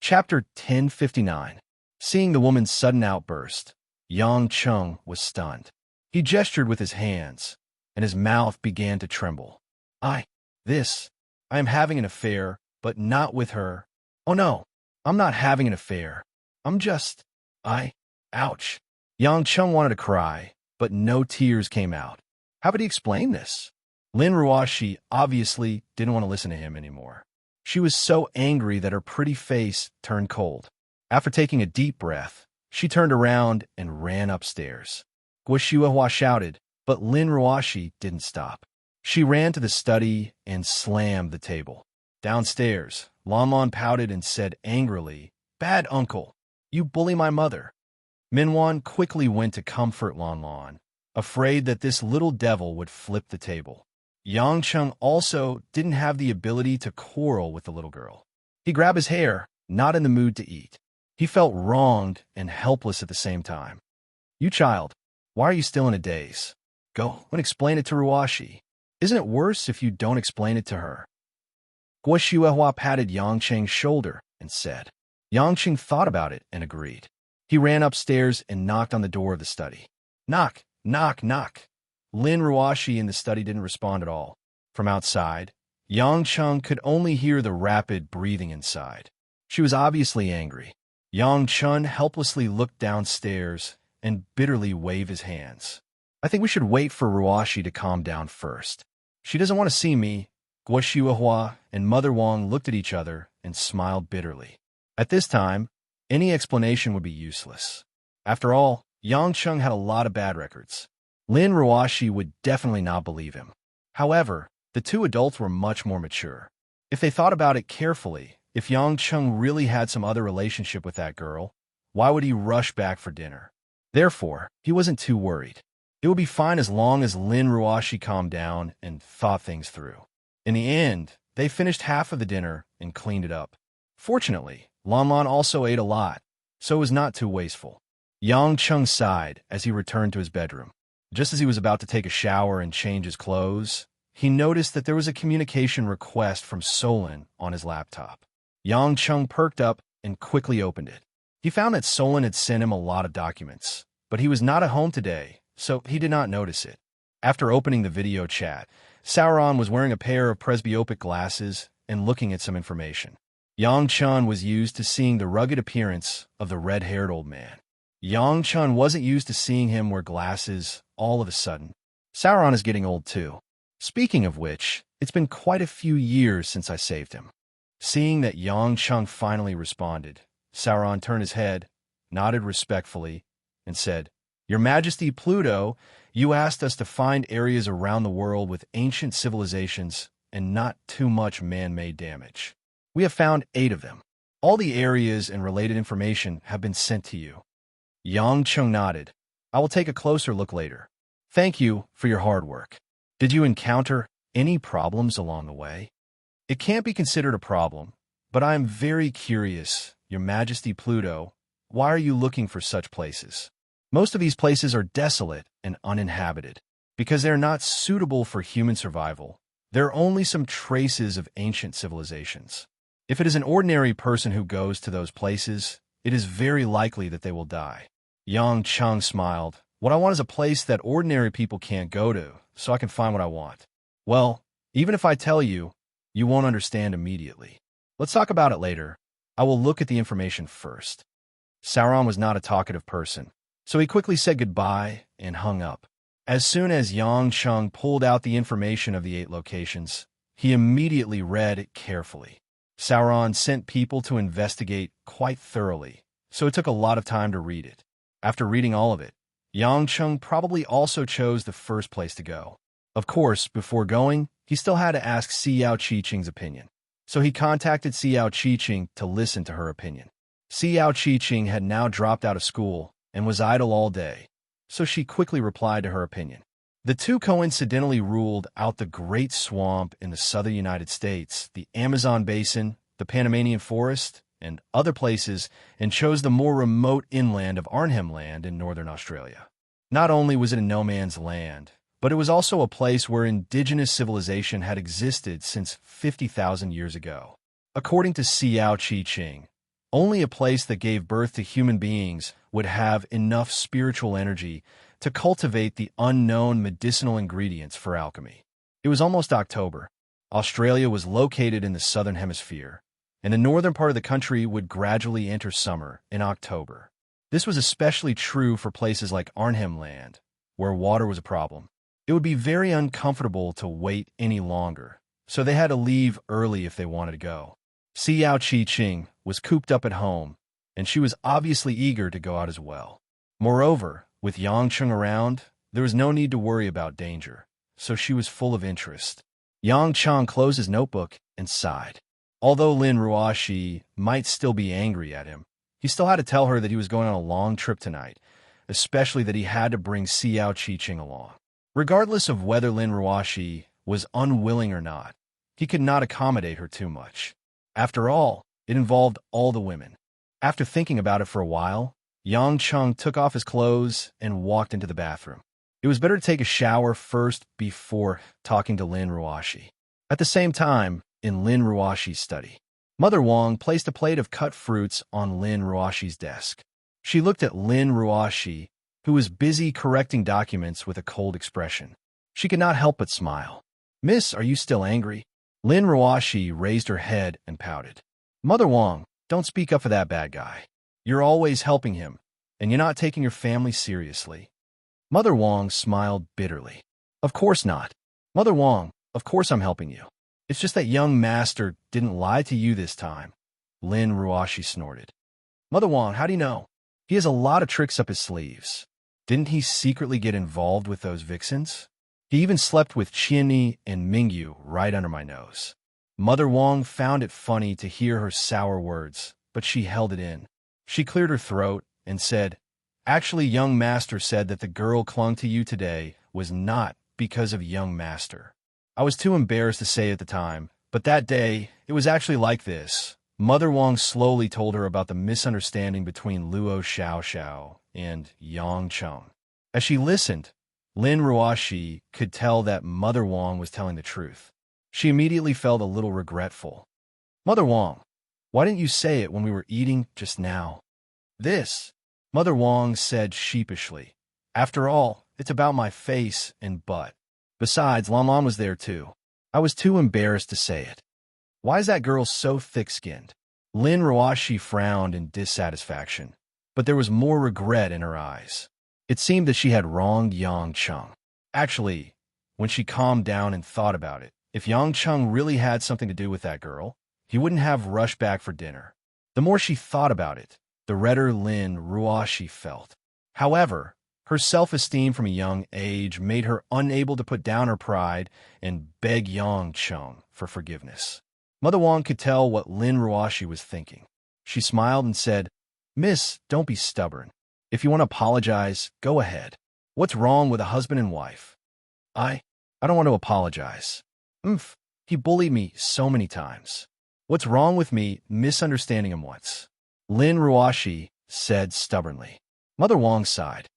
Chapter 1059. Seeing the woman's sudden outburst, Yang Chung was stunned. He gestured with his hands, and his mouth began to tremble. I am having an affair, but not with her. Oh no, I'm not having an affair. I'm just, ouch. Yang Chung wanted to cry, but no tears came out. How would he explain this? Lin Ruoshi obviously didn't want to listen to him anymore. She was so angry that her pretty face turned cold. After taking a deep breath, she turned around and ran upstairs. Guo shouted, but Lin Ruoshi didn't stop. She ran to the study and slammed the table. Downstairs, Lan pouted and said angrily, "Bad uncle, you bully my mother." Minwan quickly went to comfort Lan, afraid that this little devil would flip the table. Yang Chung also didn't have the ability to quarrel with the little girl. He grabbed his hair, not in the mood to eat. He felt wronged and helpless at the same time. "You child, why are you still in a daze? Go and explain it to Ruoshi. Isn't it worse if you don't explain it to her?" Guo patted Yang Cheng's shoulder and said. Yang Cheng thought about it and agreed. He ran upstairs and knocked on the door of the study. Knock, knock, knock. Lin Ruoshi in the study didn't respond at all. From outside, Yang Chung could only hear the rapid breathing inside. She was obviously angry. Yang Chun helplessly looked downstairs and bitterly waved his hands. "I think we should wait for Ruoshi to calm down first. She doesn't want to see me." Guo and Mother Wang looked at each other and smiled bitterly. At this time, any explanation would be useless. After all, Yang Chung had a lot of bad records. Lin Ruoshi would definitely not believe him. However, the two adults were much more mature. If they thought about it carefully, if Yang Chung really had some other relationship with that girl, why would he rush back for dinner? Therefore, he wasn't too worried. It would be fine as long as Lin Ruoshi calmed down and thought things through. In the end, they finished half of the dinner and cleaned it up. Fortunately, Lan also ate a lot, so it was not too wasteful. Yang Chung sighed as he returned to his bedroom. Just as he was about to take a shower and change his clothes, he noticed that there was a communication request from Solon on his laptop. Yang Chung perked up and quickly opened it. He found that Solon had sent him a lot of documents, but he was not at home today, so he did not notice it. After opening the video chat, Sauron was wearing a pair of presbyopic glasses and looking at some information. Yang Chun was used to seeing the rugged appearance of the red-haired old man. Yang Chun wasn't used to seeing him wear glasses all of a sudden. Sauron is getting old too. Speaking of which, it's been quite a few years since I saved him. Seeing that Yang Chung finally responded, Sauron turned his head, nodded respectfully, and said, "Your Majesty Pluto, you asked us to find areas around the world with ancient civilizations and not too much man-made damage. We have found 8 of them. All the areas and related information have been sent to you." Yang Chung nodded. "I will take a closer look later. Thank you for your hard work. Did you encounter any problems along the way?" "It can't be considered a problem, but I am very curious, Your Majesty Pluto, why are you looking for such places? Most of these places are desolate and uninhabited. Because they are not suitable for human survival, there are only some traces of ancient civilizations. If it is an ordinary person who goes to those places, it is very likely that they will die." Yang Chung smiled. "What I want is a place that ordinary people can't go to, so I can find what I want. Well, even if I tell you, you won't understand immediately. Let's talk about it later. I will look at the information first." Sauron was not a talkative person, so he quickly said goodbye and hung up. As soon as Yang Chung pulled out the information of the 8 locations, he immediately read it carefully. Sauron sent people to investigate quite thoroughly, so it took a lot of time to read it. After reading all of it, Yang Chung probably also chose the first place to go. Of course, before going, he still had to ask Xiao Qiqing's opinion. So he contacted Xiao Qiqing to listen to her opinion. Xiao Qiqing had now dropped out of school and was idle all day, so she quickly replied to her opinion. The two coincidentally ruled out the Great Swamp in the southern United States, the Amazon Basin, the Panamanian Forest, and other places, and chose the more remote inland of Arnhem Land in northern Australia. Not only was it a no man's land, but it was also a place where indigenous civilization had existed since 50,000 years ago. According to Xiao Qiqing, Only a place that gave birth to human beings would have enough spiritual energy to cultivate the unknown medicinal ingredients for alchemy. It was almost October. Australia was located in the southern hemisphere, and the northern part of the country would gradually enter summer in October. This was especially true for places like Arnhem Land, where water was a problem. It would be very uncomfortable to wait any longer, so they had to leave early if they wanted to go. Xiao Qi-Ching was cooped up at home, and she was obviously eager to go out as well. Moreover, with Yang Cheng around, there was no need to worry about danger, so she was full of interest. Yang Cheng closed his notebook and sighed. Although Lin Ruoxi might still be angry at him, he still had to tell her that he was going on a long trip tonight, especially that he had to bring Xiao Qi-Ching along. Regardless of whether Lin Ruoxi was unwilling or not, he could not accommodate her too much. After all, it involved all the women. After thinking about it for a while, Yang Cheng took off his clothes and walked into the bathroom. It was better to take a shower first before talking to Lin Ruoxi. At the same time, in Lin Ruoxi's study, Mother Wang placed a plate of cut fruits on Lin Ruoxi's desk. She looked at Lin Ruoxi, who was busy correcting documents with a cold expression. She could not help but smile. "Miss, are you still angry?" Lin Ruoxi raised her head and pouted. "Mother Wang, don't speak up for that bad guy. You're always helping him, and you're not taking your family seriously." Mother Wang smiled bitterly. "Of course not. Mother Wang, of course I'm helping you. It's just that young master didn't lie to you this time," Lin Ruoxi snorted. "Mother Wang, how do you know? He has a lot of tricks up his sleeves. Didn't he secretly get involved with those vixens? He even slept with Qianni and Mingyu right under my nose." Mother Wang found it funny to hear her sour words, but she held it in. She cleared her throat and said, "Actually, young master said that the girl clung to you today was not because of young master. I was too embarrassed to say at the time, but that day, it was actually like this." Mother Wang slowly told her about the misunderstanding between Luo Xiaoxiao and Yang Cheng. As she listened, Lin Ruoxi could tell that Mother Wang was telling the truth. She immediately felt a little regretful. "Mother Wang, why didn't you say it when we were eating just now?" "This," Mother Wang said sheepishly. "After all, it's about my face and butt. Besides, Lan Lan was there too. I was too embarrassed to say it. Why is that girl so thick-skinned?" Lin Ruoxi frowned in dissatisfaction, but there was more regret in her eyes. It seemed that she had wronged Yang Cheng. Actually, when she calmed down and thought about it, if Yang Cheng really had something to do with that girl, he wouldn't have rushed back for dinner. The more she thought about it, the redder Lin Ruoxi felt. However, her self-esteem from a young age made her unable to put down her pride and beg Yang Cheng for forgiveness. Mother Wang could tell what Lin Ruoxi was thinking. She smiled and said, "Miss, don't be stubborn. If you want to apologize, go ahead. What's wrong with a husband and wife?" I don't want to apologize. He bullied me so many times. What's wrong with me misunderstanding him once?" Lin Ruoxi said stubbornly. Mother Wang sighed.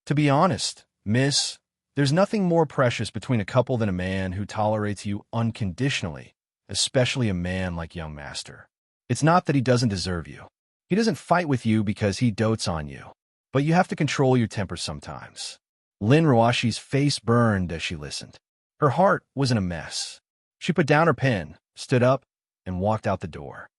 "To be honest, miss, there's nothing more precious between a couple than a man who tolerates you unconditionally, especially a man like young master. It's not that he doesn't deserve you. He doesn't fight with you because he dotes on you, but you have to control your temper sometimes." Lin Ruoxi's face burned as she listened. Her heart was in a mess. She put down her pen, stood up, and walked out the door.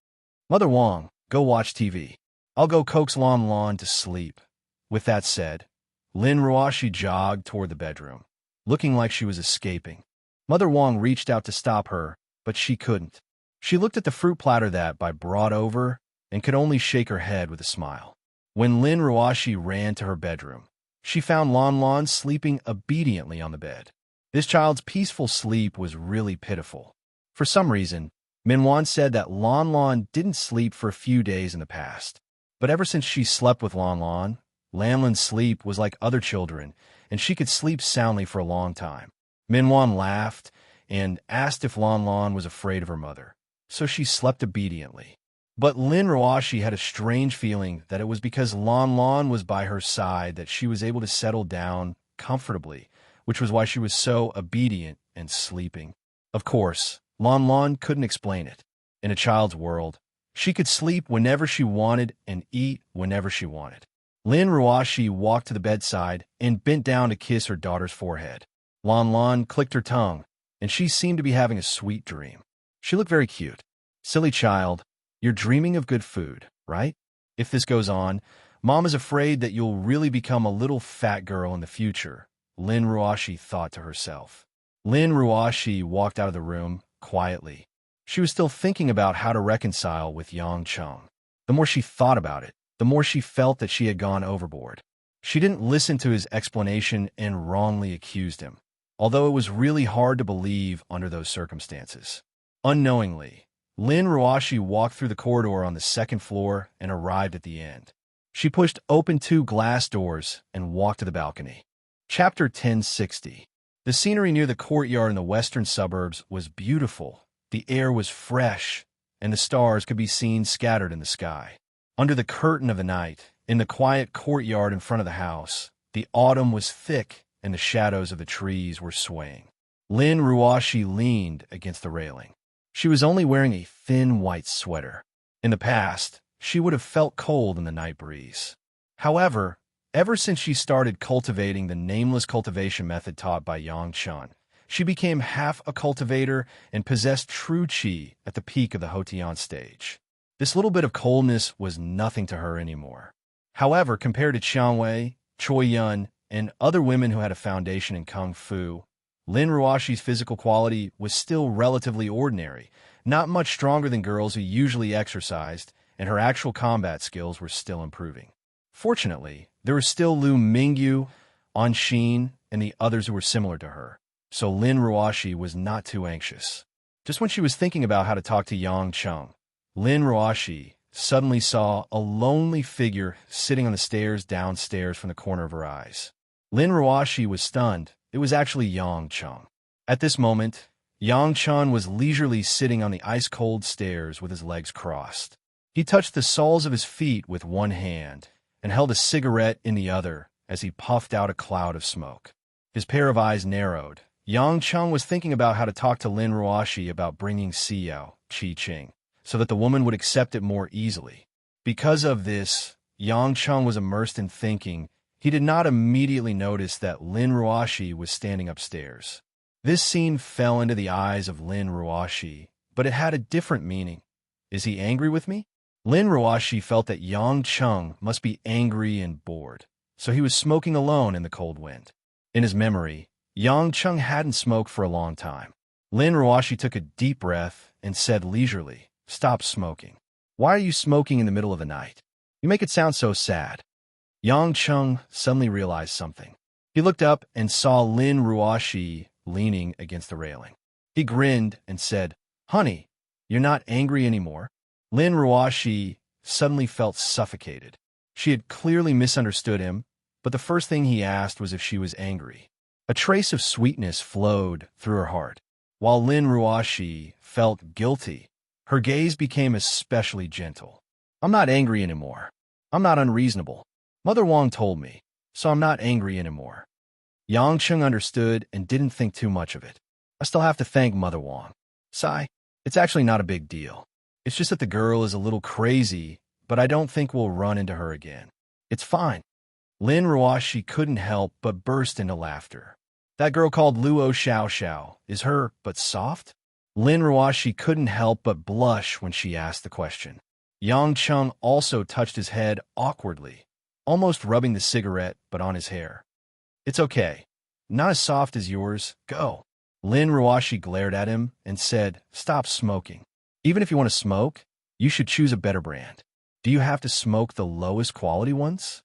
"Mother Wang, go watch TV. I'll go coax Lan Lan to sleep." With that said, Lin Ruoxi jogged toward the bedroom, looking like she was escaping. Mother Wang reached out to stop her, but she couldn't. She looked at the fruit platter that Bai brought over and could only shake her head with a smile. When Lin Ruoxi ran to her bedroom, she found Lan Lan sleeping obediently on the bed. This child's peaceful sleep was really pitiful. For some reason, Minwan said that Lan Lan didn't sleep for a few days in the past. But ever since she slept with Lan Lan, Lanlan's sleep was like other children, and she could sleep soundly for a long time. Minwan laughed and asked if Lan Lan was afraid of her mother, so she slept obediently. But Lin Ruoxi had a strange feeling that it was because Lan Lan was by her side that she was able to settle down comfortably, which was why she was so obedient and sleeping. Of course, Lan Lan couldn't explain it. In a child's world, She could sleep whenever she wanted and eat whenever she wanted. Lin Ruashi walked to the bedside and bent down to kiss her daughter's forehead. Lan Lan clicked her tongue, and she seemed to be having a sweet dream. She looked very cute. Silly child, you're dreaming of good food, right? If this goes on, Mom is afraid that you'll really become a little fat girl in the future, Lin Ruashi thought to herself. Lin Ruashi walked out of the room quietly. She was still thinking about how to reconcile with Yang Cheng. The more she thought about it, the more she felt that she had gone overboard. She didn't listen to his explanation and wrongly accused him, although it was really hard to believe under those circumstances. Unknowingly, Lin Ruashi walked through the corridor on the second floor and arrived at the end. She pushed open 2 glass doors and walked to the balcony. Chapter 1060. The scenery near the courtyard in the western suburbs was beautiful. The air was fresh, and the stars could be seen scattered in the sky. Under the curtain of the night, in the quiet courtyard in front of the house, the autumn was thick and the shadows of the trees were swaying. Lin Ruashi leaned against the railing. She was only wearing a thin white sweater. In the past, she would have felt cold in the night breeze. However, ever since she started cultivating the nameless cultivation method taught by Yang Chun, she became half a cultivator and possessed true qi at the peak of the Hotian stage. This little bit of coldness was nothing to her anymore. However, compared to Qian Wei, Choi Yun, and other women who had a foundation in Kung Fu, Lin Ruashi's physical quality was still relatively ordinary, not much stronger than girls who usually exercised, and her actual combat skills were still improving. Fortunately, there were still Lu Mingyu, An Xin, and the others who were similar to her, so Lin Ruashi was not too anxious. Just when she was thinking about how to talk to Yang Cheng, Lin Ruashi suddenly saw a lonely figure sitting on the stairs downstairs from the corner of her eyes. Lin Ruashi was stunned. It was actually Yang Cheng. At this moment, Yang Cheng was leisurely sitting on the ice-cold stairs with his legs crossed. He touched the soles of his feet with one hand and held a cigarette in the other as he puffed out a cloud of smoke. His pair of eyes narrowed. Yang Cheng was thinking about how to talk to Lin Ruashi about bringing Xiao, Qi Qing, so that the woman would accept it more easily. Because of this, Yang Cheng was immersed in thinking. He did not immediately notice that Lin Ruashi was standing upstairs. This scene fell into the eyes of Lin Ruashi, but it had a different meaning. Is he angry with me? Lin Ruashi felt that Yang Cheng must be angry and bored, so he was smoking alone in the cold wind. In his memory, Yang Cheng hadn't smoked for a long time. Lin Ruashi took a deep breath and said leisurely, "Stop smoking. Why are you smoking in the middle of the night? You make it sound so sad." Yang Cheng suddenly realized something. He looked up and saw Lin Ruashi leaning against the railing. He grinned and said, "Honey, you're not angry anymore?" Lin Ruashi suddenly felt suffocated. She had clearly misunderstood him, but the first thing he asked was if she was angry. A trace of sweetness flowed through her heart. While Lin Ruashi felt guilty, her gaze became especially gentle. "I'm not angry anymore. I'm not unreasonable. Mother Wang told me, so I'm not angry anymore." Yang Cheng understood and didn't think too much of it. "I still have to thank Mother Wang. Sigh, it's actually not a big deal. It's just that the girl is a little crazy, but I don't think we'll run into her again. It's fine." Lin Ruashi couldn't help but burst into laughter. "That girl called Luo Xiao Xiao is her, but soft?" Lin Ruashi couldn't help but blush when she asked the question. Yang Cheng also touched his head awkwardly, almost rubbing the cigarette but on his hair. "It's okay. Not as soft as yours. Go." Lin Ruashi glared at him and said, "Stop smoking. Even if you want to smoke, you should choose a better brand. Do you have to smoke the lowest quality ones?"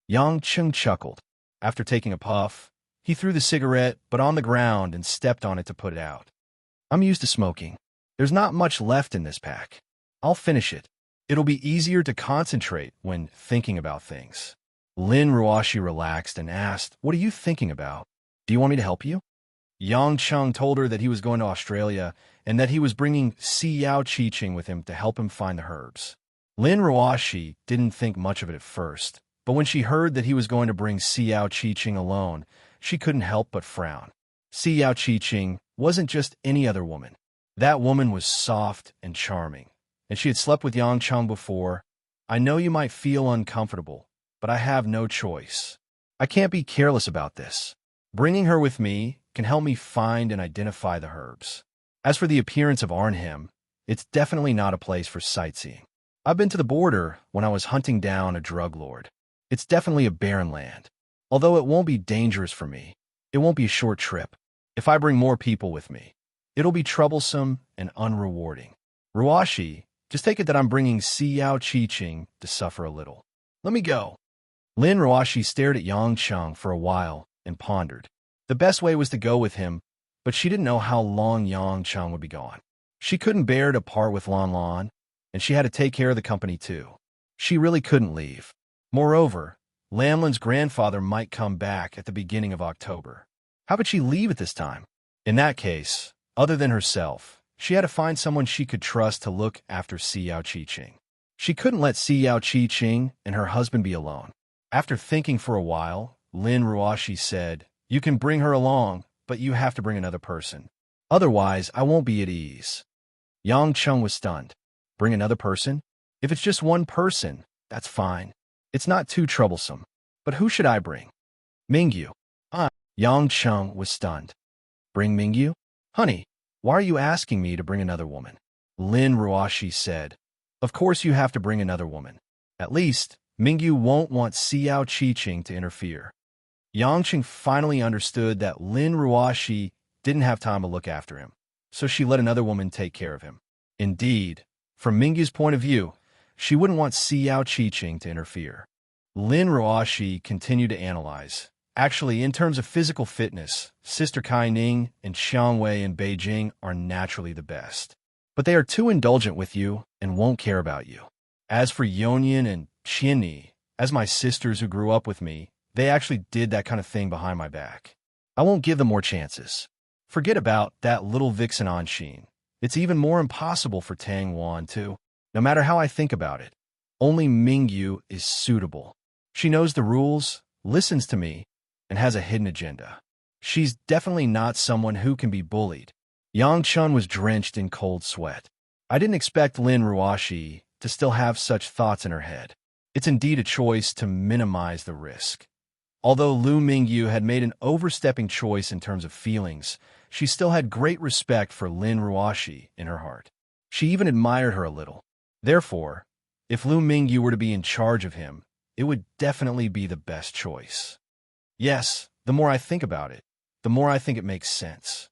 Yang Cheng chuckled. After taking a puff, he threw the cigarette but on the ground and stepped on it to put it out. "I'm used to smoking. There's not much left in this pack. I'll finish it. It'll be easier to concentrate when thinking about things." Lin Ruashi relaxed and asked, "What are you thinking about? Do you want me to help you?" Yang Cheng told her that he was going to Australia and that he was bringing Xiao Qiqing with him to help him find the herbs. Lin Ruashi didn't think much of it at first, but when she heard that he was going to bring Xiao Qiqing alone, she couldn't help but frown. Xiao Qiqing wasn't just any other woman. That woman was soft and charming, and she had slept with Yang Cheng before. I know you might feel uncomfortable, but I have no choice. I can't be careless about this. Bringing her with me can help me find and identify the herbs. As for the appearance of Arnhem, it's definitely not a place for sightseeing. I've been to the border when I was hunting down a drug lord. It's definitely a barren land. Although it won't be dangerous for me, it won't be a short trip. If I bring more people with me, it'll be troublesome and unrewarding. Ruashi, just take it that I'm bringing Xiao Qiqing to suffer a little. Let me go. Lin Ruashi stared at Yang Cheng for a while and pondered. The best way was to go with him, but she didn't know how long Yang Cheng would be gone. She couldn't bear to part with Lan Lan, and she had to take care of the company too. She really couldn't leave. Moreover, Lamlin's grandfather might come back at the beginning of October. How could she leave at this time? In that case, other than herself, she had to find someone she could trust to look after Xiao Qiqing. She couldn't let Xiao Qiqing and her husband be alone. After thinking for a while, Lin Ruashi said, "You can bring her along, but you have to bring another person. Otherwise, I won't be at ease." Yang Cheng was stunned. Bring another person? If it's just one person, that's fine. It's not too troublesome. But who should I bring? Mingyu. Yang Cheng was stunned. Bring Mingyu? Honey, why are you asking me to bring another woman? Lin Ruashi said. Of course you have to bring another woman. At least, Mingyu won't want Xiao Qiqing to interfere. Yang Cheng finally understood that Lin Ruashi didn't have time to look after him, so she let another woman take care of him. Indeed, from Mingyu's point of view, she wouldn't want Xiao Qiqing to interfere. Lin Ruashi continued to analyze. Actually, in terms of physical fitness, Sister Kai Ning and Xiang Wei in Beijing are naturally the best. But they are too indulgent with you and won't care about you. As for Yonyan and Qianni, as my sisters who grew up with me, they actually did that kind of thing behind my back. I won't give them more chances. Forget about that little vixen Anshin. It's even more impossible for Tang Wan, too. No matter how I think about it, only Mingyu is suitable. She knows the rules, listens to me, and has a hidden agenda. She's definitely not someone who can be bullied. Yang Chun was drenched in cold sweat. I didn't expect Lin Ruashi to still have such thoughts in her head. It's indeed a choice to minimize the risk. Although Lu Mingyu had made an overstepping choice in terms of feelings, she still had great respect for Lin Ruashi in her heart. She even admired her a little. Therefore, if Lu Mingyu were to be in charge of him, it would definitely be the best choice. Yes, the more I think about it, the more I think it makes sense.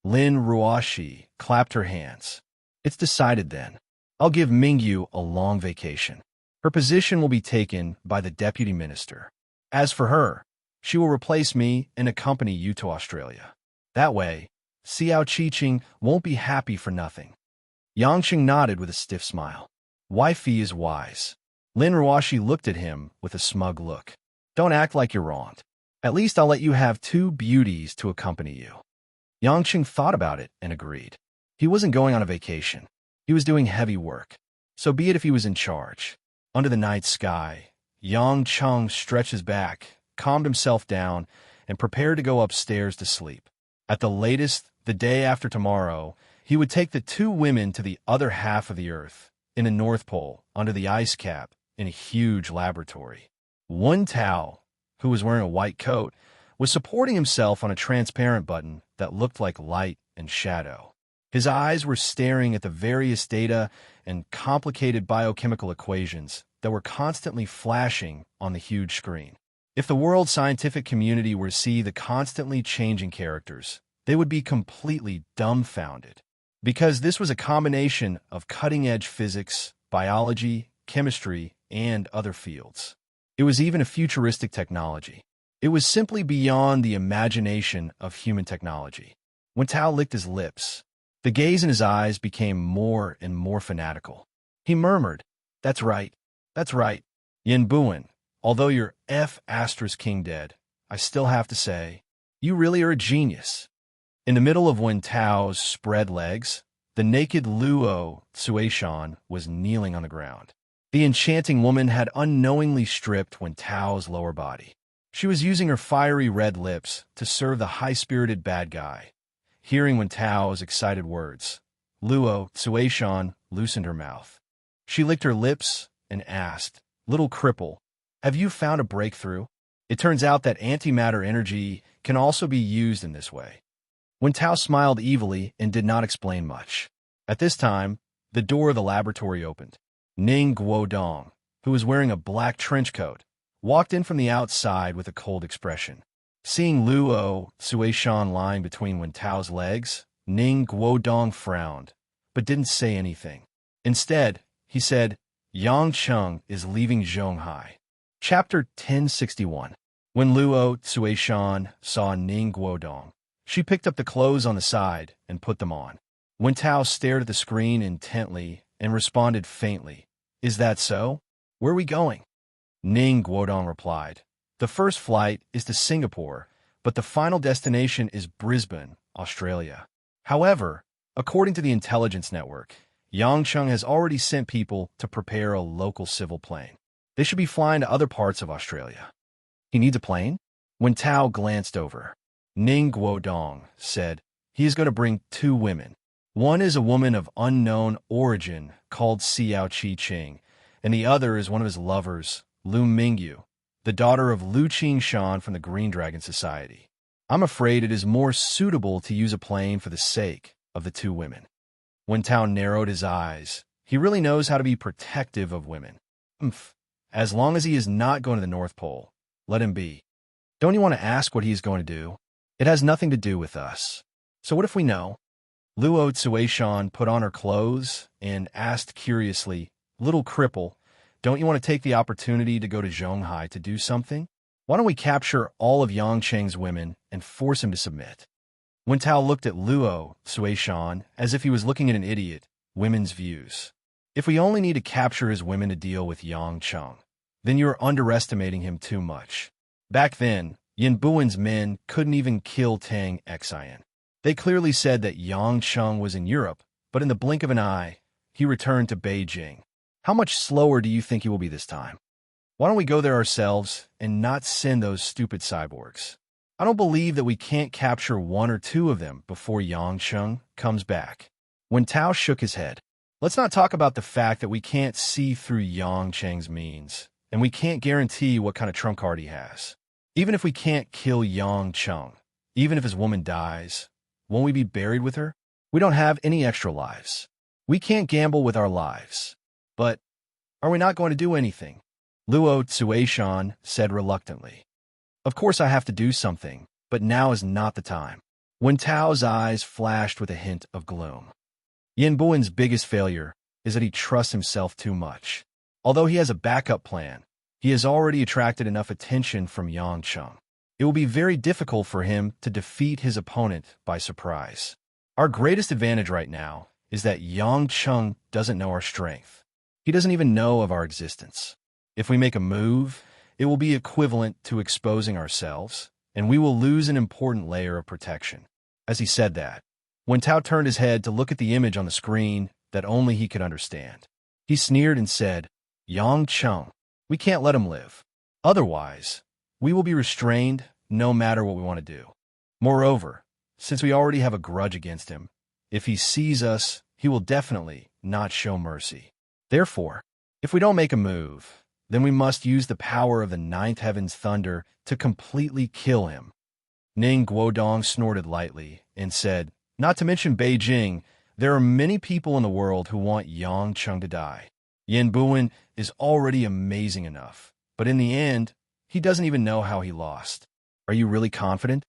Lin Ruashi clapped her hands. It's decided then. I'll give Mingyu a long vacation. Her position will be taken by the deputy minister. As for her, she will replace me and accompany you to Australia. That way, Xiao Qiqing won't be happy for nothing. Yang Cheng nodded with a stiff smile. Wifey is wise. Lin Ruashi looked at him with a smug look. Don't act like you're wronged. At least I'll let you have two beauties to accompany you. Yang Cheng thought about it and agreed. He wasn't going on a vacation. He was doing heavy work. So be it if he was in charge. Under the night sky, Yang Cheng stretched his back, calmed himself down, and prepared to go upstairs to sleep. At the latest, the day after tomorrow, he would take the two women to the other half of the Earth, in the North Pole, under the ice cap, in a huge laboratory. Wen Tao, who was wearing a white coat, was supporting himself on a transparent button that looked like light and shadow. His eyes were staring at the various data and complicated biochemical equations that were constantly flashing on the huge screen. If the world scientific community were to see the constantly changing characters, they would be completely dumbfounded. Because this was a combination of cutting-edge physics, biology, chemistry, and other fields. It was even a futuristic technology. It was simply beyond the imagination of human technology. When Tao licked his lips, the gaze in his eyes became more and more fanatical. He murmured, That's right. That's right. Yin Buin, although you're King dead, I still have to say, you really are a genius. In the middle of Wen Tao's spread legs, the naked Luo Tsuishan was kneeling on the ground. The enchanting woman had unknowingly stripped Wen Tao's lower body. She was using her fiery red lips to serve the high-spirited bad guy. Hearing Wen Tao's excited words, Luo Tsuishan loosened her mouth. She licked her lips and asked, "Little cripple, have you found a breakthrough?" It turns out that antimatter energy can also be used in this way. Wen Tao smiled evilly and did not explain much. At this time, the door of the laboratory opened. Ning Guodong, who was wearing a black trench coat, walked in from the outside with a cold expression. Seeing Luo Suishan lying between Wen Tao's legs, Ning Guodong frowned, but didn't say anything. Instead, he said, "Yang Cheng is leaving Zhonghai." Chapter 1061. When Luo Suishan saw Ning Guodong, she picked up the clothes on the side and put them on. Wen Tao stared at the screen intently and responded faintly, "Is that so? Where are we going?" Ning Guodong replied, "The first flight is to Singapore, but the final destination is Brisbane, Australia. However, according to the intelligence network, Yang Cheng has already sent people to prepare a local civil plane. They should be flying to other parts of Australia." "He needs a plane?" When Tao glanced over, Ning Guodong said, "He is going to bring 2 women. One is a woman of unknown origin called Xiao Qi Qing, and the other is one of his lovers, Lu Mingyu, the daughter of Lu Qingshan from the Green Dragon Society. I'm afraid it is more suitable to use a plane for the sake of the 2 women." When Tao narrowed his eyes, he really knows how to be protective of women. As long as he is not going to the North Pole, let him be. Don't you want to ask what he is going to do? It has nothing to do with us. So what if we know? Luo Tsuishan put on her clothes and asked curiously, "Little cripple, don't you want to take the opportunity to go to Zhonghai to do something? Why don't we capture all of Yang Cheng's women and force him to submit?" Wen Tao looked at Luo Suishan as if he was looking at an idiot. Women's views. "If we only need to capture his women to deal with Yang Cheng, then you're underestimating him too much. Back then, Yin Buin's men couldn't even kill Tang Xian. They clearly said that Yang Cheng was in Europe, but in the blink of an eye, he returned to Beijing. How much slower do you think he will be this time? Why don't we go there ourselves and not send those stupid cyborgs? I don't believe that we can't capture 1 or 2 of them before Yang Cheng comes back." When Tao shook his head, "Let's not talk about the fact that we can't see through Yang Cheng's means, and we can't guarantee what kind of trump card he has. Even if we can't kill Yang Cheng, even if his woman dies, won't we be buried with her? We don't have any extra lives. We can't gamble with our lives. But are we not going to do anything?" Luo Tsuishan said reluctantly. "Of course I have to do something, but now is not the time." When Tao's eyes flashed with a hint of gloom. Yin Buin's biggest failure is that he trusts himself too much. Although he has a backup plan, he has already attracted enough attention from Yang Cheng. It will be very difficult for him to defeat his opponent by surprise. Our greatest advantage right now is that Yang Cheng doesn't know our strength. He doesn't even know of our existence. If we make a move, it will be equivalent to exposing ourselves, and we will lose an important layer of protection." As he said that, Wen Tao turned his head to look at the image on the screen that only he could understand. He sneered and said, "Yang Cheng, we can't let him live. Otherwise, we will be restrained no matter what we want to do. Moreover, since we already have a grudge against him, if he sees us, he will definitely not show mercy. Therefore, if we don't make a move, then we must use the power of the 9th heaven's thunder to completely kill him." Ning Guodong snorted lightly and said, "Not to mention Beijing, there are many people in the world who want Yang Cheng to die. Yin Buin is already amazing enough, but in the end, he doesn't even know how he lost. Are you really confident?"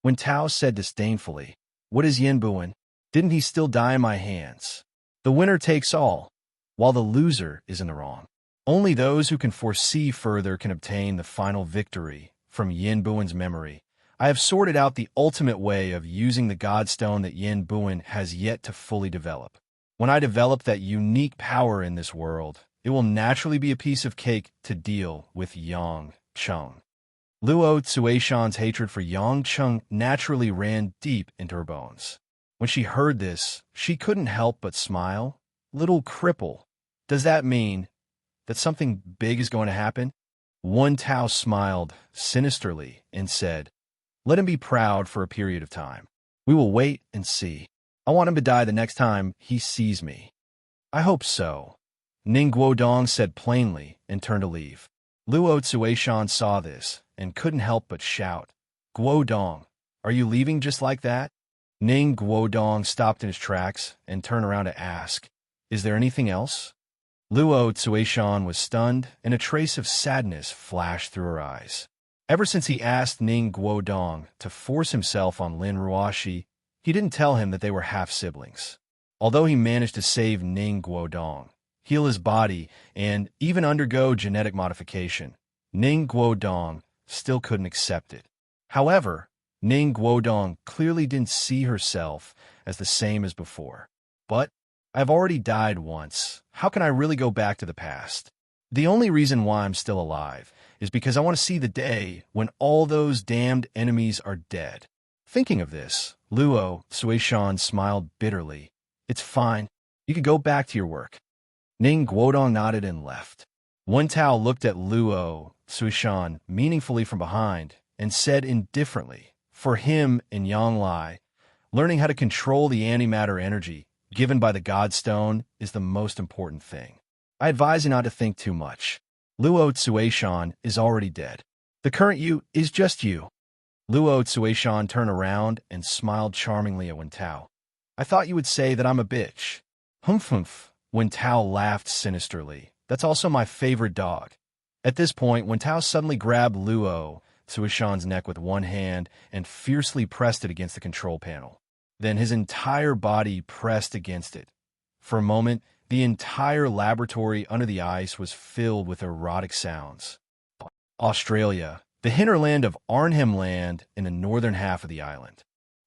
When Tao said disdainfully, "What is Yin Buin? Didn't he still die in my hands? The winner takes all, while the loser is in the wrong. Only those who can foresee further can obtain the final victory from Yin Buin's memory. I have sorted out the ultimate way of using the Godstone that Yin Buin has yet to fully develop. When I develop that unique power in this world, it will naturally be a piece of cake to deal with Yang Cheng." Luo Tsuishan's hatred for Yang Cheng naturally ran deep into her bones. When she heard this, she couldn't help but smile. "Little cripple, does that mean that something big is going to happen?" Wen Tao smiled sinisterly and said, "Let him be proud for a period of time. We will wait and see. I want him to die the next time he sees me." "I hope so. Ning Guodong said plainly and turned to leave. Luo Tsuishan saw this and couldn't help but shout, "Guodong, are you leaving just like that?" Ning Guodong stopped in his tracks and turned around to ask, "Is there anything else?" Luo Tsuishan was stunned, and a trace of sadness flashed through her eyes. Ever since he asked Ning Guodong to force himself on Lin Ruoshi, he didn't tell him that they were half-siblings. Although he managed to save Ning Guodong, heal his body, and even undergo genetic modification, Ning Guodong still couldn't accept it. However, Ning Guodong clearly didn't see herself as the same as before. "But I've already died once. How can I really go back to the past? The only reason why I'm still alive is because I want to see the day when all those damned enemies are dead." Thinking of this, Luo Tsuishan smiled bitterly. "It's fine. You can go back to your work." Ning Guodong nodded and left. Wen Tao looked at Luo Tsuishan meaningfully from behind and said indifferently, "For him and Yang Lai, learning how to control the antimatter energy given by the Godstone is the most important thing. I advise you not to think too much. Luo Tsuishan is already dead. The current you is just you." Luo Tsuishan turned around and smiled charmingly at Wen Tao. "I thought you would say that I'm a bitch." Humph. Wen Tao laughed sinisterly. "That's also my favorite dog." At this point, Wen Tao suddenly grabbed Luo Tsuishan's neck with one hand and fiercely pressed it against the control panel. Then his entire body pressed against it. For a moment, the entire laboratory under the ice was filled with erotic sounds. Australia, the hinterland of Arnhem Land in the northern half of the island.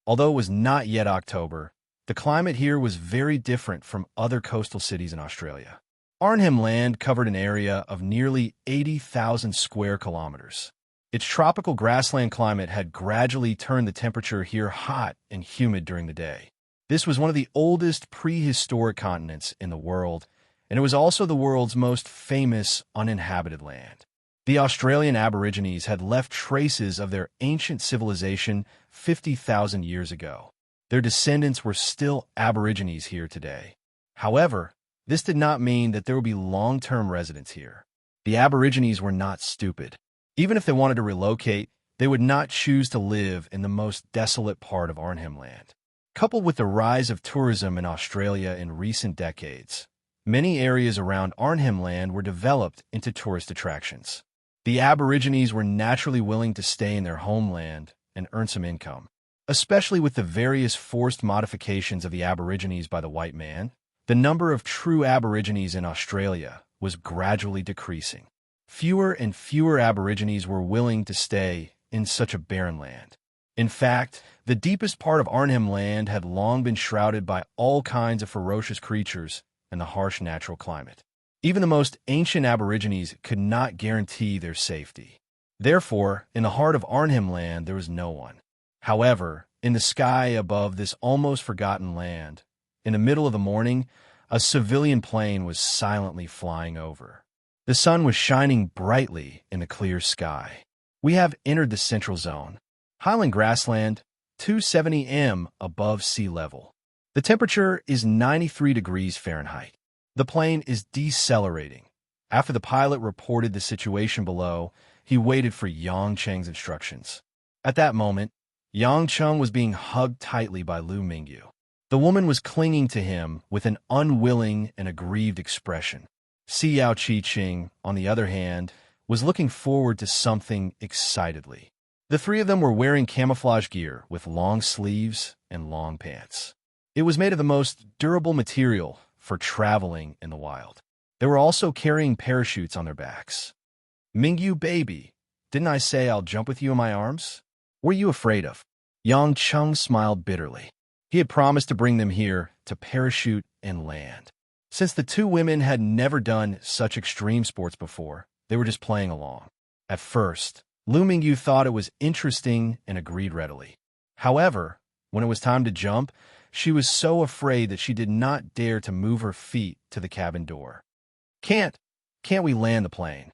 Although it was not yet October, the climate here was very different from other coastal cities in Australia. Arnhem Land covered an area of nearly 80,000 square kilometers. Its tropical grassland climate had gradually turned the temperature here hot and humid during the day. This was one of the oldest prehistoric continents in the world, and it was also the world's most famous uninhabited land. The Australian Aborigines had left traces of their ancient civilization 50,000 years ago. Their descendants were still Aborigines here today. However, this did not mean that there would be long-term residents here. The Aborigines were not stupid. Even if they wanted to relocate, they would not choose to live in the most desolate part of Arnhem Land. Coupled with the rise of tourism in Australia in recent decades, many areas around Arnhem Land were developed into tourist attractions. The Aborigines were naturally willing to stay in their homeland and earn some income. Especially with the various forced modifications of the Aborigines by the white man, the number of true Aborigines in Australia was gradually decreasing. Fewer and fewer Aborigines were willing to stay in such a barren land. In fact, the deepest part of Arnhem Land had long been shrouded by all kinds of ferocious creatures and the harsh natural climate. Even the most ancient Aborigines could not guarantee their safety. Therefore, in the heart of Arnhem Land, there was no one. However, in the sky above this almost forgotten land, in the middle of the morning, a civilian plane was silently flying over. The sun was shining brightly in the clear sky. "We have entered the central zone. Highland grassland, 270 m above sea level. The temperature is 93 degrees Fahrenheit. The plane is decelerating." After the pilot reported the situation below, he waited for Yang Cheng's instructions. At that moment, Yang Cheng was being hugged tightly by Lu Mingyu. The woman was clinging to him with an unwilling and aggrieved expression. Xiao Qi-Ching, on the other hand, was looking forward to something excitedly. The three of them were wearing camouflage gear with long sleeves and long pants. It was made of the most durable material for traveling in the wild. They were also carrying parachutes on their backs. "Mingyu, baby, didn't I say I'll jump with you in my arms? What are you afraid of?" Yang Cheng smiled bitterly. He had promised to bring them here to parachute and land. Since the two women had never done such extreme sports before, they were just playing along. At first, Lu Mingyu thought it was interesting and agreed readily. However, when it was time to jump, she was so afraid that she did not dare to move her feet to the cabin door. Can't we land the plane?"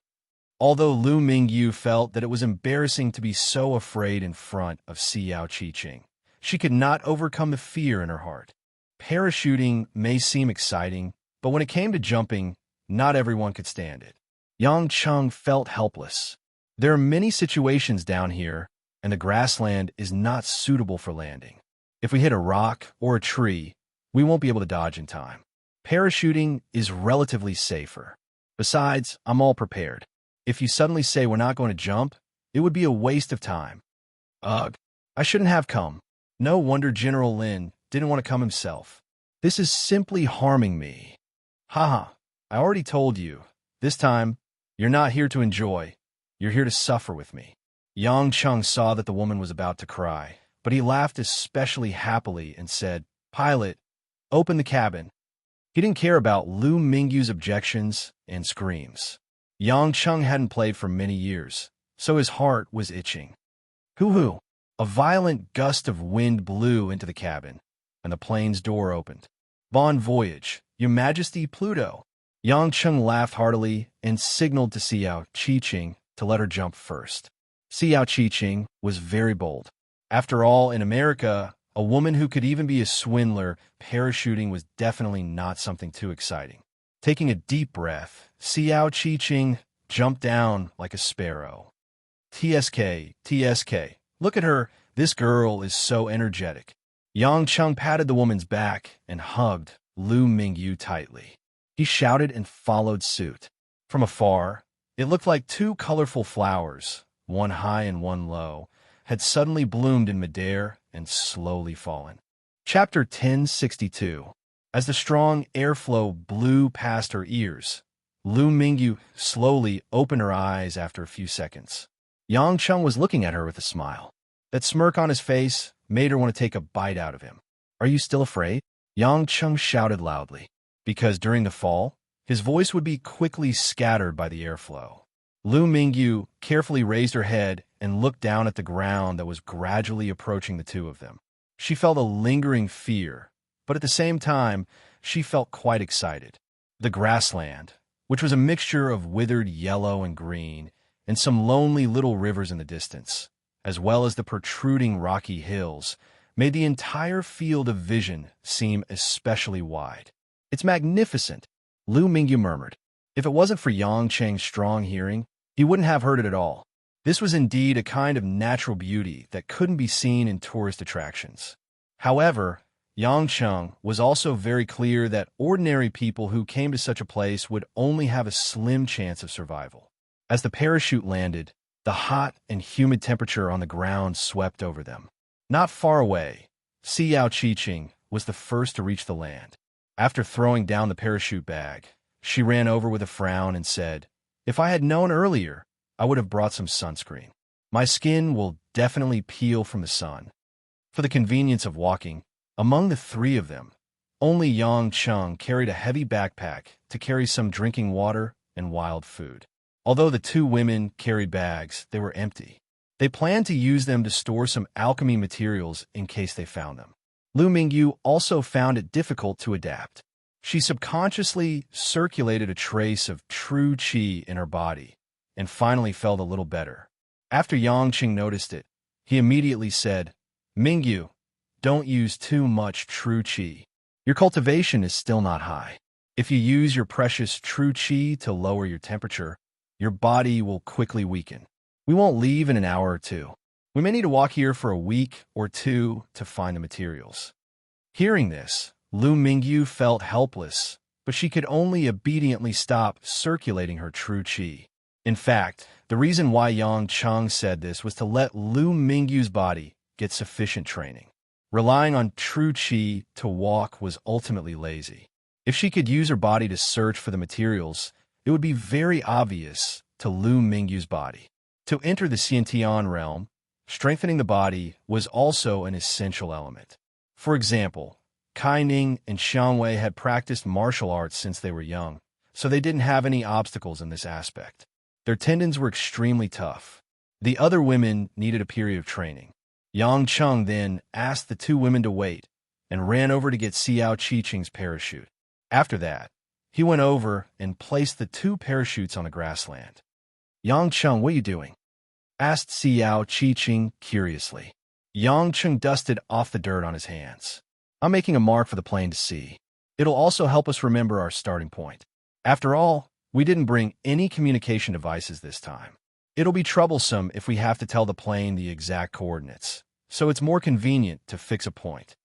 Although Lu Mingyu felt that it was embarrassing to be so afraid in front of Xiao Qi-Ching, she could not overcome the fear in her heart. Parachuting may seem exciting, but when it came to jumping, not everyone could stand it. Yang Cheng felt helpless. There are many situations down here, and the grassland is not suitable for landing. If we hit a rock or a tree, we won't be able to dodge in time. Parachuting is relatively safer. Besides, I'm all prepared. If you suddenly say we're not going to jump, it would be a waste of time. Ugh, I shouldn't have come. No wonder General Lin didn't want to come himself. This is simply harming me. Haha, I already told you. This time, you're not here to enjoy. You're here to suffer with me. Yang Cheng saw that the woman was about to cry, but he laughed especially happily and said, "Pilot, open the cabin." He didn't care about Lu Mingyu's objections and screams. Yang Cheng hadn't played for many years, so his heart was itching. Hoo-hoo! A violent gust of wind blew into the cabin, and the plane's door opened. "Bon voyage, Your Majesty Pluto." Yang Cheng laughed heartily and signaled to Xiao Qiqing to let her jump first. Xiao Qiqing was very bold. After all, in America, a woman who could even be a swindler, parachuting was definitely not something too exciting. Taking a deep breath, Xiao Qiqing jumped down like a sparrow. TSK, look at her, this girl is so energetic. Yang Cheng patted the woman's back and hugged Lu Mingyu tightly. He shouted and followed suit. From afar, it looked like two colorful flowers, one high and one low, had suddenly bloomed in midair and slowly fallen. Chapter 1062. As the strong airflow blew past her ears, Lu Mingyu slowly opened her eyes after a few seconds. Yang Cheng was looking at her with a smile. That smirk on his face made her want to take a bite out of him. "Are you still afraid?" Yang Cheng shouted loudly, because during the fall, his voice would be quickly scattered by the airflow. Lu Mingyu carefully raised her head and looked down at the ground that was gradually approaching the two of them. She felt a lingering fear, but at the same time, she felt quite excited. The grassland, which was a mixture of withered yellow and green, and some lonely little rivers in the distance, as well as the protruding rocky hills, made the entire field of vision seem especially wide. "It's magnificent," Lu Mingyu murmured. If it wasn't for Yang Cheng's strong hearing, he wouldn't have heard it at all. This was indeed a kind of natural beauty that couldn't be seen in tourist attractions. However, Yang Cheng was also very clear that ordinary people who came to such a place would only have a slim chance of survival. As the parachute landed, the hot and humid temperature on the ground swept over them. Not far away, Xiao Qiqing was the first to reach the land. After throwing down the parachute bag, she ran over with a frown and said, "If I had known earlier, I would have brought some sunscreen. My skin will definitely peel from the sun." For the convenience of walking, among the three of them, only Yang Cheng carried a heavy backpack to carry some drinking water and wild food. Although the two women carried bags, they were empty. They planned to use them to store some alchemy materials in case they found them. Lu Mingyu also found it difficult to adapt. She subconsciously circulated a trace of true qi in her body and finally felt a little better. After Yang Cheng noticed it, he immediately said, "Mingyu, don't use too much true qi. Your cultivation is still not high. If you use your precious true qi to lower your temperature, your body will quickly weaken. We won't leave in an hour or two. We may need to walk here for a week or two to find the materials." Hearing this, Lu Mingyu felt helpless, but she could only obediently stop circulating her true qi. In fact, the reason why Yang Cheng said this was to let Lu Mingyu's body get sufficient training. Relying on true qi to walk was ultimately lazy. If she could use her body to search for the materials, it would be very obvious to Lu Mingyu's body. To enter the Xiantian realm, strengthening the body was also an essential element. For example, Kai Ning and Xiang Wei had practiced martial arts since they were young, so they didn't have any obstacles in this aspect. Their tendons were extremely tough. The other women needed a period of training. Yang Cheng then asked the two women to wait and ran over to get Xiao Qiqing's parachute. After that, he went over and placed the two parachutes on the grassland. "Yang Cheng, what are you doing?" asked Xiao Qiqing curiously. Yang Cheng dusted off the dirt on his hands. "I'm making a mark for the plane to see. It'll also help us remember our starting point. After all, We didn't bring any communication devices this time. It'll be troublesome if we have to tell the plane the exact coordinates, so it's more convenient to fix a point.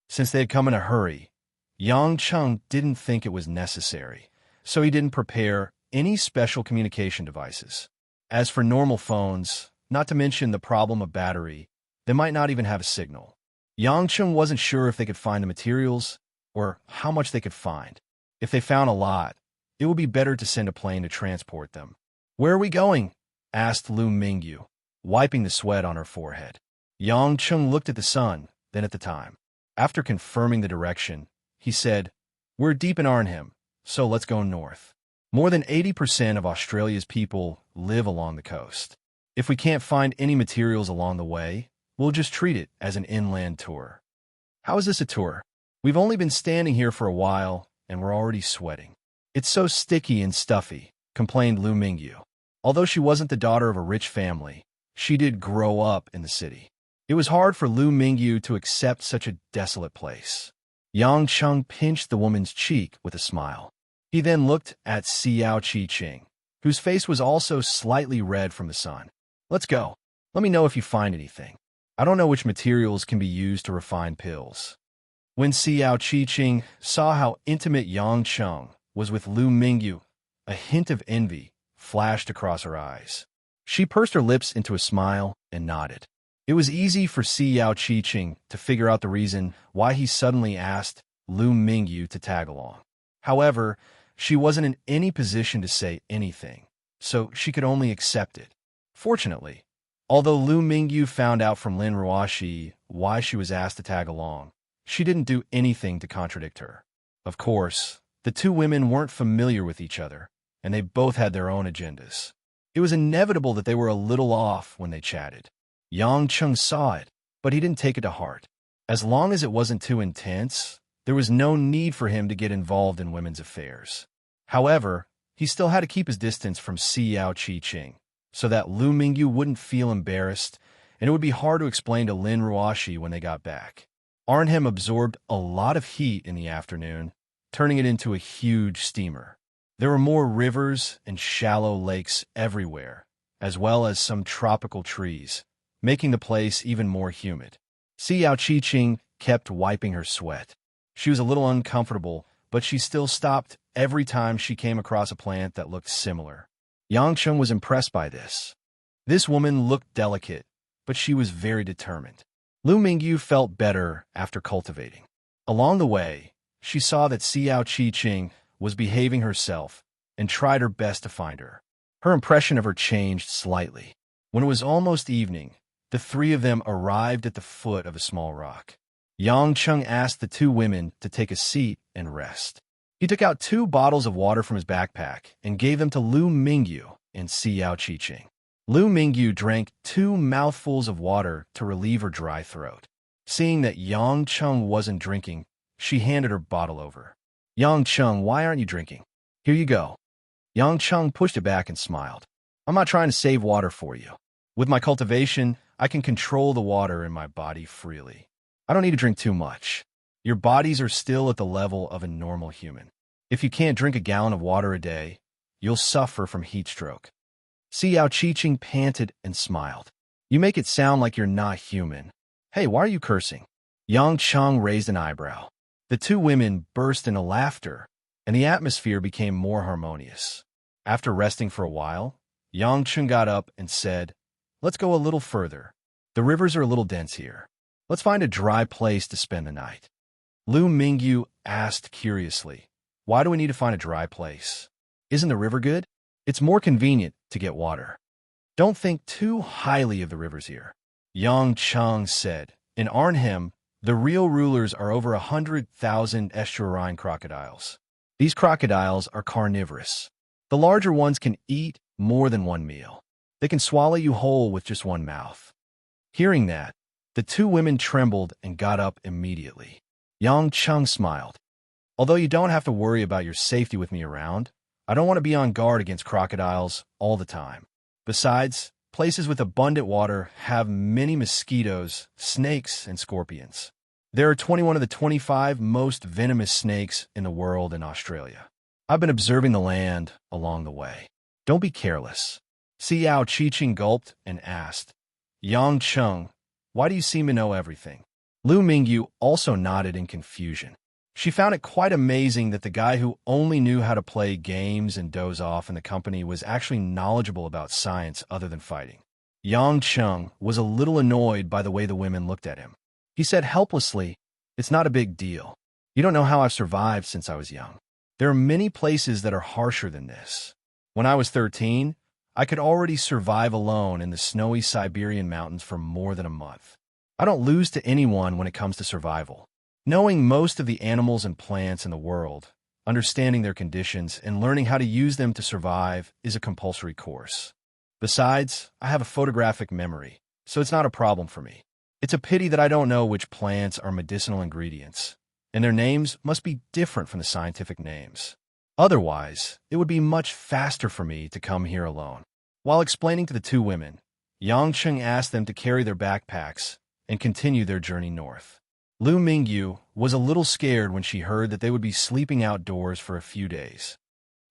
Since they had come in a hurry, Yang Chung didn't think it was necessary, so he didn't prepare any special communication devices. As for normal phones, not to mention the problem of battery, they might not even have a signal. Yang Chung wasn't sure if they could find the materials or how much they could find. If they found a lot, it would be better to send a plane to transport them. "Where are we going?" asked Lu Mingyu, wiping the sweat on her forehead. Yang Chung looked at the sun, then at the time. After confirming the direction, he said, "We're deep in Arnhem, so let's go north." More than 80% of Australia's people live along the coast. If we can't find any materials along the way, we'll just treat it as an inland tour. "How is this a tour? We've only been standing here for a while, and we're already sweating." "It's so sticky and stuffy," complained Lu Mingyu. Although she wasn't the daughter of a rich family, she did grow up in the city. It was hard for Lu Mingyu to accept such a desolate place. Yang Chung pinched the woman's cheek with a smile. He then looked at Xiao Qi-ching, whose face was also slightly red from the sun. "Let's go. Let me know if you find anything. I don't know which materials can be used to refine pills." When Xiao Qi-ching saw how intimate Yang Chung was with Lu Mingyu, a hint of envy flashed across her eyes. She pursed her lips into a smile and nodded. It was easy for Xiao Qi-ching to figure out the reason why he suddenly asked Lu Mingyu to tag along. However, she wasn't in any position to say anything, so she could only accept it. Fortunately, although Lu Mingyu found out from Lin Ruoxi why she was asked to tag along, she didn't do anything to contradict her. Of course, the two women weren't familiar with each other, and they both had their own agendas. It was inevitable that they were a little off when they chatted. Yang Chung saw it, but he didn't take it to heart. As long as it wasn't too intense, there was no need for him to get involved in women's affairs. However, he still had to keep his distance from Xiao Qi-ching, so that Lu Mingyu wouldn't feel embarrassed, and it would be hard to explain to Lin Ruoxi when they got back. Arnhem absorbed a lot of heat in the afternoon, turning it into a huge steamer. There were more rivers and shallow lakes everywhere, as well as some tropical trees, making the place even more humid. Xiao Qi-ching kept wiping her sweat. She was a little uncomfortable, but she still stopped every time she came across a plant that looked similar. Yang Chung was impressed by this. This woman looked delicate, but she was very determined. Lu Mingyu felt better after cultivating. Along the way, she saw that Xiao Qi-ching was behaving herself and tried her best to find her. Her impression of her changed slightly. When it was almost evening, the three of them arrived at the foot of a small rock. Yang Chung asked the two women to take a seat and rest. He took out 2 bottles of water from his backpack and gave them to Lu Mingyu and Xiao Qi-ching. Lu Mingyu drank 2 mouthfuls of water to relieve her dry throat. Seeing that Yang Chung wasn't drinking, she handed her bottle over. "Yang Chung, why aren't you drinking? Here you go." Yang Chung pushed it back and smiled. "I'm not trying to save water for you. With my cultivation, I can control the water in my body freely. I don't need to drink too much. Your bodies are still at the level of a normal human. If you can't drink a gallon of water a day, you'll suffer from heat stroke." Xiao Qi-ching panted and smiled. "You make it sound like you're not human. Hey, why are you cursing?" Yang Chung raised an eyebrow. The two women burst into laughter, and the atmosphere became more harmonious. After resting for a while, Yang Chung got up and said, "Let's go a little further. The rivers are a little dense here. Let's find a dry place to spend the night." Lu Mingyu asked curiously, "Why do we need to find a dry place? Isn't the river good? It's more convenient to get water." "Don't think too highly of the rivers here," Yang Chung said. "In Arnhem, the real rulers are over 100,000 estuarine crocodiles. These crocodiles are carnivorous. The larger ones can eat more than one meal. They can swallow you whole with just one mouth." Hearing that, the two women trembled and got up immediately. Yang Chung smiled. "Although you don't have to worry about your safety with me around, I don't want to be on guard against crocodiles all the time. Besides, places with abundant water have many mosquitoes, snakes, and scorpions. There are 21 of the 25 most venomous snakes in the world in Australia. I've been observing the land along the way. Don't be careless. Xiao Qiqing gulped and asked, Yang Cheng, why do you seem to know everything? Lu Mingyu also nodded in confusion. She found it quite amazing that the guy who only knew how to play games and doze off in the company was actually knowledgeable about science other than fighting. Yang Cheng was a little annoyed by the way the women looked at him. He said helplessly, It's not a big deal. You don't know how I've survived since I was young. There are many places that are harsher than this. When I was 13, I could already survive alone in the snowy Siberian mountains for more than a month. I don't lose to anyone when it comes to survival. Knowing most of the animals and plants in the world, understanding their conditions, and learning how to use them to survive is a compulsory course. Besides, I have a photographic memory, so it's not a problem for me. It's a pity that I don't know which plants are medicinal ingredients, and their names must be different from the scientific names. Otherwise, it would be much faster for me to come here alone. While explaining to the two women, Yang Cheng asked them to carry their backpacks and continue their journey north. Lu Mingyu was a little scared when she heard that they would be sleeping outdoors for a few days.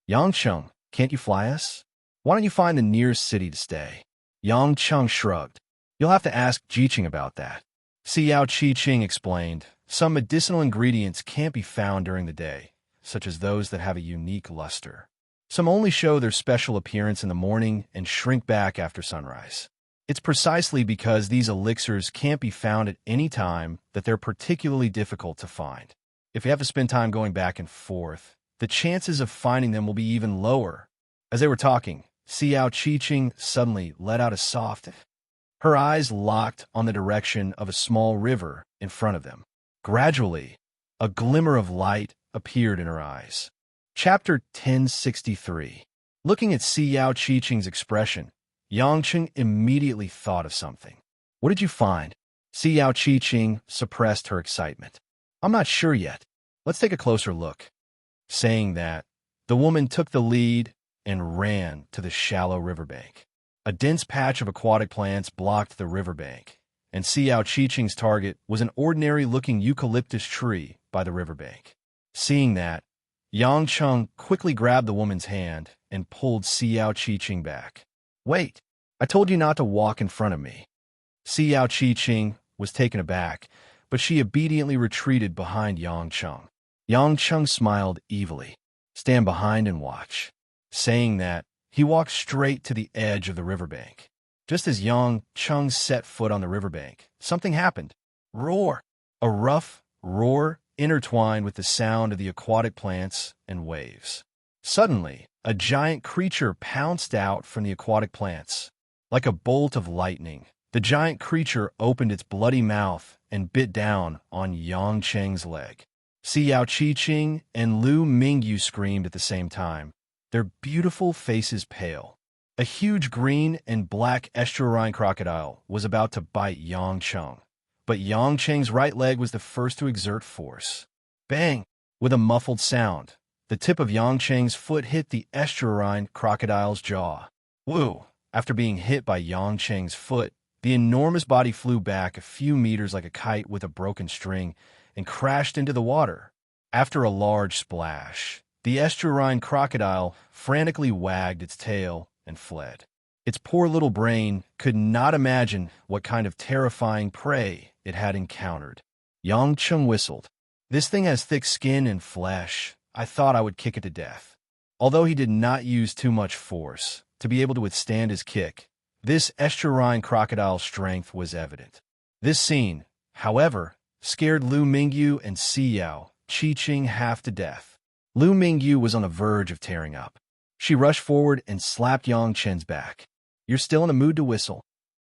Yang Cheng, can't you fly us? Why don't you find the nearest city to stay? Yang Cheng shrugged. You'll have to ask Jiqing about that. Xiao Qiqing explained, some medicinal ingredients can't be found during the day, such as those that have a unique luster. Some only show their special appearance in the morning and shrink back after sunrise. It's precisely because these elixirs can't be found at any time that they're particularly difficult to find. If you have to spend time going back and forth, the chances of finding them will be even lower. As they were talking, Xiao Qiqing suddenly let out a soft. Her eyes locked on the direction of a small river in front of them. Gradually, a glimmer of light appeared in her eyes. Chapter 1063. Looking at Xiao Qiqing's expression, Yang Cheng immediately thought of something. What did you find? Xiao Qiqing suppressed her excitement. I'm not sure yet. Let's take a closer look. Saying that, the woman took the lead and ran to the shallow riverbank. A dense patch of aquatic plants blocked the riverbank, and Xiao Qiqing's target was an ordinary-looking eucalyptus tree by the riverbank. Seeing that, Yang Cheng quickly grabbed the woman's hand and pulled Xiao Qiqing back. Wait, I told you not to walk in front of me. Xiao Qiqing was taken aback, but she obediently retreated behind Yang Cheng. Yang Cheng smiled evilly. Stand behind and watch. Saying that, he walked straight to the edge of the riverbank. Just as Yang Cheng set foot on the riverbank, something happened. Roar! A rough roar intertwined with the sound of the aquatic plants and waves. Suddenly, a giant creature pounced out from the aquatic plants. Like a bolt of lightning, the giant creature opened its bloody mouth and bit down on Yang Cheng's leg. Xiao Qiqing and Lu Mingyu screamed at the same time, their beautiful faces pale. A huge green and black estuarine crocodile was about to bite Yang Cheng, but Yang Cheng's right leg was the first to exert force. Bang! With a muffled sound, the tip of Yang Cheng's foot hit the estuarine crocodile's jaw. Woo! After being hit by Yang Cheng's foot, the enormous body flew back a few meters like a kite with a broken string and crashed into the water. After a large splash, the estuarine crocodile frantically wagged its tail and fled. Its poor little brain could not imagine what kind of terrifying prey it had encountered. Yang Cheng whistled. This thing has thick skin and flesh. I thought I would kick it to death. Although he did not use too much force to be able to withstand his kick, this estuarine crocodile's strength was evident. This scene, however, scared Lu Mingyu and Xiao Qiqing half to death. Lu Mingyu was on the verge of tearing up. She rushed forward and slapped Yang Chen's back. You're still in a mood to whistle.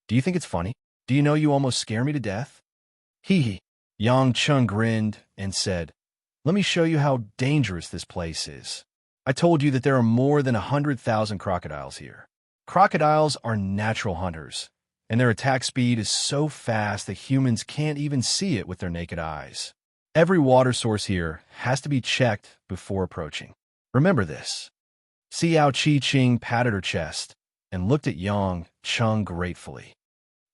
Do you think it's funny? Do you know you almost scare me to death? Hee hee. Yang Chen grinned and said, Let me show you how dangerous this place is. I told you that there are more than 100,000 crocodiles here. Crocodiles are natural hunters, and their attack speed is so fast that humans can't even see it with their naked eyes. Every water source here has to be checked before approaching. Remember this. Xiao Qiqing patted her chest and looked at Yang Cheng gratefully.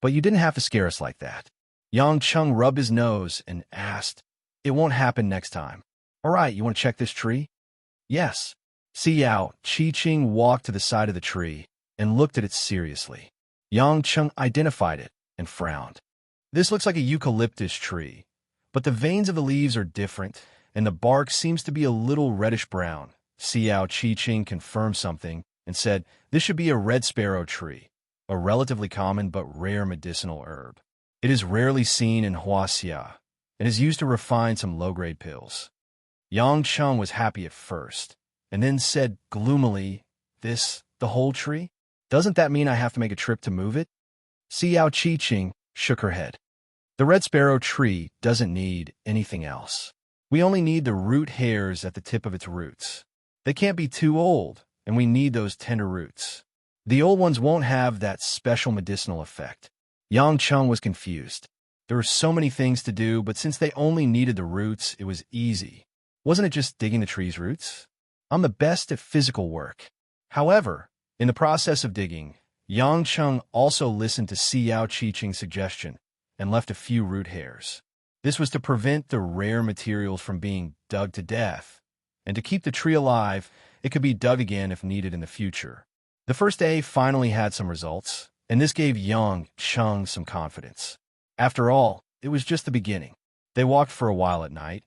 But you didn't have to scare us like that. Yang Cheng rubbed his nose and asked, It won't happen next time. All right, you want to check this tree? Yes. Xiao Qi-Ching walked to the side of the tree and looked at it seriously. Yang Cheng identified it and frowned. This looks like a eucalyptus tree, but the veins of the leaves are different, and the bark seems to be a little reddish-brown. Xiao Qi-Ching confirmed something and said, this should be a red sparrow tree, a relatively common but rare medicinal herb. It is rarely seen in Huaxia and is used to refine some low-grade pills. Yang Cheng was happy at first, and then said gloomily, the whole tree? Doesn't that mean I have to make a trip to move it? Xiao Qi-Ching shook her head. The red sparrow tree doesn't need anything else. We only need the root hairs at the tip of its roots. They can't be too old, and we need those tender roots. The old ones won't have that special medicinal effect. Yang Cheng was confused. There were so many things to do, but since they only needed the roots, it was easy. Wasn't it just digging the tree's roots? I'm the best at physical work. However, in the process of digging, Yang Cheng also listened to Xiao Qi-Ching's suggestion and left a few root hairs. This was to prevent the rare materials from being dug to death, and to keep the tree alive, it could be dug again if needed in the future. The first day finally had some results, and this gave Yang Cheng some confidence. After all, it was just the beginning. They walked for a while at night,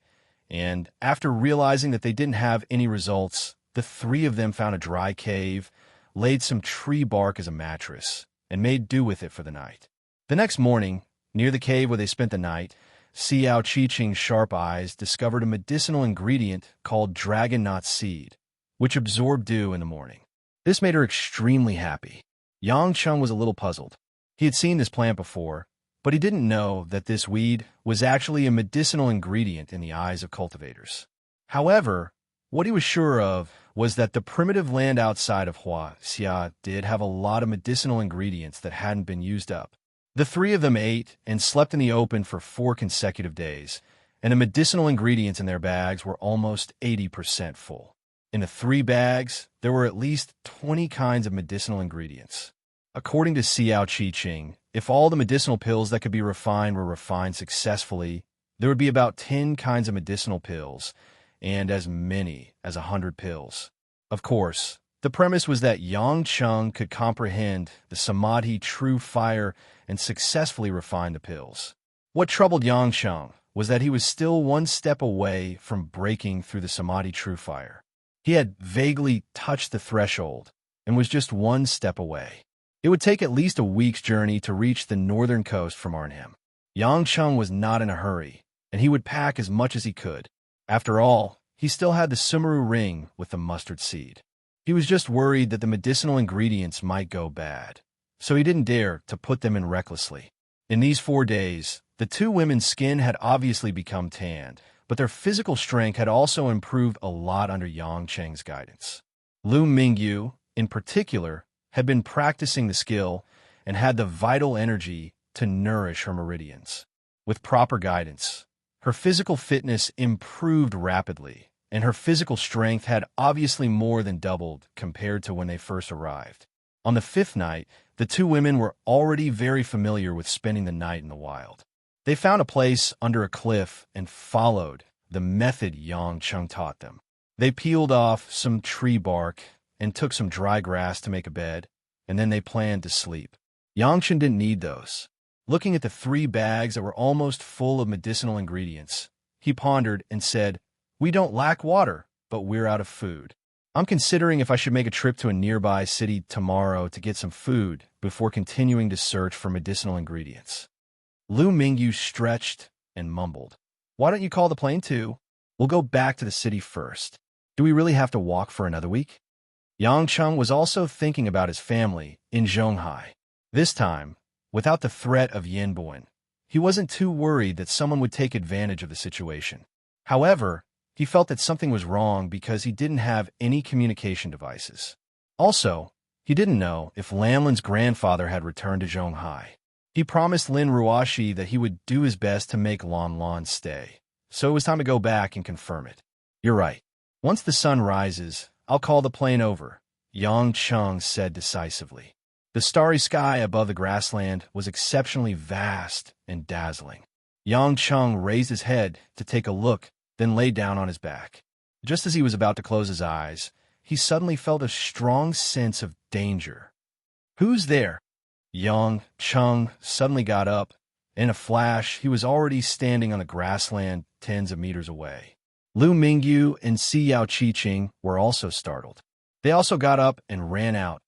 and after realizing that they didn't have any results, the three of them found a dry cave, laid some tree bark as a mattress, and made do with it for the night. The next morning, near the cave where they spent the night, Xiao Qi-Ching's sharp eyes discovered a medicinal ingredient called dragon knot seed, which absorbed dew in the morning. This made her extremely happy. Yang Cheng was a little puzzled. He had seen this plant before, but he didn't know that this weed was actually a medicinal ingredient in the eyes of cultivators. However, what he was sure of was that the primitive land outside of Huaxia did have a lot of medicinal ingredients that hadn't been used up. The three of them ate and slept in the open for 4 consecutive days, and the medicinal ingredients in their bags were almost 80% full. In the 3 bags, there were at least 20 kinds of medicinal ingredients. According to Xiao Qi-Ching, if all the medicinal pills that could be refined were refined successfully, there would be about 10 kinds of medicinal pills, and as many as 100 pills. Of course, the premise was that Yang Cheng could comprehend the Samadhi true fire and successfully refine the pills. What troubled Yang Cheng was that he was still 1 step away from breaking through the Samadhi true fire. He had vaguely touched the threshold and was just 1 step away. It would take at least a week's journey to reach the northern coast from Arnhem. Yang Cheng was not in a hurry, and he would pack as much as he could. After all, he still had the Sumeru ring with the mustard seed. He was just worried that the medicinal ingredients might go bad, so he didn't dare to put them in recklessly. In these 4 days, the 2 women's skin had obviously become tanned, but their physical strength had also improved a lot under Yang Cheng's guidance. Lu Mingyu, in particular, had been practicing the skill and had the vital energy to nourish her meridians. With proper guidance, her physical fitness improved rapidly, and her physical strength had obviously more than doubled compared to when they first arrived. On the 5th night, the 2 women were already very familiar with spending the night in the wild. They found a place under a cliff and followed the method Yang Cheng taught them. They peeled off some tree bark and took some dry grass to make a bed, and then they planned to sleep. Yang Cheng didn't need those. Looking at the 3 bags that were almost full of medicinal ingredients, he pondered and said, "We don't lack water, but we're out of food. I'm considering if I should make a trip to a nearby city tomorrow to get some food before continuing to search for medicinal ingredients." Lu Mingyu stretched and mumbled, "Why don't you call the plane too? We'll go back to the city first. Do we really have to walk for another week?" Yang Cheng was also thinking about his family in Zhonghai. This time, without the threat of Yanbuan, he wasn't too worried that someone would take advantage of the situation. However, he felt that something was wrong because he didn't have any communication devices. Also, he didn't know if Lanlin's grandfather had returned to Zhonghai. He promised Lin Ruoshi that he would do his best to make Lan Lan stay, so it was time to go back and confirm it. "You're right. Once the sun rises, I'll call the plane over," Yang Cheng said decisively. The starry sky above the grassland was exceptionally vast and dazzling. Yang Cheng raised his head to take a look, then lay down on his back. Just as he was about to close his eyes, he suddenly felt a strong sense of danger. "Who's there?" Yang Chung suddenly got up. In a flash, he was already standing on the grassland tens of meters away. Lu Mingyu and Si Yao Qiqing were also startled. They also got up and ran out,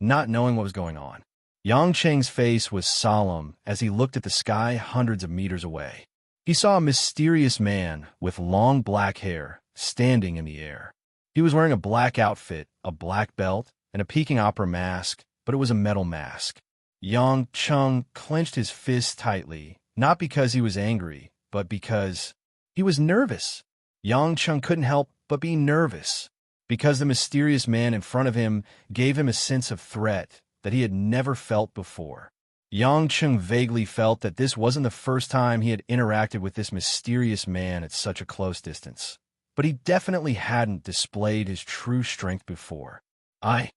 not knowing what was going on. Yang Cheng's face was solemn as he looked at the sky hundreds of meters away. He saw a mysterious man with long black hair standing in the air. He was wearing a black outfit, a black belt, and a Peking opera mask, but it was a metal mask. Yang Chung clenched his fists tightly, not because he was angry, but because he was nervous. Yang Chung couldn't help but be nervous, because the mysterious man in front of him gave him a sense of threat that he had never felt before. Yang Chung vaguely felt that this wasn't the first time he had interacted with this mysterious man at such a close distance, but he definitely hadn't displayed his true strength before. I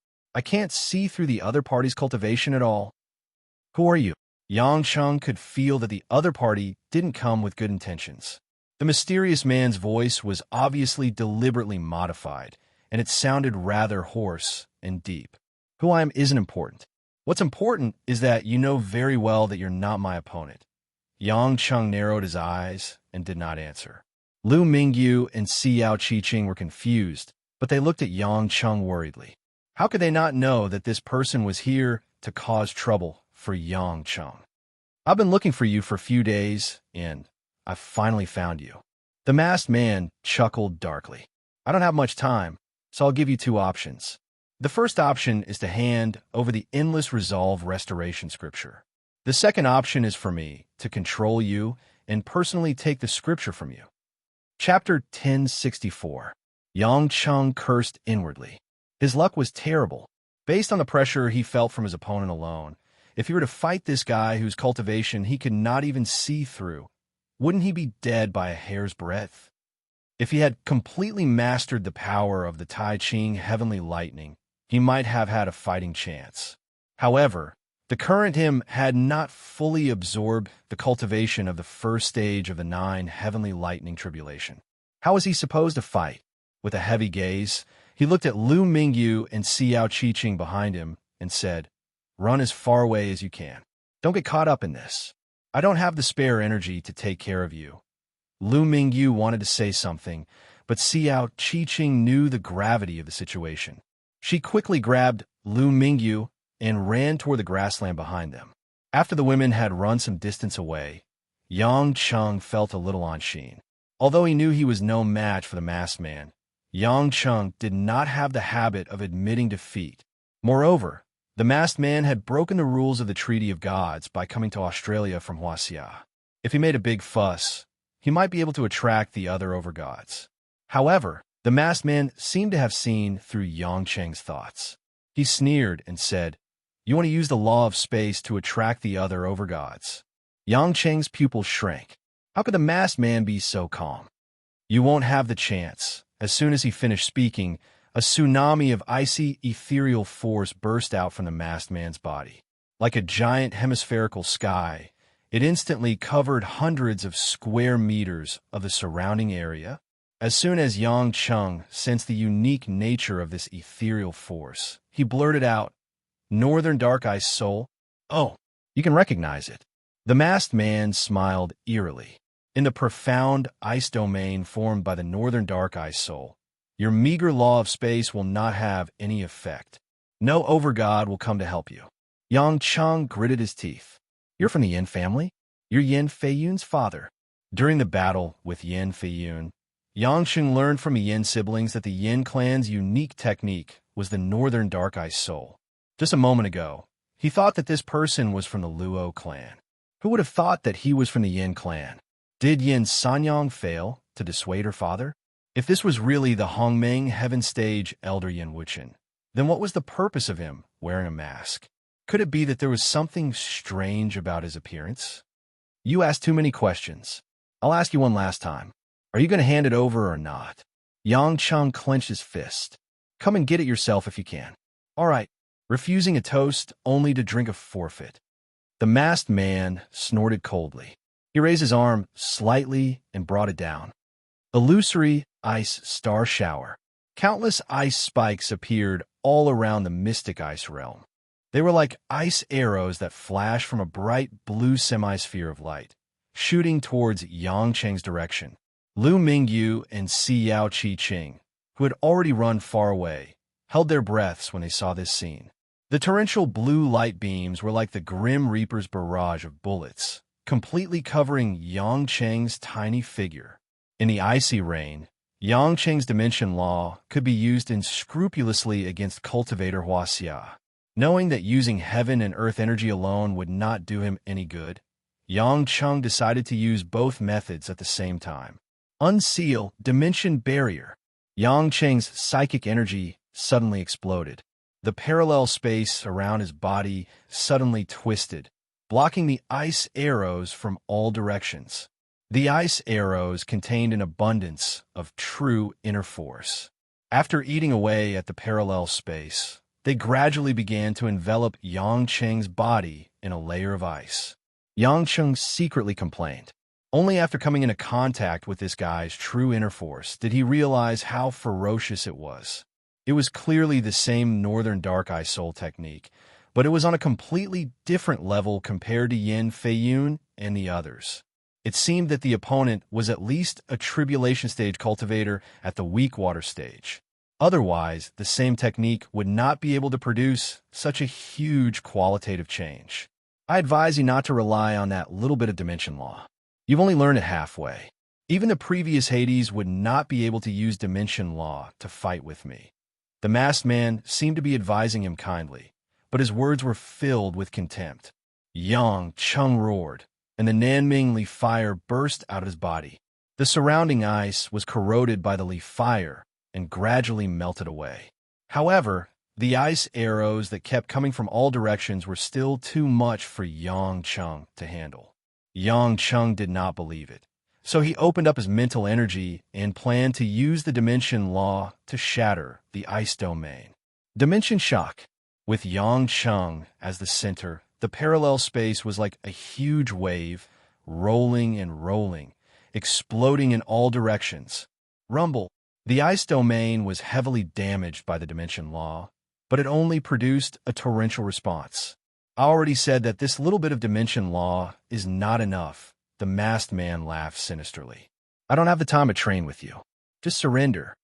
can't see through the other party's cultivation at all. Who are you?" Yang Chung could feel that the other party didn't come with good intentions. The mysterious man's voice was obviously deliberately modified, and it sounded rather hoarse and deep. "Who I am isn't important. What's important is that you know very well that you're not my opponent." Yang Chung narrowed his eyes and did not answer. Lu Mingyu and Si Yao Qiqing were confused, but they looked at Yang Chung worriedly. How could they not know that this person was here to cause trouble for Yang Chung? "I've been looking for you for a few days, and I finally found you." The masked man chuckled darkly. "I don't have much time, so I'll give you two options. The first option is to hand over the Endless Resolve Restoration Scripture. The second option is for me to control you and personally take the scripture from you." Chapter 1064. Yang Chung cursed inwardly. His luck was terrible. Based on the pressure he felt from his opponent alone, if he were to fight this guy whose cultivation he could not even see through, wouldn't he be dead by a hair's breadth? If he had completely mastered the power of the Tai Ching heavenly lightning, he might have had a fighting chance. However, the current him had not fully absorbed the cultivation of the first stage of the 9 heavenly lightning tribulation. How was he supposed to fight? With a heavy gaze, he looked at Lu Mingyu and Si Yao Qiqing behind him and said, "Run as far away as you can. Don't get caught up in this. I don't have the spare energy to take care of you." Lu Mingyu wanted to say something, but Si Yao Qiqing knew the gravity of the situation. She quickly grabbed Lu Mingyu and ran toward the grassland behind them. After the women had run some distance away, Yang Chung felt a little on sheen. Although he knew he was no match for the masked man, Yang Chung did not have the habit of admitting defeat. Moreover, the masked man had broken the rules of the Treaty of Gods by coming to Australia from Huaxia. If he made a big fuss, he might be able to attract the other overgods. However, the masked man seemed to have seen through Yang Cheng's thoughts. He sneered and said, "You want to use the law of space to attract the other overgods?" Yang Cheng's pupils shrank. How could the masked man be so calm? "You won't have the chance." As soon as he finished speaking, a tsunami of icy ethereal force burst out from the masked man's body. Like a giant hemispherical sky, it instantly covered hundreds of square meters of the surrounding area. As soon as Yang Chung sensed the unique nature of this ethereal force, he blurted out, "Northern Dark Ice Soul? Oh, you can recognize it." The masked man smiled eerily. "In the profound ice domain formed by the Northern Dark Ice Soul, your meager law of space will not have any effect. No overgod will come to help you." Yang Chung gritted his teeth. "You're from the Yin family? You're Yin Feiyun's father." During the battle with Yin Feiyun, Yang Chung learned from the Yin siblings that the Yin clan's unique technique was the Northern Dark Ice Soul. Just a moment ago, he thought that this person was from the Luo clan. Who would have thought that he was from the Yin clan? Did Yin Sanyang fail to dissuade her father? If this was really the Hongmeng Heaven Stage Elder Yin Wuchen, then what was the purpose of him wearing a mask? Could it be that there was something strange about his appearance? "You asked too many questions. I'll ask you one last time. Are you going to hand it over or not?" Yang Chung clenched his fist. "Come and get it yourself if you can." "All right." Refusing a toast only to drink a forfeit. The masked man snorted coldly. He raised his arm slightly and brought it down. Illusory ice star shower. Countless ice spikes appeared all around the mystic ice realm. They were like ice arrows that flashed from a bright blue semi-sphere of light, shooting towards Yang Cheng's direction. Lu Mingyu and Si Yao Qi Qing, who had already run far away, held their breaths when they saw this scene. The torrential blue light beams were like the Grim Reaper's barrage of bullets, completely covering Yang Cheng's tiny figure. In the icy rain, Yang Cheng's dimension law could be used unscrupulously against cultivator Huaxia. Knowing that using heaven and earth energy alone would not do him any good, Yang Cheng decided to use both methods at the same time. Unseal Dimension Barrier. Yang Cheng's psychic energy suddenly exploded. The parallel space around his body suddenly twisted, blocking the ice arrows from all directions. The ice arrows contained an abundance of true inner force. After eating away at the parallel space, they gradually began to envelop Yang Cheng's body in a layer of ice. Yang Cheng secretly complained. Only after coming into contact with this guy's true inner force did he realize how ferocious it was. It was clearly the same Northern Dark Eye Soul technique, but it was on a completely different level compared to Yin Feiyun and the others. It seemed that the opponent was at least a tribulation stage cultivator at the weak water stage. Otherwise, the same technique would not be able to produce such a huge qualitative change. I advise you not to rely on that little bit of dimension law. You've only learned it halfway. Even the previous Hades would not be able to use dimension law to fight with me. The masked man seemed to be advising him kindly, but his words were filled with contempt. Yang Cheng roared, and the Nanming Li fire burst out of his body. The surrounding ice was corroded by the Li fire and gradually melted away. However, the ice arrows that kept coming from all directions were still too much for Yang Cheng to handle. Yang Cheng did not believe it, so he opened up his mental energy and planned to use the dimension law to shatter the ice domain. Dimension shock. With Yang Cheng as the center, the parallel space was like a huge wave, rolling and rolling, exploding in all directions. Rumble. The ice domain was heavily damaged by the dimension law, but it only produced a torrential response. I already said that this little bit of dimension law is not enough. The masked man laughed sinisterly. I don't have the time to train with you. Just surrender.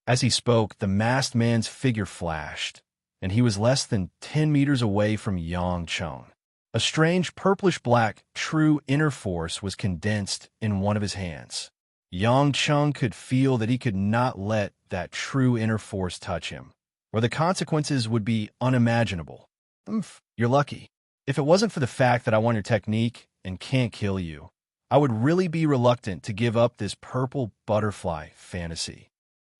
As he spoke, the masked man's figure flashed, and he was less than 10 meters away from Yang Cheng. A strange purplish-black, true inner force was condensed in one of his hands. Yang Cheng could feel that he could not let that true inner force touch him, or the consequences would be unimaginable. You're lucky. If it wasn't for the fact that I want your technique and can't kill you, I would really be reluctant to give up this purple butterfly fantasy.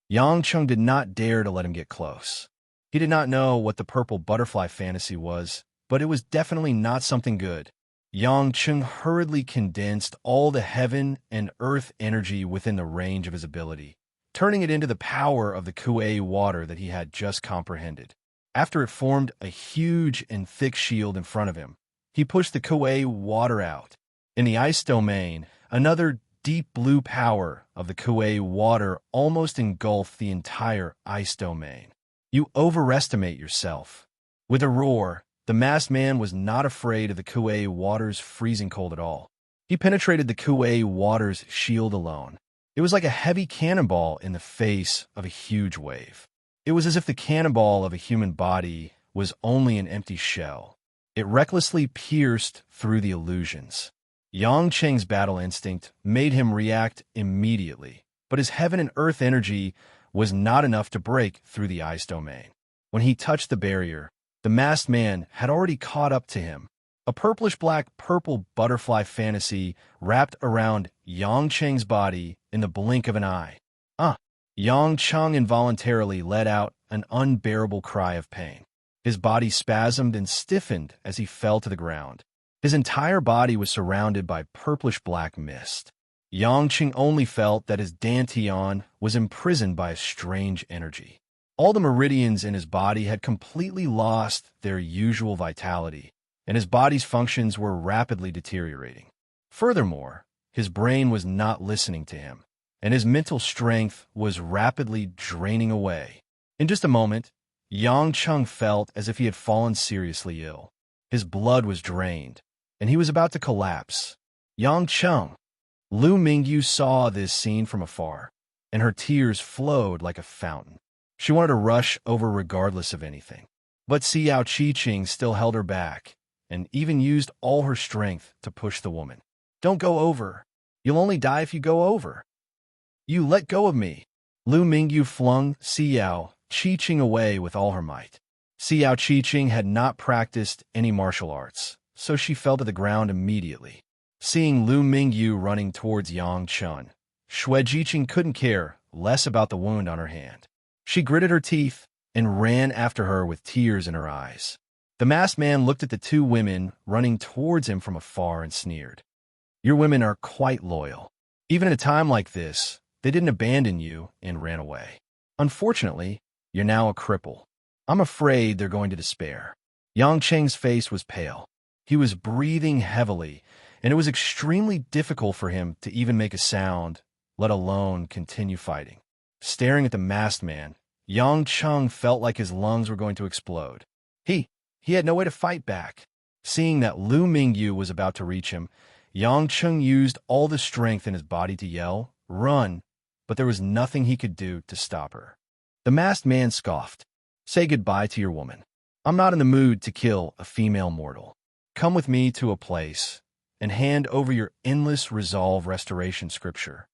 Yang Cheng did not dare to let him get close. He did not know what the purple butterfly fantasy was, but it was definitely not something good. Yang Cheng hurriedly condensed all the heaven and earth energy within the range of his ability, turning it into the power of the Kuei water that he had just comprehended. After it formed a huge and thick shield in front of him, he pushed the Kuei water out. In the ice domain, another deep blue power of the Kuei water almost engulfed the entire ice domain. You overestimate yourself. With a roar, the masked man was not afraid of the Kuei water's freezing cold at all. He penetrated the Kuei water's shield alone. It was like a heavy cannonball in the face of a huge wave. It was as if the cannonball of a human body was only an empty shell. It recklessly pierced through the illusions. Yang Cheng's battle instinct made him react immediately, but his heaven and earth energy was not enough to break through the ice domain. When he touched the barrier, the masked man had already caught up to him. A purplish-black purple butterfly fantasy wrapped around Yang Cheng's body in the blink of an eye. Yang Cheng involuntarily let out an unbearable cry of pain. His body spasmed and stiffened as he fell to the ground. His entire body was surrounded by purplish-black mist. Yang Cheng only felt that his dantian was imprisoned by a strange energy. All the meridians in his body had completely lost their usual vitality, and his body's functions were rapidly deteriorating. Furthermore, his brain was not listening to him, and his mental strength was rapidly draining away. In just a moment, Yang Chung felt as if he had fallen seriously ill. His blood was drained, and he was about to collapse. Yang Chung. Lu Mingyu saw this scene from afar, and her tears flowed like a fountain. She wanted to rush over regardless of anything. But Xiao Qiqing still held her back, and even used all her strength to push the woman. "Don't go over. You'll only die if you go over. You let go of me." Lu Mingyu flung Xiao Qiqing away with all her might. Xiao Qiqing had not practiced any martial arts, so she fell to the ground immediately. Seeing Lu Mingyu running towards Yang Chun, Xue Jiqing couldn't care less about the wound on her hand. She gritted her teeth and ran after her with tears in her eyes. The masked man looked at the two women running towards him from afar and sneered. "Your women are quite loyal. Even at a time like this, they didn't abandon you and ran away. Unfortunately, you're now a cripple. I'm afraid they're going to despair." Yang Cheng's face was pale. He was breathing heavily, and it was extremely difficult for him to even make a sound, let alone continue fighting. Staring at the masked man, Yang Chung felt like his lungs were going to explode. He had no way to fight back. Seeing that Lu Mingyu was about to reach him, Yang Chung used all the strength in his body to yell, "Run!" but there was nothing he could do to stop her. The masked man scoffed. "Say goodbye to your woman. I'm not in the mood to kill a female mortal. Come with me to a place and hand over your endless resolve restoration scripture."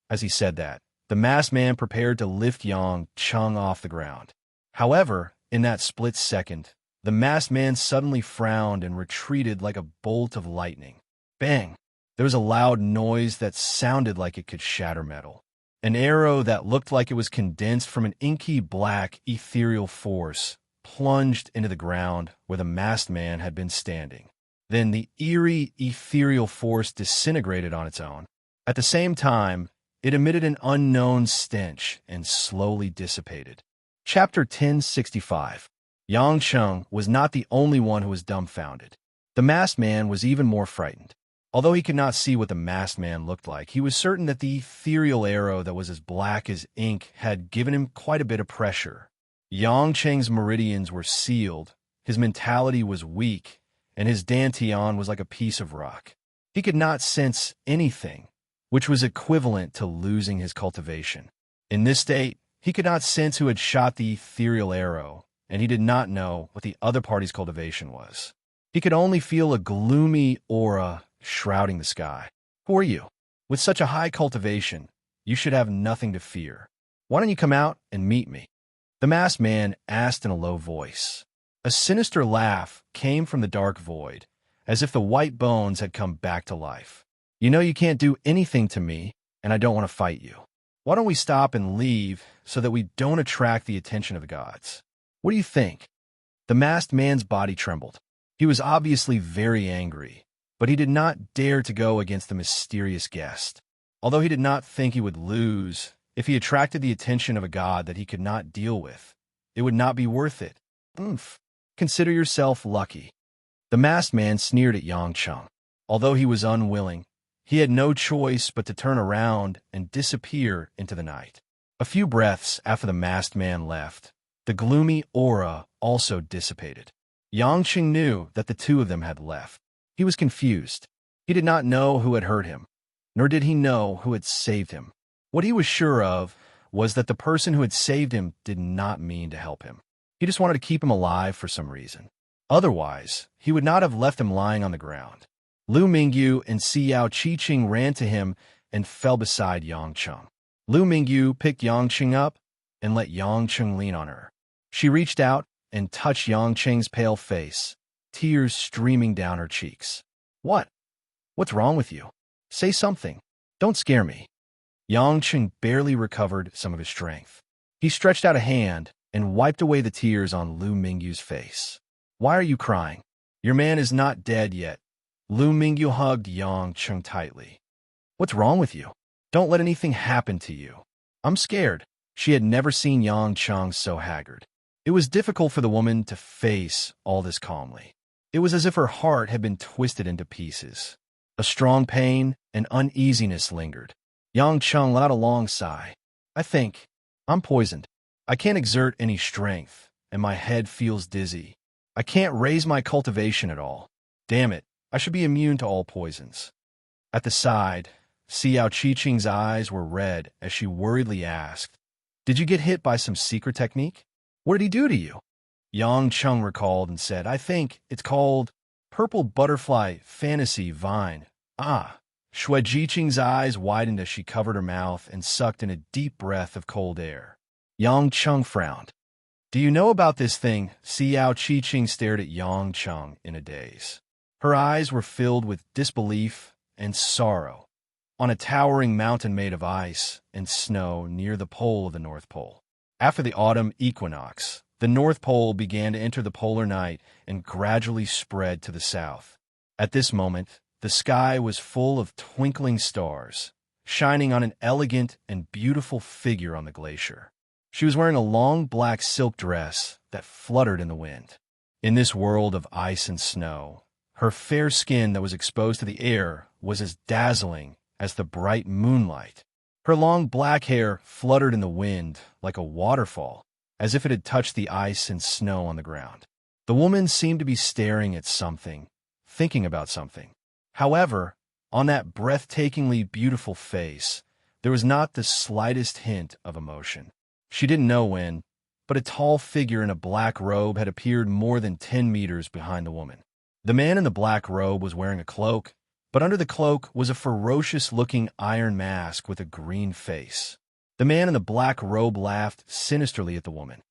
As he said that, the masked man prepared to lift Yang Chung off the ground. However, in that split second, the masked man suddenly frowned and retreated like a bolt of lightning. Bang! There was a loud noise that sounded like it could shatter metal. An arrow that looked like it was condensed from an inky black ethereal force plunged into the ground where the masked man had been standing. Then the eerie ethereal force disintegrated on its own. At the same time, it emitted an unknown stench and slowly dissipated. Chapter 1065. Yang Chung was not the only one who was dumbfounded. The masked man was even more frightened. Although he could not see what the masked man looked like, he was certain that the ethereal arrow that was as black as ink had given him quite a bit of pressure. Yang Cheng's meridians were sealed, his mentality was weak, and his dantian was like a piece of rock. He could not sense anything, which was equivalent to losing his cultivation. In this state, he could not sense who had shot the ethereal arrow, and he did not know what the other party's cultivation was. He could only feel a gloomy aura shrouding the sky. "Who are you? With such a high cultivation, you should have nothing to fear. Why don't you come out and meet me?" The masked man asked in a low voice. A sinister laugh came from the dark void, as if the white bones had come back to life. "You know you can't do anything to me, and I don't want to fight you. Why don't we stop and leave so that we don't attract the attention of the gods? What do you think?" The masked man's body trembled. He was obviously very angry, but he did not dare to go against the mysterious guest. Although he did not think he would lose, if he attracted the attention of a god that he could not deal with, it would not be worth it. Consider yourself lucky." The masked man sneered at Yang Chung. Although he was unwilling, he had no choice but to turn around and disappear into the night. A few breaths after the masked man left, the gloomy aura also dissipated. Yang Chung knew that the two of them had left. He was confused. He did not know who had hurt him, nor did he know who had saved him. What he was sure of was that the person who had saved him did not mean to help him. He just wanted to keep him alive for some reason. Otherwise, he would not have left him lying on the ground. Lu Mingyu and Xiao Qiqing ran to him and fell beside Yang Chung. Lu Mingyu picked Yang Chung up and let Yang Chung lean on her. She reached out and touched Yang Cheng's pale face, tears streaming down her cheeks. What's wrong with you? Say something. Don't scare me." Yang Chung barely recovered some of his strength. He stretched out a hand and wiped away the tears on Lu Mingyu's face. "Why are you crying? Your man is not dead yet." Lu Mingyu hugged Yang Chung tightly. "What's wrong with you? Don't let anything happen to you." "I'm scared." She had never seen Yang Chung so haggard. It was difficult for the woman to face all this calmly. It was as if her heart had been twisted into pieces. A strong pain and uneasiness lingered. Yang Chung let out a long sigh. I think I'm poisoned. I can't exert any strength, and my head feels dizzy. I can't raise my cultivation at all. Damn it, I should be immune to all poisons. At the side, Xiao Qiqing's eyes were red as she worriedly asked, Did you get hit by some secret technique? What did he do to you? Yang Chung recalled and said, I think it's called Purple Butterfly Fantasy Vine. Ah. Shui Jiqing's eyes widened as she covered her mouth and sucked in a deep breath of cold air. Yang Chung frowned. Do you know about this thing? Xiao Qiqing stared at Yang Chung in a daze. Her eyes were filled with disbelief and sorrow. On a towering mountain made of ice and snow near the pole of the North Pole. After the autumn equinox, the North Pole began to enter the polar night and gradually spread to the south. At this moment, the sky was full of twinkling stars, shining on an elegant and beautiful figure on the glacier. She was wearing a long black silk dress that fluttered in the wind. In this world of ice and snow, her fair skin that was exposed to the air was as dazzling as the bright moonlight. Her long black hair fluttered in the wind like a waterfall, as if it had touched the ice and snow on the ground. The woman seemed to be staring at something, thinking about something. However, on that breathtakingly beautiful face, there was not the slightest hint of emotion. She didn't know when, but a tall figure in a black robe had appeared more than 10 meters behind the woman. The man in the black robe was wearing a cloak, but under the cloak was a ferocious-looking iron mask with a green face. The man in the black robe laughed sinisterly at the woman.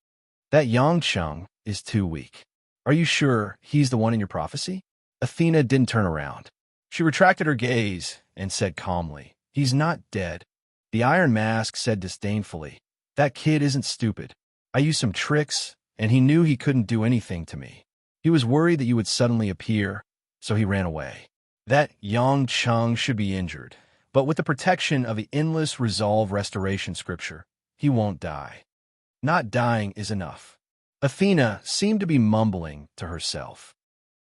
That Yang Chung is too weak. Are you sure he's the one in your prophecy? Athena didn't turn around. She retracted her gaze and said calmly, He's not dead. The iron mask said disdainfully, That kid isn't stupid. I used some tricks, and he knew he couldn't do anything to me. He was worried that you would suddenly appear, so he ran away. That Yang Chung should be injured, but with the protection of the endless resolve restoration scripture, he won't die. Not dying is enough. Athena seemed to be mumbling to herself.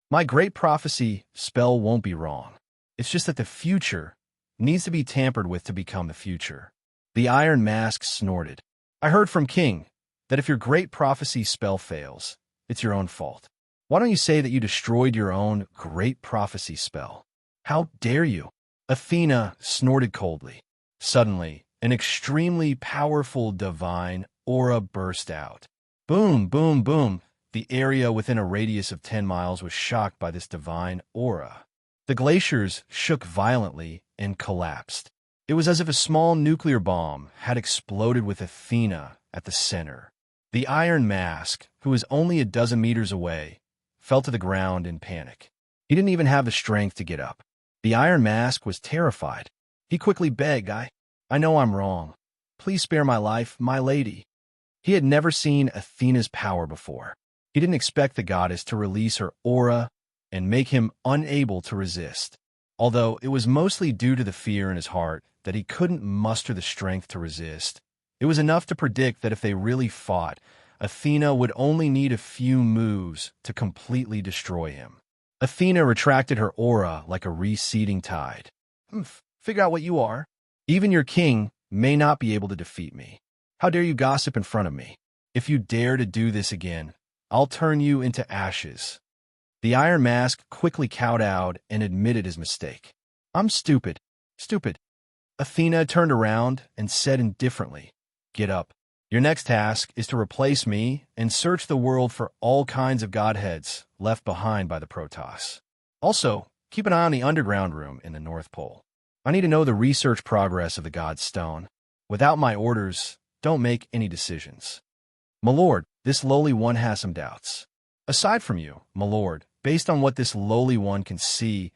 My great prophecy spell won't be wrong. It's just that the future needs to be tampered with to become the future. The iron mask snorted. I heard from King that if your great prophecy spell fails, it's your own fault. Why don't you say that you destroyed your own great prophecy spell? How dare you? Athena snorted coldly. Suddenly, an extremely powerful divine aura burst out. Boom, boom, boom. The area within a radius of 10 miles was shocked by this divine aura. The glaciers shook violently and collapsed. It was as if a small nuclear bomb had exploded with Athena at the center. The iron mask, who was only a dozen meters away, fell to the ground in panic. He didn't even have the strength to get up. The iron mask was terrified. He quickly begged, I know I'm wrong. Please spare my life, my lady. He had never seen Athena's power before. He didn't expect the goddess to release her aura and make him unable to resist, although it was mostly due to the fear in his heart that he couldn't muster the strength to resist. It was enough to predict that if they really fought, Athena would only need a few moves to completely destroy him. Athena retracted her aura like a receding tide. Figure out what you are. Even your king may not be able to defeat me. How dare you gossip in front of me? If you dare to do this again, I'll turn you into ashes. The iron mask quickly kowtowed and admitted his mistake. I'm stupid. Stupid. Athena turned around and said indifferently, Get up. Your next task is to replace me and search the world for all kinds of godheads left behind by the Protoss. Also, keep an eye on the underground room in the North Pole. I need to know the research progress of the God's Stone. Without my orders, don't make any decisions. My lord, this lowly one has some doubts. Aside from you, my lord, based on what this lowly one can see,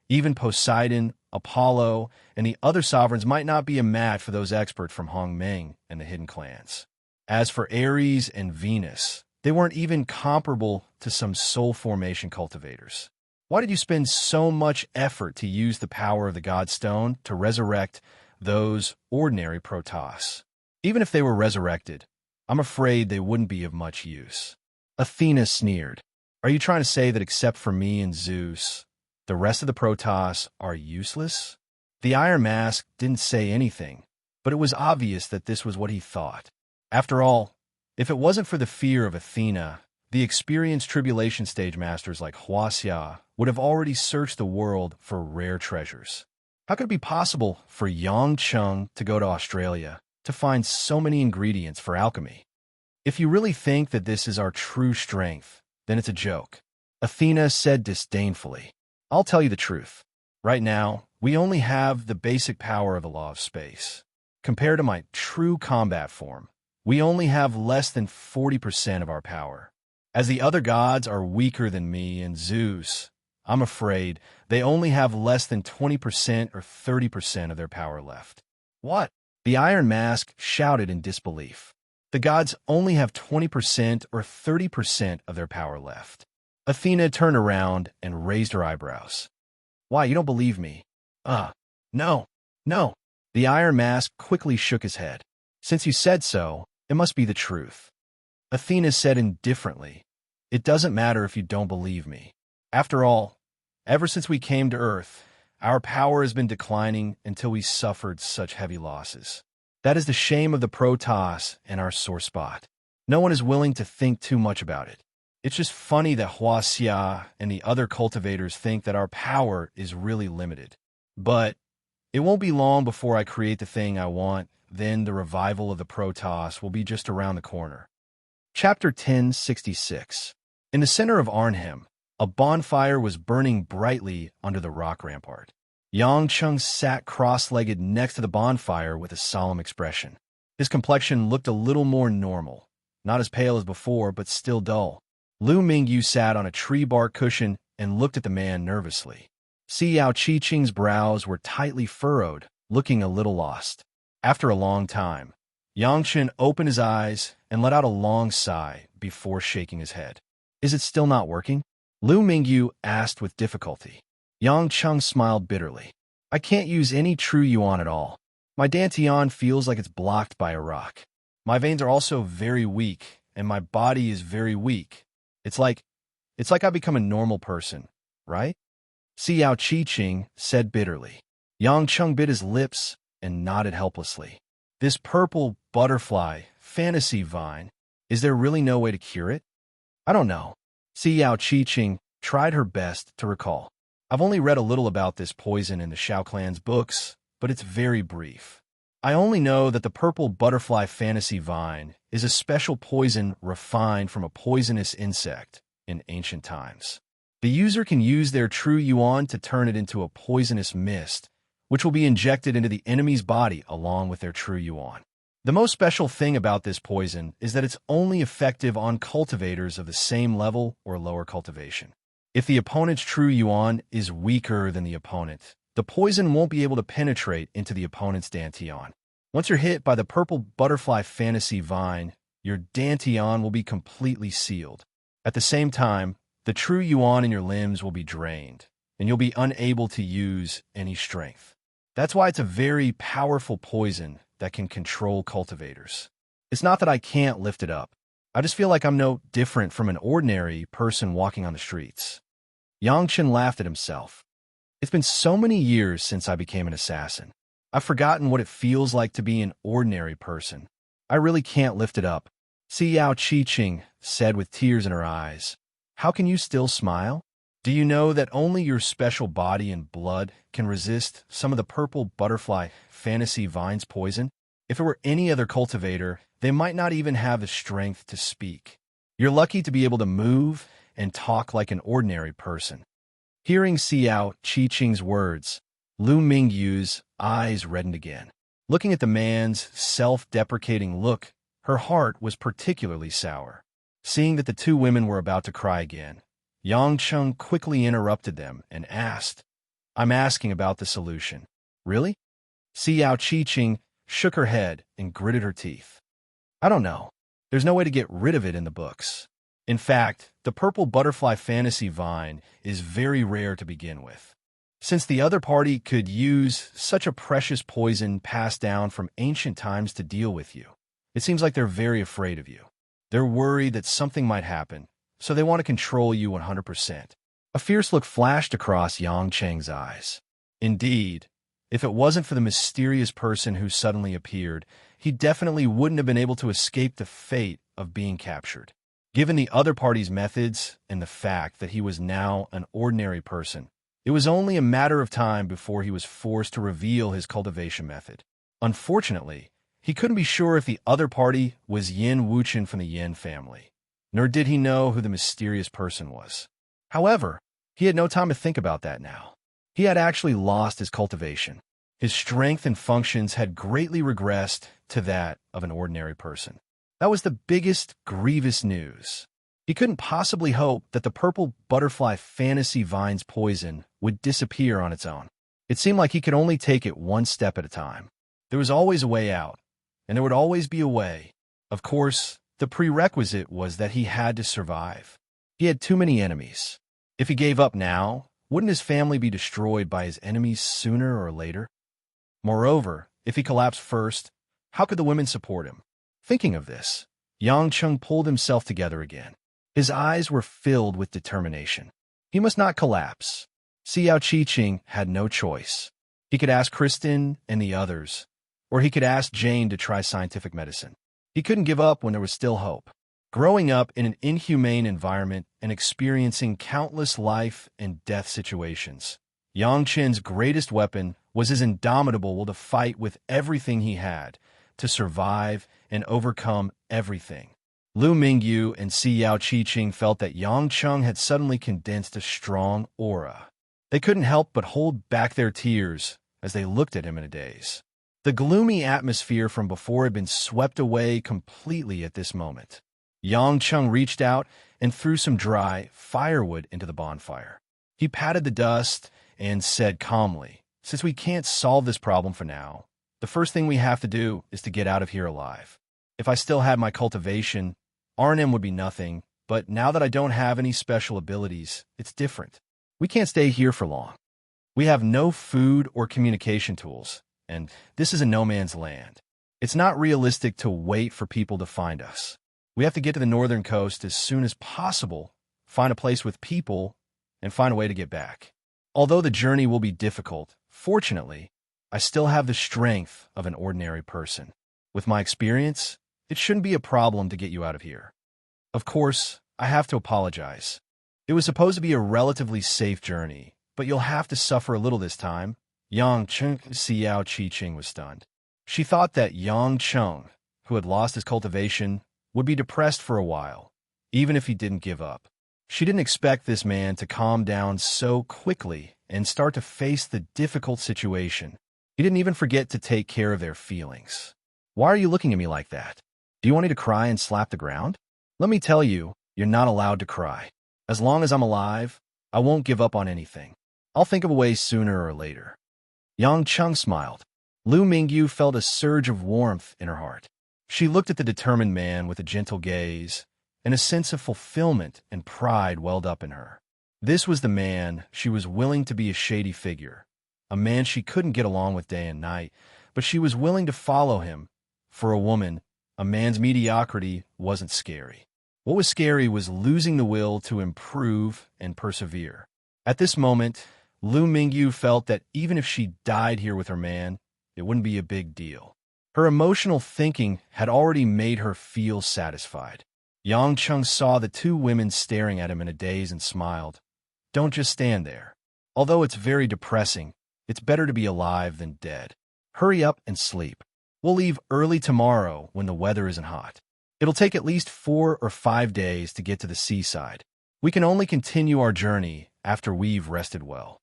even Poseidon, Apollo, and the other sovereigns might not be a match for those experts from Hongmeng and the hidden clans. As for Ares and Venus, they weren't even comparable to some soul formation cultivators. Why did you spend so much effort to use the power of the God Stone to resurrect those ordinary Protoss? Even if they were resurrected, I'm afraid they wouldn't be of much use. Athena sneered. Are you trying to say that except for me and Zeus, the rest of the Protoss are useless? The Iron Mask didn't say anything, but it was obvious that this was what he thought. After all, if it wasn't for the fear of Athena, the experienced tribulation stage masters like Huaxia would have already searched the world for rare treasures. How could it be possible for Yang Cheng to go to Australia to find so many ingredients for alchemy? If you really think that this is our true strength, then it's a joke. Athena said disdainfully. I'll tell you the truth. Right now, we only have the basic power of the law of space. Compared to my true combat form, we only have less than 40% of our power. As the other gods are weaker than me and Zeus, I'm afraid they only have less than 20% or 30% of their power left. What? The Iron Mask shouted in disbelief. The gods only have 20% or 30% of their power left. Athena turned around and raised her eyebrows. Why, you don't believe me? No. The Iron Mask quickly shook his head. Since you said so, it must be the truth. Athena said indifferently, it doesn't matter if you don't believe me. After all, ever since we came to Earth, our power has been declining until we suffered such heavy losses. That is the shame of the Protoss and our sore spot. No one is willing to think too much about it. It's just funny that Huaxia and the other cultivators think that our power is really limited. But it won't be long before I create the thing I want, then the revival of the Protoss will be just around the corner. Chapter 1066. In the center of Arnhem, a bonfire was burning brightly under the rock rampart. Yang Cheng sat cross-legged next to the bonfire with a solemn expression. His complexion looked a little more normal, not as pale as before, but still dull. Lu Mingyu sat on a tree bark cushion and looked at the man nervously. Xiao Qiqing's brows were tightly furrowed, looking a little lost. After a long time, Yang Chen opened his eyes and let out a long sigh before shaking his head. Is it still not working? Lu Mingyu asked with difficulty. Yang Cheng smiled bitterly. I can't use any true yuan at all. My dantian feels like it's blocked by a rock. My veins are also very weak, and my body is very weak. It's like I become a normal person, right? Xiao Qiqing said bitterly. Yang Cheng bit his lips and nodded helplessly. This purple butterfly fantasy vine, is there really no way to cure it? I don't know. Xiao Qiqing tried her best to recall. I've only read a little about this poison in the Shao Clan's books, but it's very brief. I only know that the purple butterfly fantasy vine is a special poison refined from a poisonous insect in ancient times. The user can use their true yuan to turn it into a poisonous mist, which will be injected into the enemy's body along with their true yuan. The most special thing about this poison is that it's only effective on cultivators of the same level or lower cultivation. If the opponent's true yuan is weaker than the opponent, the poison won't be able to penetrate into the opponent's dantian. Once you're hit by the purple butterfly fantasy vine, your dantian will be completely sealed. At the same time, the true yuan in your limbs will be drained, and you'll be unable to use any strength. That's why it's a very powerful poison that can control cultivators. It's not that I can't lift it up. I just feel like I'm no different from an ordinary person walking on the streets. Yang Chen laughed at himself. It's been so many years since I became an assassin. I've forgotten what it feels like to be an ordinary person. I really can't lift it up. Xiao Qiqing said with tears in her eyes. How can you still smile? Do you know that only your special body and blood can resist some of the purple butterfly fantasy vine's poison? If it were any other cultivator, they might not even have the strength to speak. You're lucky to be able to move and talk like an ordinary person. Hearing Xiao Qiqing's words, Lu Mingyu's eyes reddened again. Looking at the man's self-deprecating look, her heart was particularly sour. Seeing that the two women were about to cry again, Yang Cheng quickly interrupted them and asked, I'm asking about the solution. Really? Xiao Qiqing shook her head and gritted her teeth. I don't know. There's no way to get rid of it in the books. In fact, the purple butterfly fantasy vine is very rare to begin with. Since the other party could use such a precious poison passed down from ancient times to deal with you, it seems like they're very afraid of you. They're worried that something might happen, so they want to control you 100%. A fierce look flashed across Yang Cheng's eyes. Indeed, If it wasn't for the mysterious person who suddenly appeared, he definitely wouldn't have been able to escape the fate of being captured. Given the other party's methods and the fact that he was now an ordinary person, it was only a matter of time before he was forced to reveal his cultivation method. Unfortunately, he couldn't be sure if the other party was Yin Wuchen from the Yin family, nor did he know who the mysterious person was. However, he had no time to think about that now. He had actually lost his cultivation. His strength and functions had greatly regressed to that of an ordinary person. That was the biggest, grievous news. He couldn't possibly hope that the purple butterfly fantasy vine's poison would disappear on its own. It seemed like he could only take it one step at a time. There was always a way out, and there would always be a way. Of course, the prerequisite was that he had to survive. He had too many enemies. If he gave up now, wouldn't his family be destroyed by his enemies sooner or later? Moreover, if he collapsed first, how could the women support him? Thinking of this, Yang Chung pulled himself together again. His eyes were filled with determination. He must not collapse. Xiao Qiqing had no choice. He could ask Kristen and the others, or he could ask Jane to try scientific medicine. He couldn't give up when there was still hope. Growing up in an inhumane environment and experiencing countless life and death situations, Yang Chen's greatest weapon was his indomitable will to fight with everything he had, to survive and overcome everything. Lu Mingyu and Xiao Qiqing felt that Yang Chung had suddenly condensed a strong aura. They couldn't help but hold back their tears as they looked at him in a daze. The gloomy atmosphere from before had been swept away completely at this moment. Yang Chung reached out and threw some dry firewood into the bonfire. He patted the dust and said calmly, "Since we can't solve this problem for now, the first thing we have to do is to get out of here alive. If I still had my cultivation, Arnhem would be nothing, but now that I don't have any special abilities, it's different. We can't stay here for long. We have no food or communication tools, and this is a no man's land. It's not realistic to wait for people to find us. We have to get to the northern coast as soon as possible, find a place with people, and find a way to get back. Although the journey will be difficult, fortunately, I still have the strength of an ordinary person. With my experience, it shouldn't be a problem to get you out of here. Of course, I have to apologize. It was supposed to be a relatively safe journey, but you'll have to suffer a little this time." Yang Chung Xiao Qiqing was stunned. She thought that Yang Chung, who had lost his cultivation, would be depressed for a while, even if he didn't give up. She didn't expect this man to calm down so quickly and start to face the difficult situation. He didn't even forget to take care of their feelings. "Why are you looking at me like that? Do you want me to cry and slap the ground? Let me tell you, you're not allowed to cry. As long as I'm alive, I won't give up on anything. I'll think of a way sooner or later." Yang Chung smiled. Lu Mingyu felt a surge of warmth in her heart. She looked at the determined man with a gentle gaze, and a sense of fulfillment and pride welled up in her. This was the man she was willing to be a shady figure, a man she couldn't get along with day and night, but she was willing to follow him. For a woman, a man's mediocrity wasn't scary. What was scary was losing the will to improve and persevere. At this moment, Lu Mingyu felt that even if she died here with her man, it wouldn't be a big deal. Her emotional thinking had already made her feel satisfied. Yang Chung saw the two women staring at him in a daze and smiled. "Don't just stand there. Although it's very depressing, it's better to be alive than dead. Hurry up and sleep. We'll leave early tomorrow when the weather isn't hot. It'll take at least 4 or 5 days to get to the seaside. We can only continue our journey after we've rested well."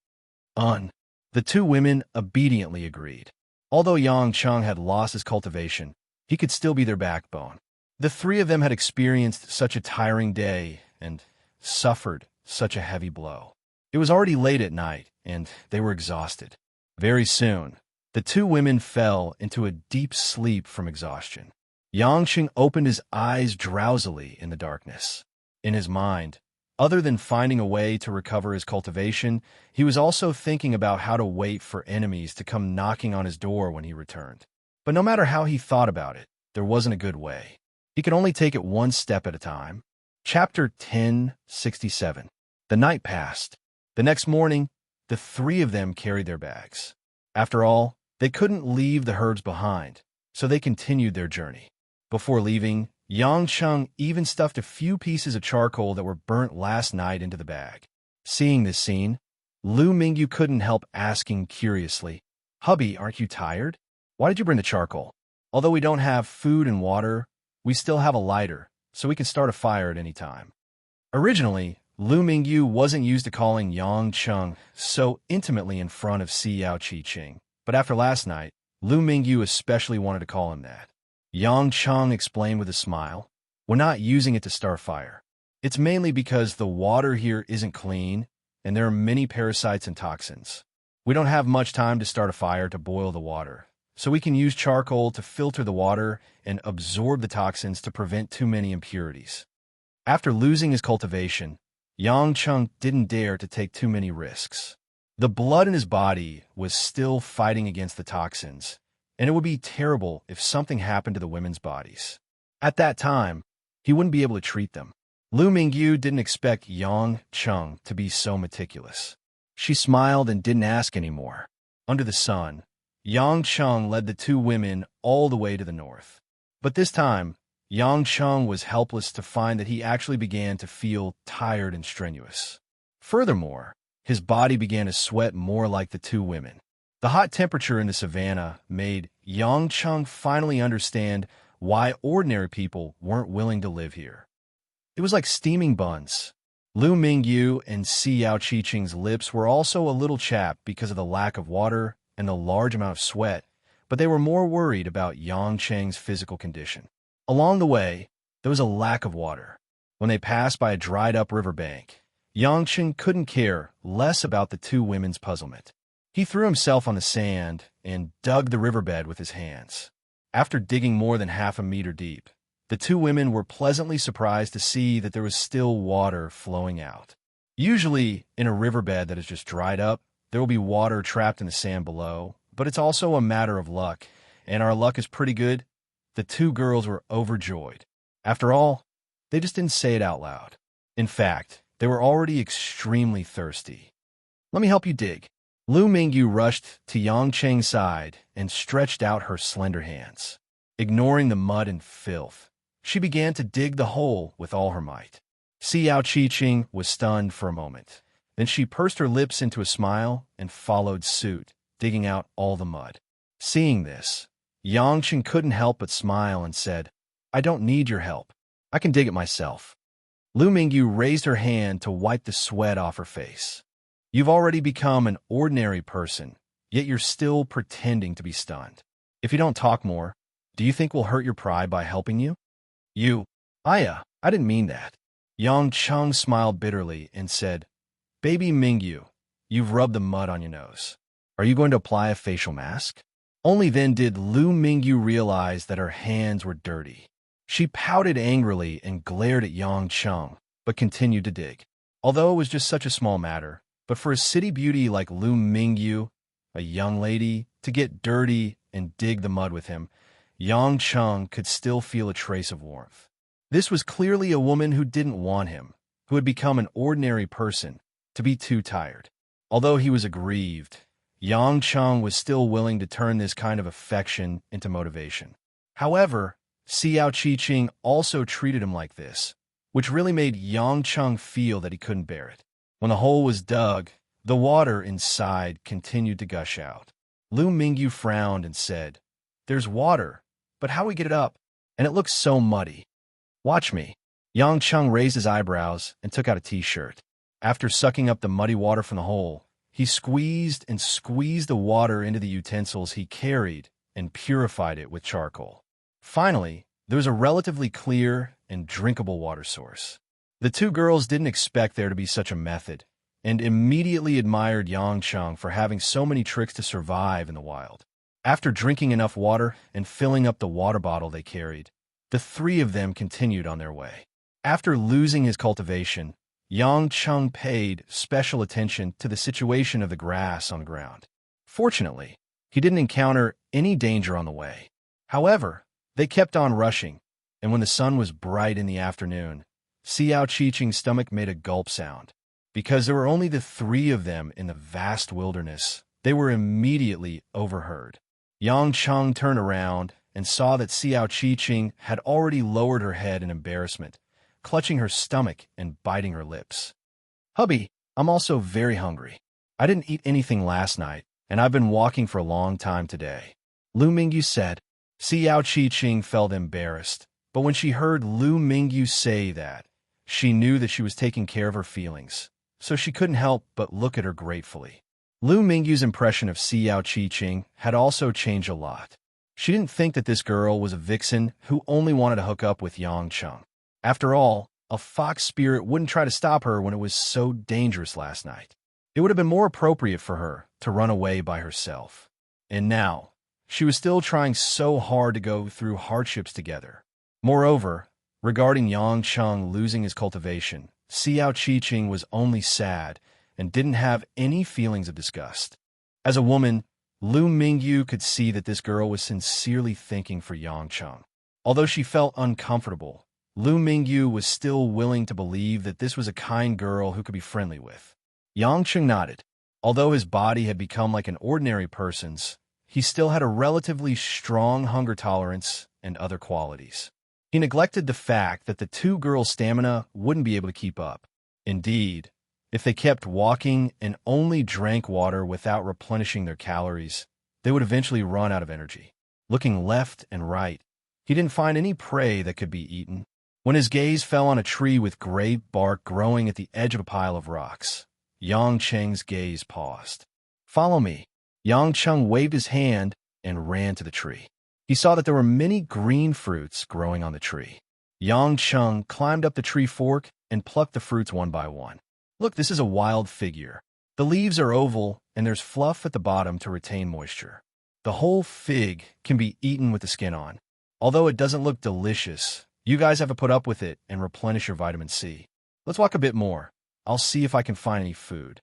The two women obediently agreed. Although Yang Chung had lost his cultivation, he could still be their backbone. The three of them had experienced such a tiring day and suffered such a heavy blow. It was already late at night, and they were exhausted. Very soon, the two women fell into a deep sleep from exhaustion. Yang Chung opened his eyes drowsily in the darkness. In his mind, other than finding a way to recover his cultivation, he was also thinking about how to wait for enemies to come knocking on his door when he returned. But no matter how he thought about it, there wasn't a good way. He could only take it one step at a time. Chapter 1067. The night passed. The next morning, the three of them carried their bags. After all, they couldn't leave the herbs behind, so they continued their journey. Before leaving, Yang Cheng even stuffed a few pieces of charcoal that were burnt last night into the bag. Seeing this scene, Lu Mingyu couldn't help asking curiously, "Hubby, aren't you tired? Why did you bring the charcoal? Although we don't have food and water, we still have a lighter, so we can start a fire at any time." Originally, Lu Mingyu wasn't used to calling Yang Cheng so intimately in front of Xiao Qi-Ching, but after last night, Lu Mingyu especially wanted to call him that. Yang Cheng explained with a smile, "We're not using it to start fire. It's mainly because the water here isn't clean, and there are many parasites and toxins. We don't have much time to start a fire to boil the water, so we can use charcoal to filter the water and absorb the toxins to prevent too many impurities." After losing his cultivation, Yang Cheng didn't dare to take too many risks. The blood in his body was still fighting against the toxins, and it would be terrible if something happened to the women's bodies. At that time, he wouldn't be able to treat them. Lu Mingyu didn't expect Yang Cheng to be so meticulous. She smiled and didn't ask anymore. Under the sun, Yang Cheng led the two women all the way to the north. But this time, Yang Cheng was helpless to find that he actually began to feel tired and strenuous. Furthermore, his body began to sweat more like the two women. The hot temperature in the savannah made Yang Cheng finally understand why ordinary people weren't willing to live here. It was like steaming buns. Lu Mingyu and Xiao Qi-Ching's lips were also a little chapped because of the lack of water and the large amount of sweat, but they were more worried about Yang Cheng's physical condition. Along the way, there was a lack of water. When they passed by a dried-up riverbank, Yang Cheng couldn't care less about the two women's puzzlement. He threw himself on the sand and dug the riverbed with his hands. After digging more than half a meter deep, the two women were pleasantly surprised to see that there was still water flowing out. Usually, in a riverbed that is just dried up, there will be water trapped in the sand below, but it's also a matter of luck, and our luck is pretty good. The two girls were overjoyed. After all, they just didn't say it out loud. In fact, they were already extremely thirsty. "Let me help you dig." Lu Mingyu rushed to Yang Cheng's side and stretched out her slender hands. Ignoring the mud and filth, she began to dig the hole with all her might. Xiao Qi-Ching was stunned for a moment. Then she pursed her lips into a smile and followed suit, digging out all the mud. Seeing this, Yang Cheng couldn't help but smile and said, "I don't need your help. I can dig it myself." Lu Mingyu raised her hand to wipe the sweat off her face. "You've already become an ordinary person, yet you're still pretending to be stunned. If you don't talk more, do you think we'll hurt your pride by helping you?" I didn't mean that." Yang Cheng smiled bitterly and said, "Baby Mingyu, you've rubbed the mud on your nose. Are you going to apply a facial mask?" Only then did Lu Mingyu realize that her hands were dirty. She pouted angrily and glared at Yang Cheng, but continued to dig. Although it was just such a small matter, but for a city beauty like Lu Mingyu, a young lady, to get dirty and dig the mud with him, Yang Cheng could still feel a trace of warmth. This was clearly a woman who didn't want him, who had become an ordinary person, to be too tired. Although he was aggrieved, Yang Cheng was still willing to turn this kind of affection into motivation. However, Xiao Qi-Ching also treated him like this, which really made Yang Cheng feel that he couldn't bear it. When the hole was dug, the water inside continued to gush out. Lu Mingyu frowned and said, "There's water, but how we get it up? And it looks so muddy." "Watch me." Yang Cheng raised his eyebrows and took out a t-shirt. After sucking up the muddy water from the hole, he squeezed and squeezed the water into the utensils he carried and purified it with charcoal. Finally, there was a relatively clear and drinkable water source. The two girls didn't expect there to be such a method, and immediately admired Yang Cheng for having so many tricks to survive in the wild. After drinking enough water and filling up the water bottle they carried, the three of them continued on their way. After losing his cultivation, Yang Cheng paid special attention to the situation of the grass on the ground. Fortunately, he didn't encounter any danger on the way. However, they kept on rushing, and when the sun was bright in the afternoon, Xiao Qi-Ching's stomach made a gulp sound. Because there were only the three of them in the vast wilderness, They were immediately overheard. Yang Cheng turned around and saw that Xiao Qi-Ching had already lowered her head in embarrassment, clutching her stomach and biting her lips. "Hubby, I'm also very hungry. I didn't eat anything last night, and I've been walking for a long time today," Lu Mingyu said. Xiao Qi-Ching felt embarrassed, but when she heard Lu Mingyu say that, she knew that she was taking care of her feelings, so she couldn't help but look at her gratefully. Lu Mingyu's impression of Xiao Qi-Ching had also changed a lot. She didn't think that this girl was a vixen who only wanted to hook up with Yang Cheng. After all, a fox spirit wouldn't try to stop her when it was so dangerous last night. It would have been more appropriate for her to run away by herself. And now, she was still trying so hard to go through hardships together. Moreover, regarding Yang Cheng losing his cultivation, Xiao Qi-Ching was only sad and didn't have any feelings of disgust. As a woman, Lu Mingyu could see that this girl was sincerely thinking for Yang Cheng. Although she felt uncomfortable, Lu Mingyu was still willing to believe that this was a kind girl who could be friendly with. Yang Cheng nodded. Although his body had become like an ordinary person's, he still had a relatively strong hunger tolerance and other qualities. He neglected the fact that the two girls' stamina wouldn't be able to keep up. Indeed, if they kept walking and only drank water without replenishing their calories, they would eventually run out of energy. Looking left and right, he didn't find any prey that could be eaten. When his gaze fell on a tree with gray bark growing at the edge of a pile of rocks, Yang Cheng's gaze paused. "Follow me." Yang Cheng waved his hand and ran to the tree. He saw that there were many green fruits growing on the tree. Yang Cheng climbed up the tree fork and plucked the fruits one by one. "Look, this is a wild figure. The leaves are oval and there's fluff at the bottom to retain moisture. The whole fig can be eaten with the skin on. Although it doesn't look delicious, you guys have to put up with it and replenish your vitamin C. Let's walk a bit more. I'll see if I can find any food."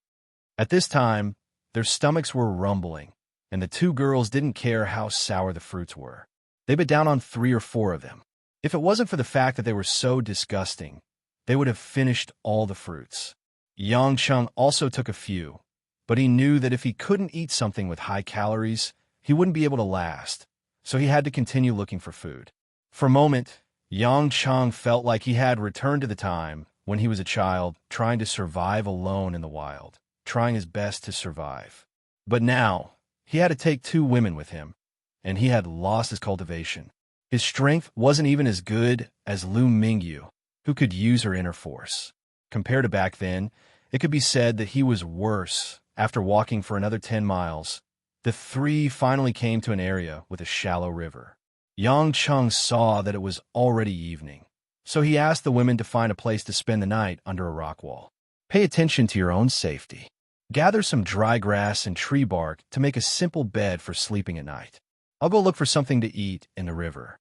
At this time, their stomachs were rumbling, and the two girls didn't care how sour the fruits were. They bit down on 3 or 4 of them. If it wasn't for the fact that they were so disgusting, they would have finished all the fruits. Yang Cheng also took a few, but he knew that if he couldn't eat something with high calories, he wouldn't be able to last, so he had to continue looking for food. For a moment, Yang Cheng felt like he had returned to the time when he was a child trying to survive alone in the wild, trying his best to survive. But now, he had to take 2 women with him, and he had lost his cultivation. His strength wasn't even as good as Lu Mingyu, who could use her inner force. Compared to back then, it could be said that he was worse. After walking for another 10 miles, the 3 finally came to an area with a shallow river. Yang Cheng saw that it was already evening, so he asked the women to find a place to spend the night under a rock wall. "Pay attention to your own safety. Gather some dry grass and tree bark to make a simple bed for sleeping at night. I'll go look for something to eat in the river,"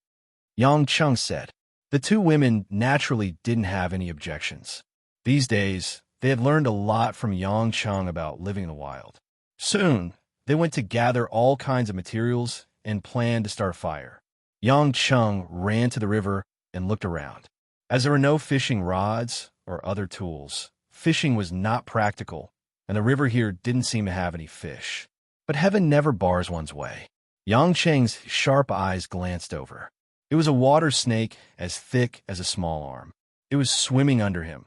Yang Cheng said. The 2 women naturally didn't have any objections. These days, they had learned a lot from Yang Cheng about living in the wild. Soon, they went to gather all kinds of materials and planned to start a fire. Yang Cheng ran to the river and looked around. As there were no fishing rods or other tools, fishing was not practical, and the river here didn't seem to have any fish. But heaven never bars one's way. Yang Cheng's sharp eyes glanced over. It was a water snake as thick as a small arm. It was swimming under him.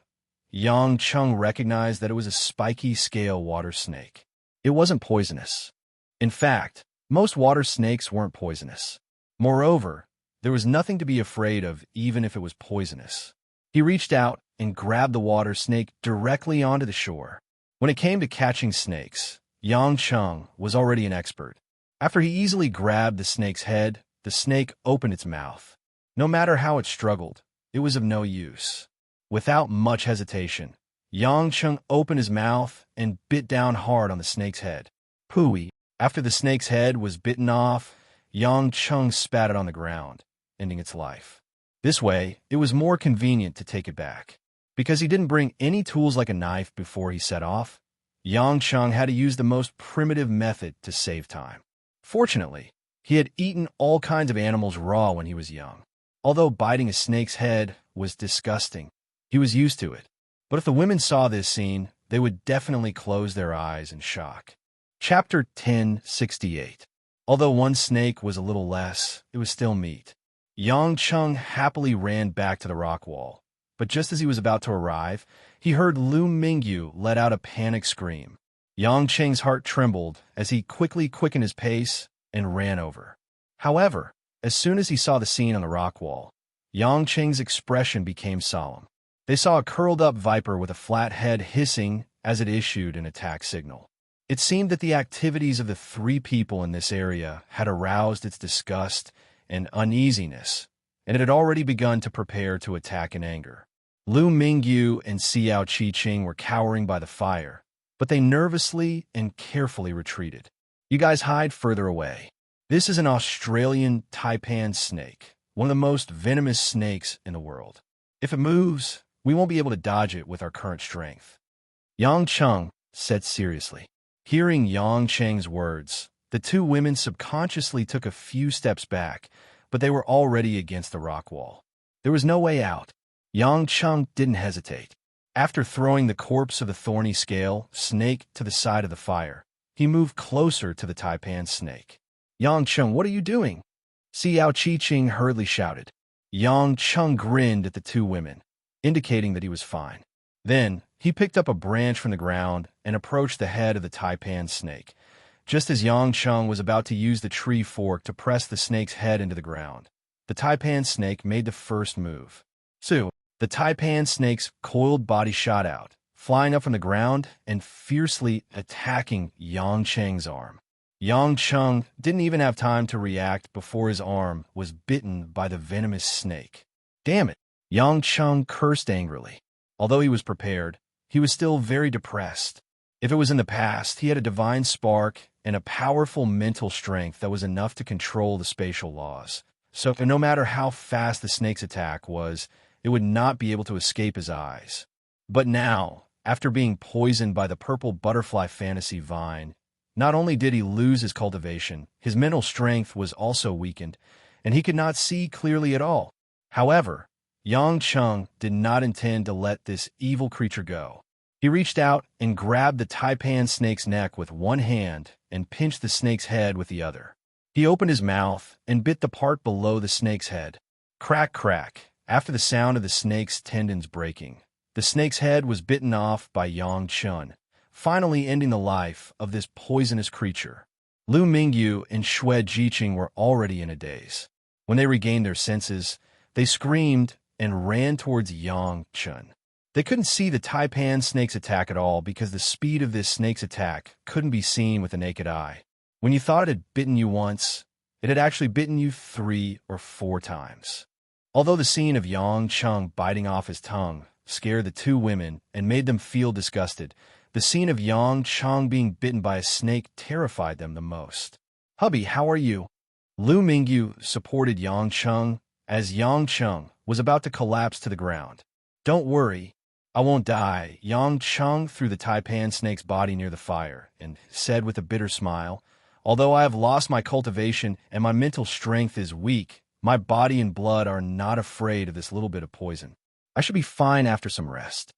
Yang Cheng recognized that it was a spiky scale water snake. It wasn't poisonous. In fact, most water snakes weren't poisonous. Moreover, there was nothing to be afraid of even if it was poisonous. He reached out and grabbed the water snake directly onto the shore. When it came to catching snakes, Yang Cheng was already an expert. After he easily grabbed the snake's head, the snake opened its mouth. No matter how it struggled, it was of no use. Without much hesitation, Yang Cheng opened his mouth and bit down hard on the snake's head. Pooey. After the snake's head was bitten off, Yang Cheng spat it on the ground, ending its life. This way, it was more convenient to take it back. Because he didn't bring any tools like a knife before he set off, Yang Cheng had to use the most primitive method to save time. Fortunately, he had eaten all kinds of animals raw when he was young. Although biting a snake's head was disgusting, he was used to it. But if the women saw this scene, they would definitely close their eyes in shock. Chapter 1068. Although one snake was a little less, it was still meat. Yang Chung happily ran back to the rock wall, but just as he was about to arrive, he heard Lu Mingyu let out a panicked scream. Yang Cheng's heart trembled as he quickly quickened his pace and ran over. However, as soon as he saw the scene on the rock wall, Yang Cheng's expression became solemn. They saw a curled-up viper with a flat head hissing as it issued an attack signal. It seemed that the activities of the three people in this area had aroused its disgust and uneasiness, and it had already begun to prepare to attack in anger. Lu Mingyu and Xiao Qiqing were cowering by the fire, but they nervously and carefully retreated. You guys hide further away. This is an Australian taipan snake, one of the most venomous snakes in the world. If it moves, we won't be able to dodge it with our current strength. Yang Chung said seriously. Hearing Yang Cheng's words, the two women subconsciously took a few steps back, but they were already against the rock wall. There was no way out. Yang Chung didn't hesitate. After throwing the corpse of the thorny scale snake to the side of the fire, he moved closer to the taipan snake. Yang Chung, what are you doing? Xiao Qiqing hurriedly shouted. Yang Chung grinned at the two women, indicating that he was fine. Then, he picked up a branch from the ground and approached the head of the taipan snake, just as Yang Chung was about to use the tree fork to press the snake's head into the ground. The taipan snake made the first move. So, the taipan snake's coiled body shot out, flying up from the ground and fiercely attacking Yang Cheng's arm. Yang Chung didn't even have time to react before his arm was bitten by the venomous snake. Damn it! Yang Chung cursed angrily. Although he was prepared, he was still very depressed. If it was in the past, he had a divine spark and a powerful mental strength that was enough to control the spatial laws. So no matter how fast the snake's attack was, it would not be able to escape his eyes. But now, after being poisoned by the purple butterfly fantasy vine, not only did he lose his cultivation, his mental strength was also weakened, and he could not see clearly at all. However, Yang Chung did not intend to let this evil creature go. He reached out and grabbed the taipan snake's neck with one hand and pinched the snake's head with the other. He opened his mouth and bit the part below the snake's head. Crack, crack, after the sound of the snake's tendons breaking. The snake's head was bitten off by Yang Chung, finally ending the life of this poisonous creature. Lu Mingyu and Xue Jiqing were already in a daze. When they regained their senses, they screamed and ran towards Yang Chung. They couldn't see the taipan snake's attack at all because the speed of this snake's attack couldn't be seen with the naked eye. When you thought it had bitten you once, it had actually bitten you 3 or 4 times. Although the scene of Yang Chung biting off his tongue scared the two women and made them feel disgusted, the scene of Yang Chung being bitten by a snake terrified them the most. Hubby, how are you? Lu Mingyu supported Yang Chung as Yang Chung was about to collapse to the ground. Don't worry, I won't die. Yang Chung threw the taipan snake's body near the fire and said with a bitter smile, although I have lost my cultivation and my mental strength is weak, my body and blood are not afraid of this little bit of poison. I should be fine after some rest.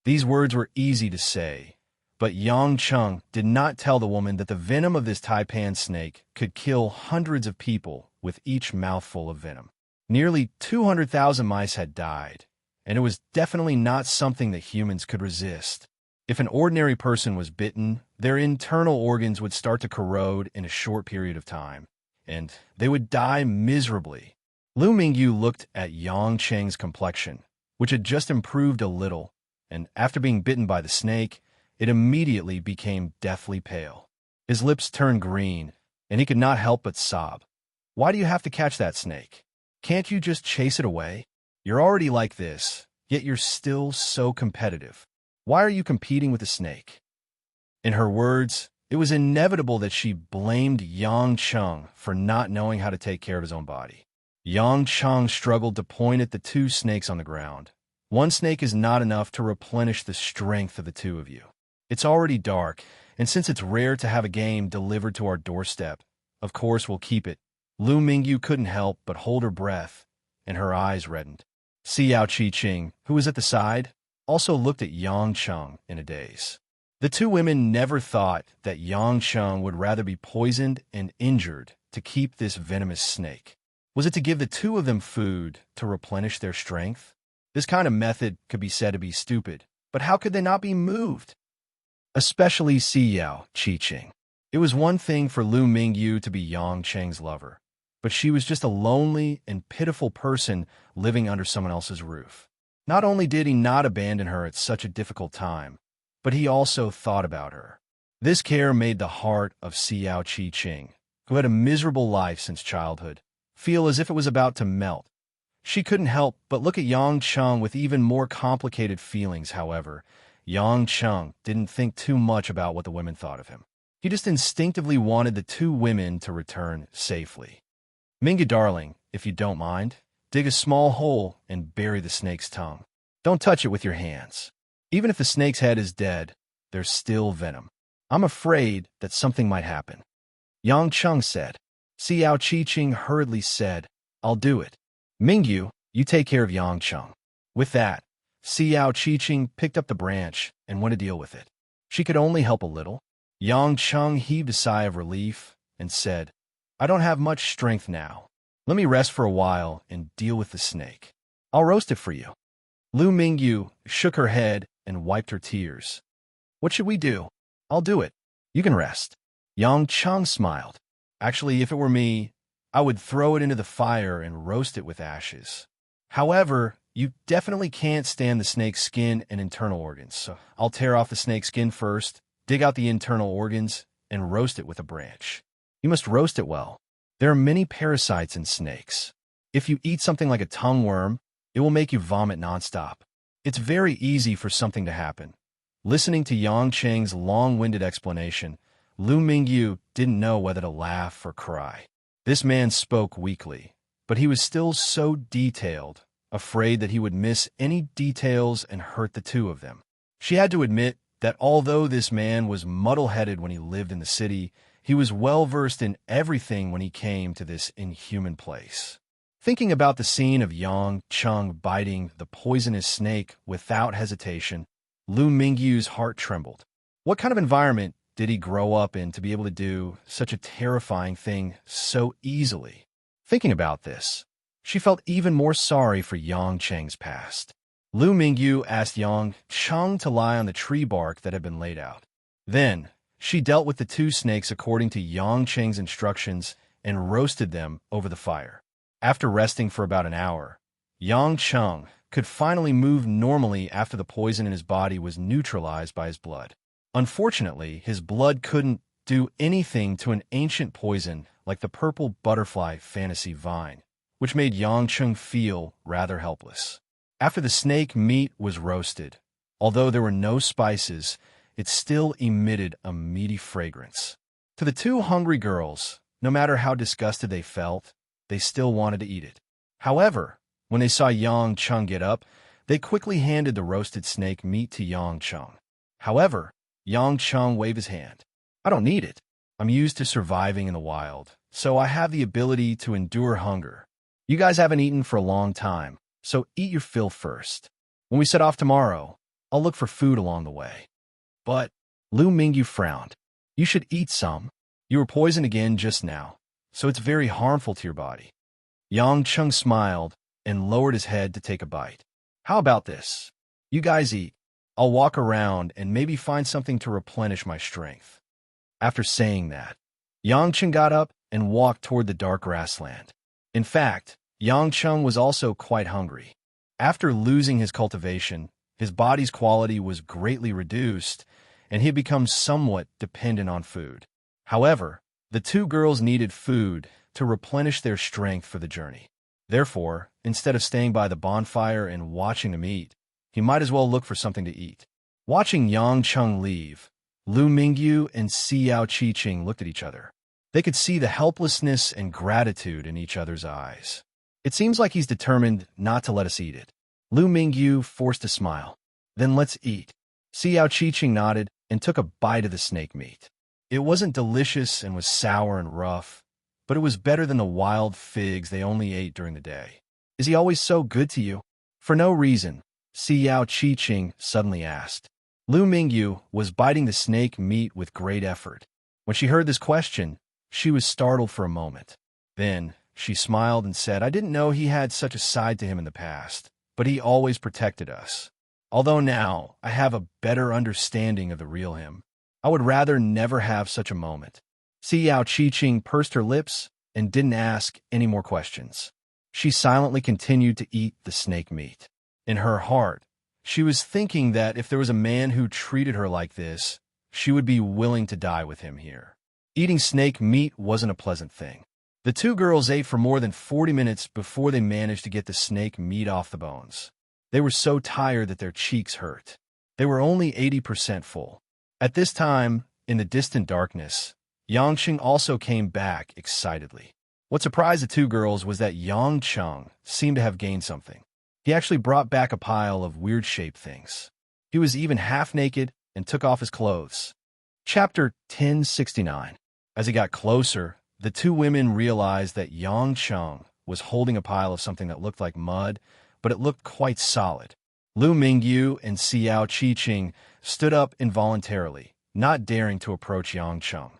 These words were easy to say, but Yang Chung did not tell the woman that the venom of this taipan snake could kill hundreds of people with each mouthful of venom. Nearly 200,000 mice had died, and it was definitely not something that humans could resist. If an ordinary person was bitten, their internal organs would start to corrode in a short period of time, and they would die miserably. Lu Mingyu looked at Yang Cheng's complexion, which had just improved a little, and after being bitten by the snake, it immediately became deathly pale. His lips turned green, and he could not help but sob. Why do you have to catch that snake? Can't you just chase it away? You're already like this, yet you're still so competitive. Why are you competing with the snake? In her words, it was inevitable that she blamed Yang Chung for not knowing how to take care of his own body. Yang Chung struggled to point at the 2 snakes on the ground. One snake is not enough to replenish the strength of the 2 of you. It's already dark, and since it's rare to have a game delivered to our doorstep, of course we'll keep it. Lu Mingyu couldn't help but hold her breath, and her eyes reddened. Xiao Qiqing, who was at the side, also looked at Yang Chung in a daze. The two women never thought that Yang Cheng would rather be poisoned and injured to keep this venomous snake. Was it to give the two of them food to replenish their strength? This kind of method could be said to be stupid, but how could they not be moved? Especially Xiao Qiqing. It was one thing for Lu Mingyu to be Yang Cheng's lover, but she was just a lonely and pitiful person living under someone else's roof. Not only did he not abandon her at such a difficult time, but he also thought about her. This care made the heart of Xiao Qiqing, who had a miserable life since childhood, feel as if it was about to melt. She couldn't help but look at Yang Cheng with even more complicated feelings. However, Yang Cheng didn't think too much about what the women thought of him. He just instinctively wanted the two women to return safely. Mingyu, darling, if you don't mind, dig a small hole and bury the snake's tongue. Don't touch it with your hands. Even if the snake's head is dead, there's still venom. I'm afraid that something might happen. Yang Cheng said. Xiao Qiqing hurriedly said, I'll do it. Mingyu, you take care of Yang Cheng. With that, Xiao Qiqing picked up the branch and went to deal with it. She could only help a little. Yang Cheng heaved a sigh of relief and said, I don't have much strength now. Let me rest for a while and deal with the snake. I'll roast it for you. Lu Mingyu shook her head and wiped her tears. What should we do? I'll do it. You can rest. Yang Cheng smiled. Actually, if it were me, I would throw it into the fire and roast it with ashes. However, you definitely can't stand the snake's skin and internal organs, so I'll tear off the snake's skin first, dig out the internal organs, and roast it with a branch. You must roast it well. There are many parasites in snakes. If you eat something like a tongue worm, it will make you vomit nonstop. It's very easy for something to happen. Listening to Yang Cheng's long-winded explanation, Lu Mingyu didn't know whether to laugh or cry. This man spoke weakly, but he was still so detailed, afraid that he would miss any details and hurt the two of them. She had to admit that although this man was muddle-headed when he lived in the city, he was well-versed in everything when he came to this inhuman place. Thinking about the scene of Yang Cheng biting the poisonous snake without hesitation, Lu Mingyu's heart trembled. What kind of environment did he grow up in to be able to do such a terrifying thing so easily? Thinking about this, she felt even more sorry for Yang Cheng's past. Lu Mingyu asked Yang Cheng to lie on the tree bark that had been laid out. Then, she dealt with the two snakes according to Yang Cheng's instructions and roasted them over the fire. After resting for about an hour, Yang Cheng could finally move normally after the poison in his body was neutralized by his blood. Unfortunately, his blood couldn't do anything to an ancient poison like the purple butterfly fantasy vine, which made Yang Cheng feel rather helpless. After the snake meat was roasted, although there were no spices, it still emitted a meaty fragrance. To the two hungry girls, no matter how disgusted they felt, they still wanted to eat it. However, when they saw Yang Cheng get up, they quickly handed the roasted snake meat to Yang Cheng. However, Yang Cheng waved his hand. I don't need it. I'm used to surviving in the wild, so I have the ability to endure hunger. You guys haven't eaten for a long time, so eat your fill first. When we set off tomorrow, I'll look for food along the way. But, Lu Mingyu frowned. You should eat some. You were poisoned again just now, so it's very harmful to your body. Yang Cheng smiled and lowered his head to take a bite. How about this? You guys eat. I'll walk around and maybe find something to replenish my strength. After saying that, Yang Cheng got up and walked toward the dark grassland. In fact, Yang Cheng was also quite hungry. After losing his cultivation, his body's quality was greatly reduced, and he had become somewhat dependent on food. However, the two girls needed food to replenish their strength for the journey. Therefore, instead of staying by the bonfire and watching them eat, he might as well look for something to eat. Watching Yang Cheng leave, Lu Mingyu and Xiao Qiqing looked at each other. They could see the helplessness and gratitude in each other's eyes. It seems like he's determined not to let us eat it. Lu Mingyu forced a smile. Then let's eat. Xiao Qiqing nodded and took a bite of the snake meat. It wasn't delicious and was sour and rough, but it was better than the wild figs they only ate during the day. Is he always so good to you? For no reason, Xiao Qiqing suddenly asked. Lu Mingyu was biting the snake meat with great effort. When she heard this question, she was startled for a moment. Then, she smiled and said, "I didn't know he had such a side to him in the past, but he always protected us. Although now I have a better understanding of the real him, I would rather never have such a moment." Xiao Qiqing pursed her lips and didn't ask any more questions. She silently continued to eat the snake meat. In her heart, she was thinking that if there was a man who treated her like this, she would be willing to die with him here. Eating snake meat wasn't a pleasant thing. The two girls ate for more than 40 minutes before they managed to get the snake meat off the bones. They were so tired that their cheeks hurt. They were only 80% full. At this time, in the distant darkness, Yangqing also came back excitedly. What surprised the two girls was that Yangcheng seemed to have gained something. He actually brought back a pile of weird-shaped things. He was even half-naked and took off his clothes. Chapter 1069. As he got closer, the two women realized that Yangcheng was holding a pile of something that looked like mud, but it looked quite solid. Lu Mingyu and Xiao Qiqing stood up involuntarily, not daring to approach Yangcheng.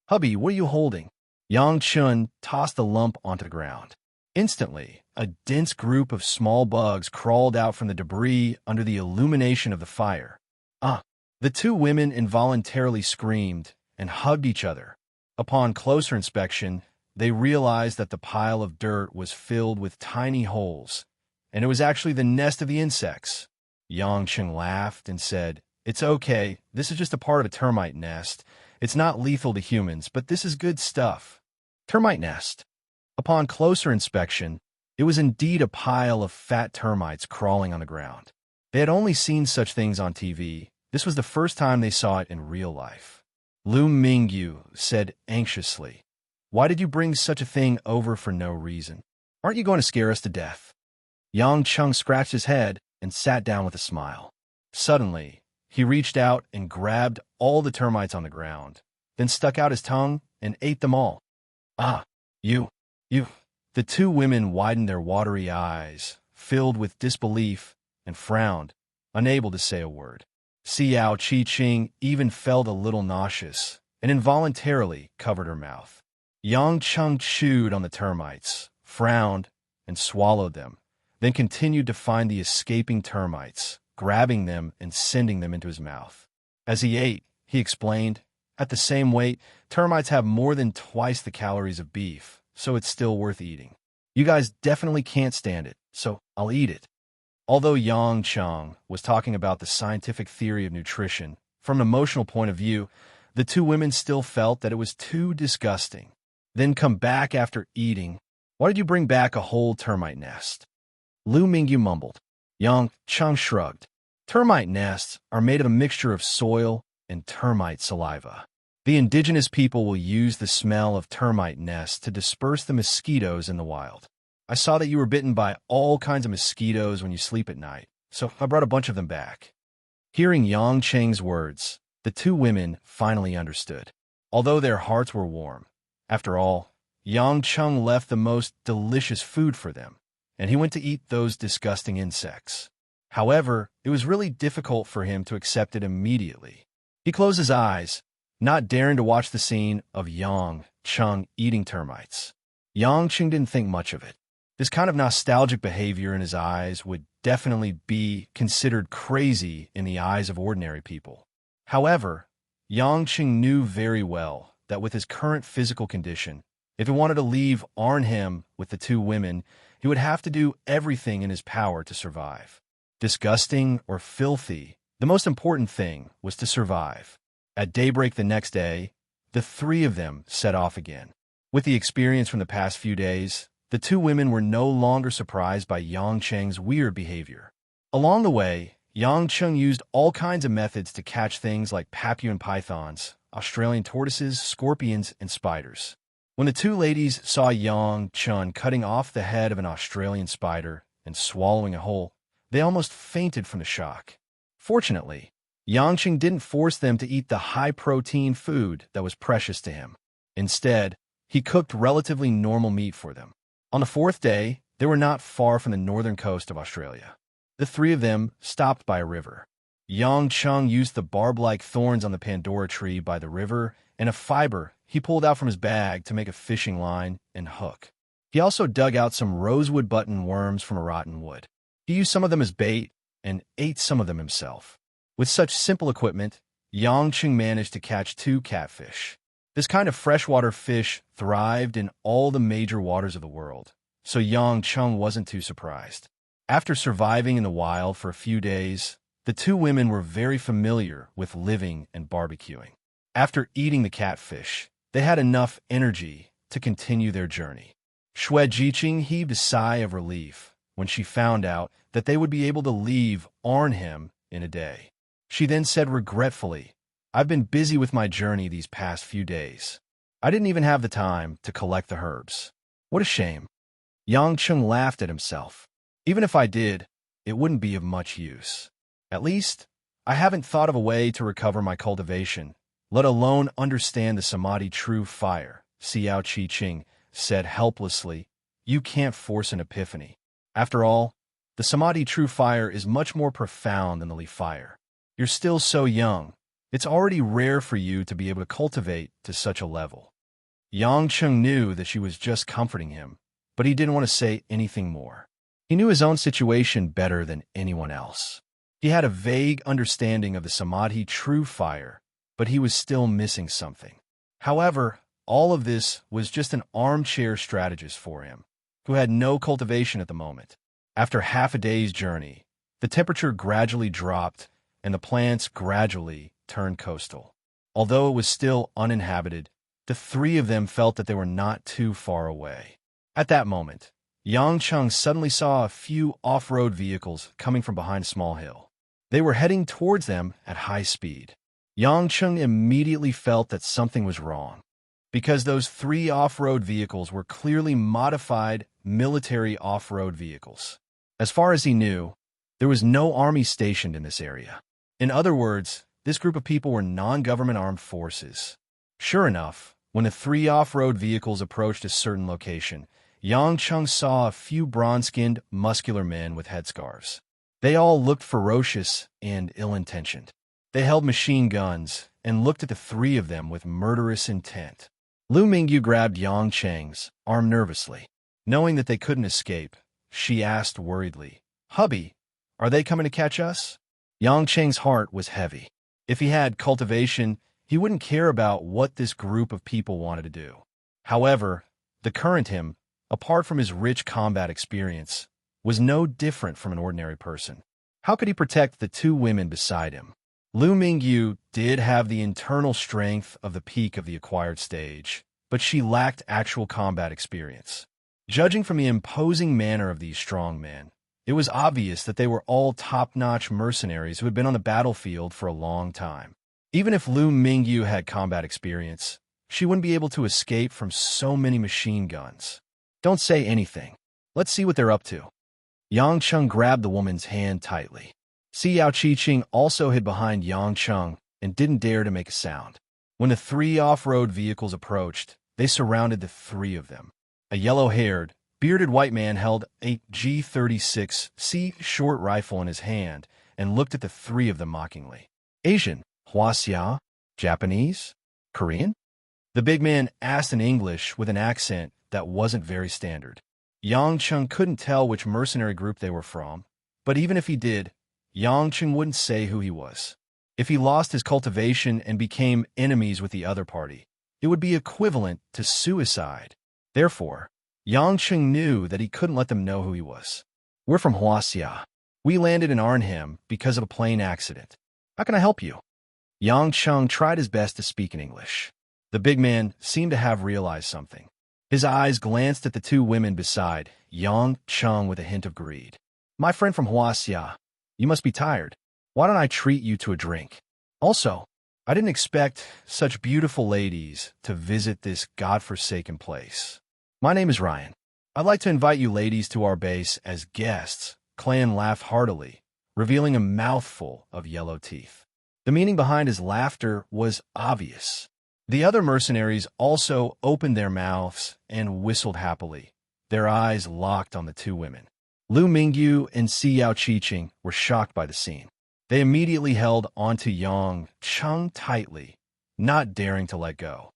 "Hubby, what are you holding?" Yangchun tossed the lump onto the ground. Instantly, a dense group of small bugs crawled out from the debris under the illumination of the fire. "Ah!" The two women involuntarily screamed and hugged each other. Upon closer inspection, they realized that the pile of dirt was filled with tiny holes, and it was actually the nest of the insects. Yangcheng laughed and said, "It's okay, this is just a part of a termite nest. It's not lethal to humans, but this is good stuff." Termite nest. Upon closer inspection, it was indeed a pile of fat termites crawling on the ground. They had only seen such things on TV. This was the first time they saw it in real life. Lu Mingyu said anxiously, "Why did you bring such a thing over for no reason? Aren't you going to scare us to death?" Yangcheng scratched his head and sat down with a smile. Suddenly, he reached out and grabbed all the termites on the ground, then stuck out his tongue and ate them all. "Ah, you. The two women widened their watery eyes, filled with disbelief, and frowned, unable to say a word. Xiao Qiqing even felt a little nauseous and involuntarily covered her mouth. Yangcheng chewed on the termites, frowned, and swallowed them, then continued to find the escaping termites, grabbing them and sending them into his mouth. As he ate, he explained, "At the same weight, termites have more than twice the calories of beef, so it's still worth eating. You guys definitely can't stand it, so I'll eat it." Although Yangcheng was talking about the scientific theory of nutrition, from an emotional point of view, the two women still felt that it was too disgusting. "Then come back after eating. Why did you bring back a whole termite nest?" Lu Mingyu mumbled. Yangcheng shrugged. "Termite nests are made of a mixture of soil and termite saliva. The indigenous people will use the smell of termite nests to disperse the mosquitoes in the wild. I saw that you were bitten by all kinds of mosquitoes when you sleep at night, so I brought a bunch of them back." Hearing Yangcheng's words, the two women finally understood, although their hearts were warm. After all, Yangcheng left the most delicious food for them, and he went to eat those disgusting insects. However, it was really difficult for him to accept it immediately. He closed his eyes, not daring to watch the scene of Yangcheng eating termites. Yangcheng didn't think much of it. This kind of nostalgic behavior in his eyes would definitely be considered crazy in the eyes of ordinary people. However, Yangcheng knew very well that with his current physical condition, if he wanted to leave Arnhem with the two women, he would have to do everything in his power to survive. Disgusting or filthy, the most important thing was to survive. At daybreak the next day, the three of them set off again. With the experience from the past few days, the two women were no longer surprised by Yangcheng's weird behavior. Along the way, Yangcheng used all kinds of methods to catch things like Papuan pythons, Australian tortoises, scorpions, and spiders. When the two ladies saw Yangcheng cutting off the head of an Australian spider and swallowing a whole, they almost fainted from the shock. Fortunately, Yangcheng didn't force them to eat the high-protein food that was precious to him. Instead, he cooked relatively normal meat for them. On the fourth day, they were not far from the northern coast of Australia. The three of them stopped by a river. Yang Cheng used the barb-like thorns on the Pandora tree by the river and a fiber he pulled out from his bag to make a fishing line and hook. He also dug out some rosewood button worms from a rotten wood. He used some of them as bait and ate some of them himself. With such simple equipment, Yang Cheng managed to catch 2 catfish. This kind of freshwater fish thrived in all the major waters of the world, so Yang Cheng wasn't too surprised. After surviving in the wild for a few days, the 2 women were very familiar with living and barbecuing. After eating the catfish, they had enough energy to continue their journey. Xue Jiqing heaved a sigh of relief when she found out that they would be able to leave Arnhem in a day. She then said regretfully, "I've been busy with my journey these past few days. I didn't even have the time to collect the herbs. What a shame." Yang Cheng laughed at himself. "Even if I did, it wouldn't be of much use. At least, I haven't thought of a way to recover my cultivation, let alone understand the Samadhi true fire," Xiao Qi-Ching said helplessly. "You can't force an epiphany. After all, the Samadhi true fire is much more profound than the leaf fire. You're still so young. It's already rare for you to be able to cultivate to such a level." Yang Cheng knew that she was just comforting him, but he didn't want to say anything more. He knew his own situation better than anyone else. He had a vague understanding of the Samadhi true fire, but he was still missing something. However, all of this was just an armchair strategist for him, who had no cultivation at the moment. After half a day's journey, the temperature gradually dropped and the plants gradually turned coastal. Although it was still uninhabited, the 3 of them felt that they were not too far away. At that moment, Yang Cheng suddenly saw a few off-road vehicles coming from behind a small hill. They were heading towards them at high speed. Yang Cheng immediately felt that something was wrong, because those 3 off-road vehicles were clearly modified military off-road vehicles. As far as he knew, there was no army stationed in this area. In other words, this group of people were non-government armed forces. Sure enough, when the 3 off-road vehicles approached a certain location, Yang Cheng saw a few bronze-skinned, muscular men with headscarves. They all looked ferocious and ill-intentioned. They held machine guns and looked at the 3 of them with murderous intent. Lu Mingyu grabbed Yang Cheng's arm nervously. Knowing that they couldn't escape, she asked worriedly, "Hubby, are they coming to catch us?" Yang Cheng's heart was heavy. If he had cultivation, he wouldn't care about what this group of people wanted to do. However, the current him, apart from his rich combat experience, was no different from an ordinary person. How could he protect the 2 women beside him? Lu Mingyu did have the internal strength of the peak of the acquired stage, but she lacked actual combat experience. Judging from the imposing manner of these strong men, it was obvious that they were all top-notch mercenaries who had been on the battlefield for a long time. Even if Lu Mingyu had combat experience, she wouldn't be able to escape from so many machine guns. "Don't say anything. Let's see what they're up to." Yang Cheng grabbed the woman's hand tightly. Xiao Qi-Ching also hid behind Yang Cheng and didn't dare to make a sound. When the 3 off-road vehicles approached, they surrounded the 3 of them. A yellow-haired, bearded white man held a G36C short rifle in his hand and looked at the 3 of them mockingly. "Asian, Huaxia, Japanese, Korean?" the big man asked in English with an accent that wasn't very standard. Yang Cheng couldn't tell which mercenary group they were from, but even if he did, Yang Cheng wouldn't say who he was. If he lost his cultivation and became enemies with the other party, it would be equivalent to suicide. Therefore, Yang Cheng knew that he couldn't let them know who he was. "We're from Huaxia. We landed in Arnhem because of a plane accident. How can I help you?" Yang Cheng tried his best to speak in English. The big man seemed to have realized something. His eyes glanced at the 2 women beside Yang Cheng with a hint of greed. "My friend from Huaxia, you must be tired. Why don't I treat you to a drink? Also, I didn't expect such beautiful ladies to visit this godforsaken place. My name is Ryan. I'd like to invite you ladies to our base as guests." Clan laughed heartily, revealing a mouthful of yellow teeth. The meaning behind his laughter was obvious. The other mercenaries also opened their mouths and whistled happily, their eyes locked on the 2 women. Lu Mingyu and Xiao Qi-Ching were shocked by the scene. They immediately held onto Yang Cheng tightly, not daring to let go.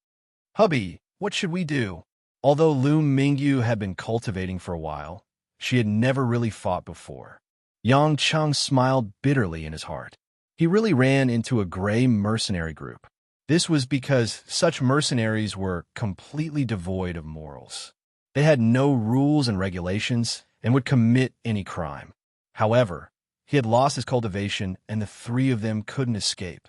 "Hubby, what should we do?" Although Lu Mingyu had been cultivating for a while, she had never really fought before. Yang Cheng smiled bitterly in his heart. He really ran into a gray mercenary group. This was because such mercenaries were completely devoid of morals. They had no rules and regulations and would commit any crime. However, he had lost his cultivation and the three of them couldn't escape.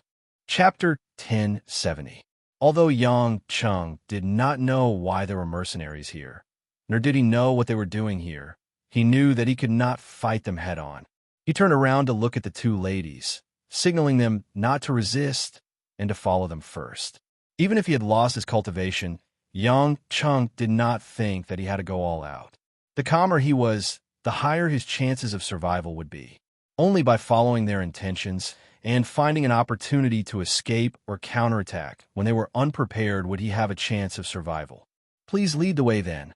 Chapter 1070. Although Yang Cheng did not know why there were mercenaries here, nor did he know what they were doing here, he knew that he could not fight them head-on. He turned around to look at the two ladies, signaling them not to resist and to follow them first. Even if he had lost his cultivation, Yang Cheng did not think that he had to go all out. The calmer he was, the higher his chances of survival would be. Only by following their intentions and finding an opportunity to escape or counterattack when they were unprepared would he have a chance of survival. "Please lead the way then."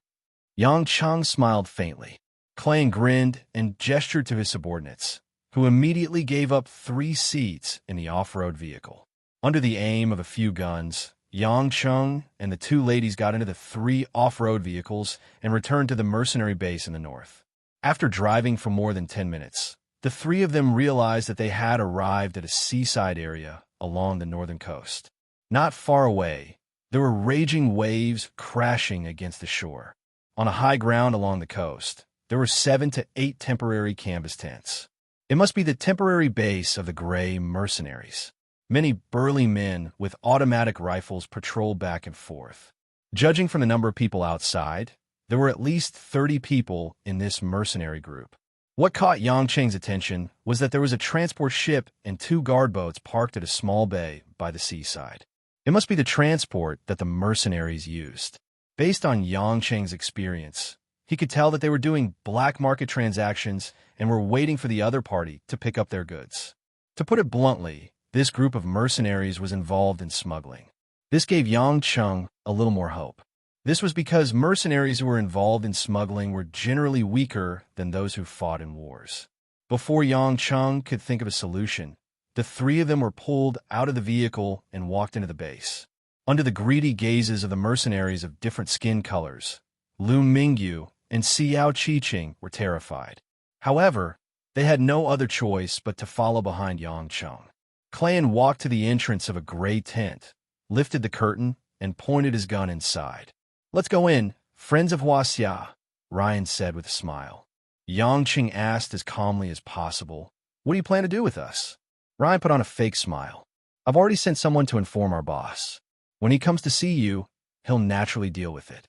Yang Cheng smiled faintly. Clan grinned and gestured to his subordinates, who immediately gave up 3 seats in the off-road vehicle. Under the aim of a few guns, Yang Cheng and the two ladies got into the 3 off-road vehicles and returned to the mercenary base in the north. After driving for more than 10 minutes, the 3 of them realized that they had arrived at a seaside area along the northern coast. Not far away, there were raging waves crashing against the shore. On a high ground along the coast, there were 7 to 8 temporary canvas tents. It must be the temporary base of the Gray Mercenaries. Many burly men with automatic rifles patrolled back and forth. Judging from the number of people outside, there were at least 30 people in this mercenary group. What caught Yang Cheng's attention was that there was a transport ship and 2 guard boats parked at a small bay by the seaside. It must be the transport that the mercenaries used. Based on Yang Cheng's experience, he could tell that they were doing black market transactions and were waiting for the other party to pick up their goods. To put it bluntly, this group of mercenaries was involved in smuggling. This gave Yang Cheng a little more hope. This was because mercenaries who were involved in smuggling were generally weaker than those who fought in wars. Before Yang Cheng could think of a solution, the 3 of them were pulled out of the vehicle and walked into the base. Under the greedy gazes of the mercenaries of different skin colors, Lu Mingyu and Xiao Qiqing were terrified. However, they had no other choice but to follow behind Yang Cheng. Clan walked to the entrance of a gray tent, lifted the curtain, and pointed his gun inside. "Let's go in, friends of Huaxia," Ryan said with a smile. Yang Cheng asked as calmly as possible, "What do you plan to do with us?" Ryan put on a fake smile. "I've already sent someone to inform our boss. When he comes to see you, he'll naturally deal with it."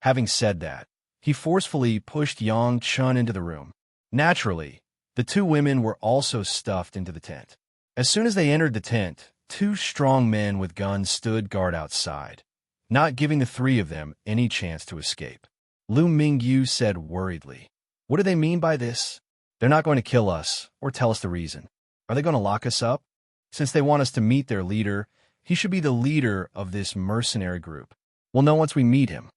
Having said that, he forcefully pushed Yang Cheng into the room. Naturally, the 2 women were also stuffed into the tent. As soon as they entered the tent, 2 strong men with guns stood guard outside, not giving the 3 of them any chance to escape. Lu Mingyu said worriedly, "What do they mean by this? They're not going to kill us or tell us the reason. Are they going to lock us up? Since they want us to meet their leader, he should be the leader of this mercenary group. We'll know once we meet him."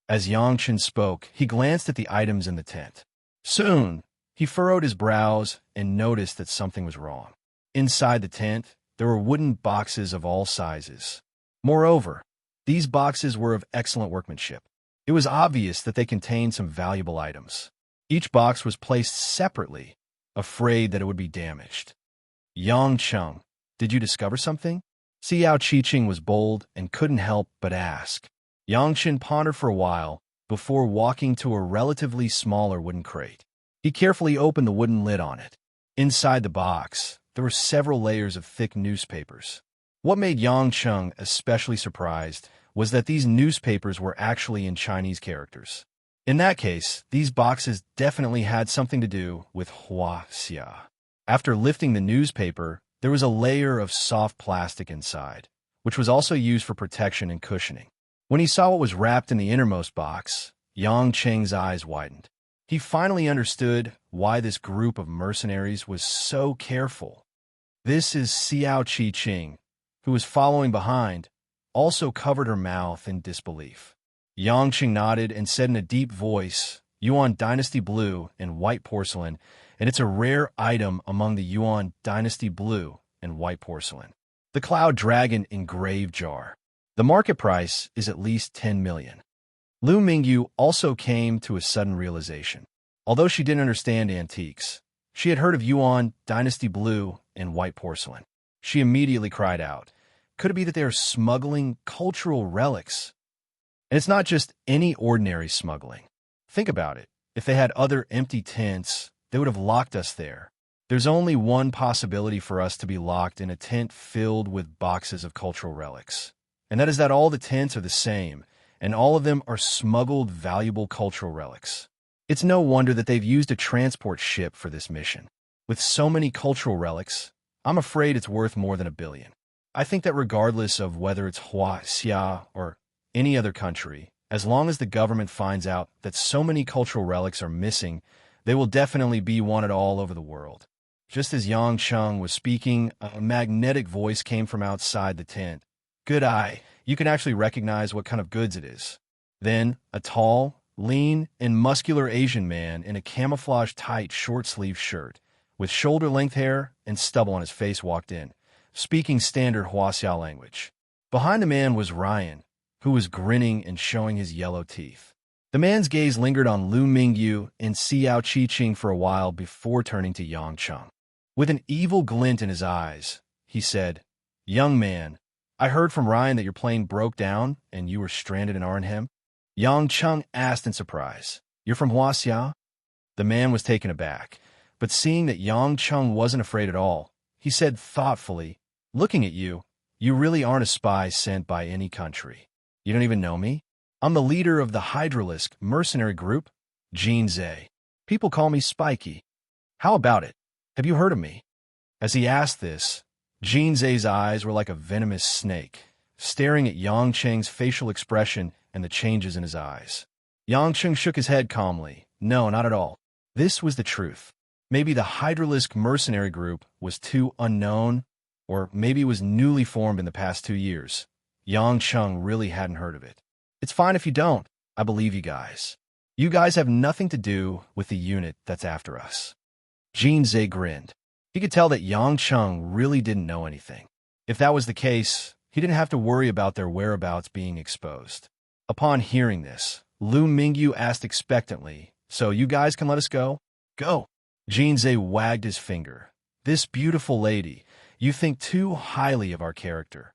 As Yang Cheng spoke, he glanced at the items in the tent. Soon, he furrowed his brows and noticed that something was wrong. Inside the tent, there were wooden boxes of all sizes. Moreover, these boxes were of excellent workmanship. It was obvious that they contained some valuable items. Each box was placed separately, afraid that it would be damaged. "Yang Cheng, did you discover something?" Xiao Qiqing was bold and couldn't help but ask. Yang Cheng pondered for a while before walking to a relatively smaller wooden crate. He carefully opened the wooden lid on it. Inside the box, there were several layers of thick newspapers. What made Yang Cheng especially surprised was that these newspapers were actually in Chinese characters. In that case, these boxes definitely had something to do with Huaxia. After lifting the newspaper, there was a layer of soft plastic inside, which was also used for protection and cushioning. When he saw what was wrapped in the innermost box, Yang Cheng's eyes widened. He finally understood why this group of mercenaries was so careful. This is Xiao Qiqing, who was following behind, also covered her mouth in disbelief. Yang Cheng nodded and said in a deep voice, "Yuan Dynasty blue and white porcelain, and it's a rare item among the Yuan dynasty blue and white porcelain. The cloud dragon engraved jar. The market price is at least 10 million. Lu Mingyu also came to a sudden realization. Although she didn't understand antiques, she had heard of Yuan dynasty blue and white porcelain. She immediately cried out, could it be that they are smuggling cultural relics? And it's not just any ordinary smuggling. Think about it. If they had other empty tents, they would have locked us there. There's only one possibility for us to be locked in a tent filled with boxes of cultural relics. And that is that all the tents are the same, and all of them are smuggled valuable cultural relics. It's no wonder that they've used a transport ship for this mission. With so many cultural relics, I'm afraid it's worth more than 1 billion. I think that regardless of whether it's Xia or any other country, as long as the government finds out that so many cultural relics are missing, they will definitely be wanted all over the world. Just as Yang Cheng was speaking, a magnetic voice came from outside the tent. Good eye, you can actually recognize what kind of goods it is. Then, a tall, lean, and muscular Asian man in a camouflage-tight short-sleeved shirt, with shoulder-length hair and stubble on his face walked in, speaking standard Huaxia language. Behind the man was Ryan, who was grinning and showing his yellow teeth. The man's gaze lingered on Lu Mingyu and Xiao Qiqing for a while before turning to Yang Cheng. With an evil glint in his eyes, he said, Young man, I heard from Ryan that your plane broke down and you were stranded in Arnhem. Yang Cheng asked in surprise, You're from Huaxia? The man was taken aback, but seeing that Yang Cheng wasn't afraid at all, he said thoughtfully, Looking at you, you really aren't a spy sent by any country. You don't even know me? I'm the leader of the Hydralisk mercenary group, Jin Zhe. People call me Spiky. How about it? Have you heard of me? As he asked this, Jin Zhe's eyes were like a venomous snake, staring at Yang Cheng's facial expression and the changes in his eyes. Yang Cheng shook his head calmly. No, not at all. This was the truth. Maybe the Hydralisk mercenary group was too unknown, or maybe it was newly formed in the past 2 years. Yang Cheng really hadn't heard of it. It's fine if you don't. I believe you guys. You guys have nothing to do with the unit that's after us. Jin Zhe grinned. He could tell that Yang Cheng really didn't know anything. If that was the case, he didn't have to worry about their whereabouts being exposed. Upon hearing this, Lu Mingyu asked expectantly, So you guys can let us go? Go. Jin Zhe wagged his finger. This beautiful lady, you think too highly of our character.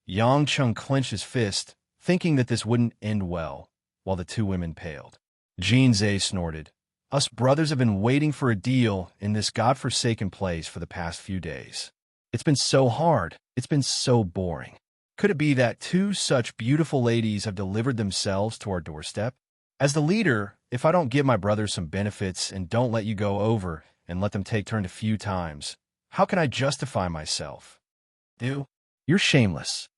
Yang Cheng clenched his fist, thinking that this wouldn't end well, while the two women paled. Jin Zhe snorted. Us brothers have been waiting for a deal in this godforsaken place for the past few days. It's been so hard. It's been so boring. Could it be that 2 such beautiful ladies have delivered themselves to our doorstep? As the leader, if I don't give my brothers some benefits and don't let you go over and let them take turn a few times, how can I justify myself? You're shameless.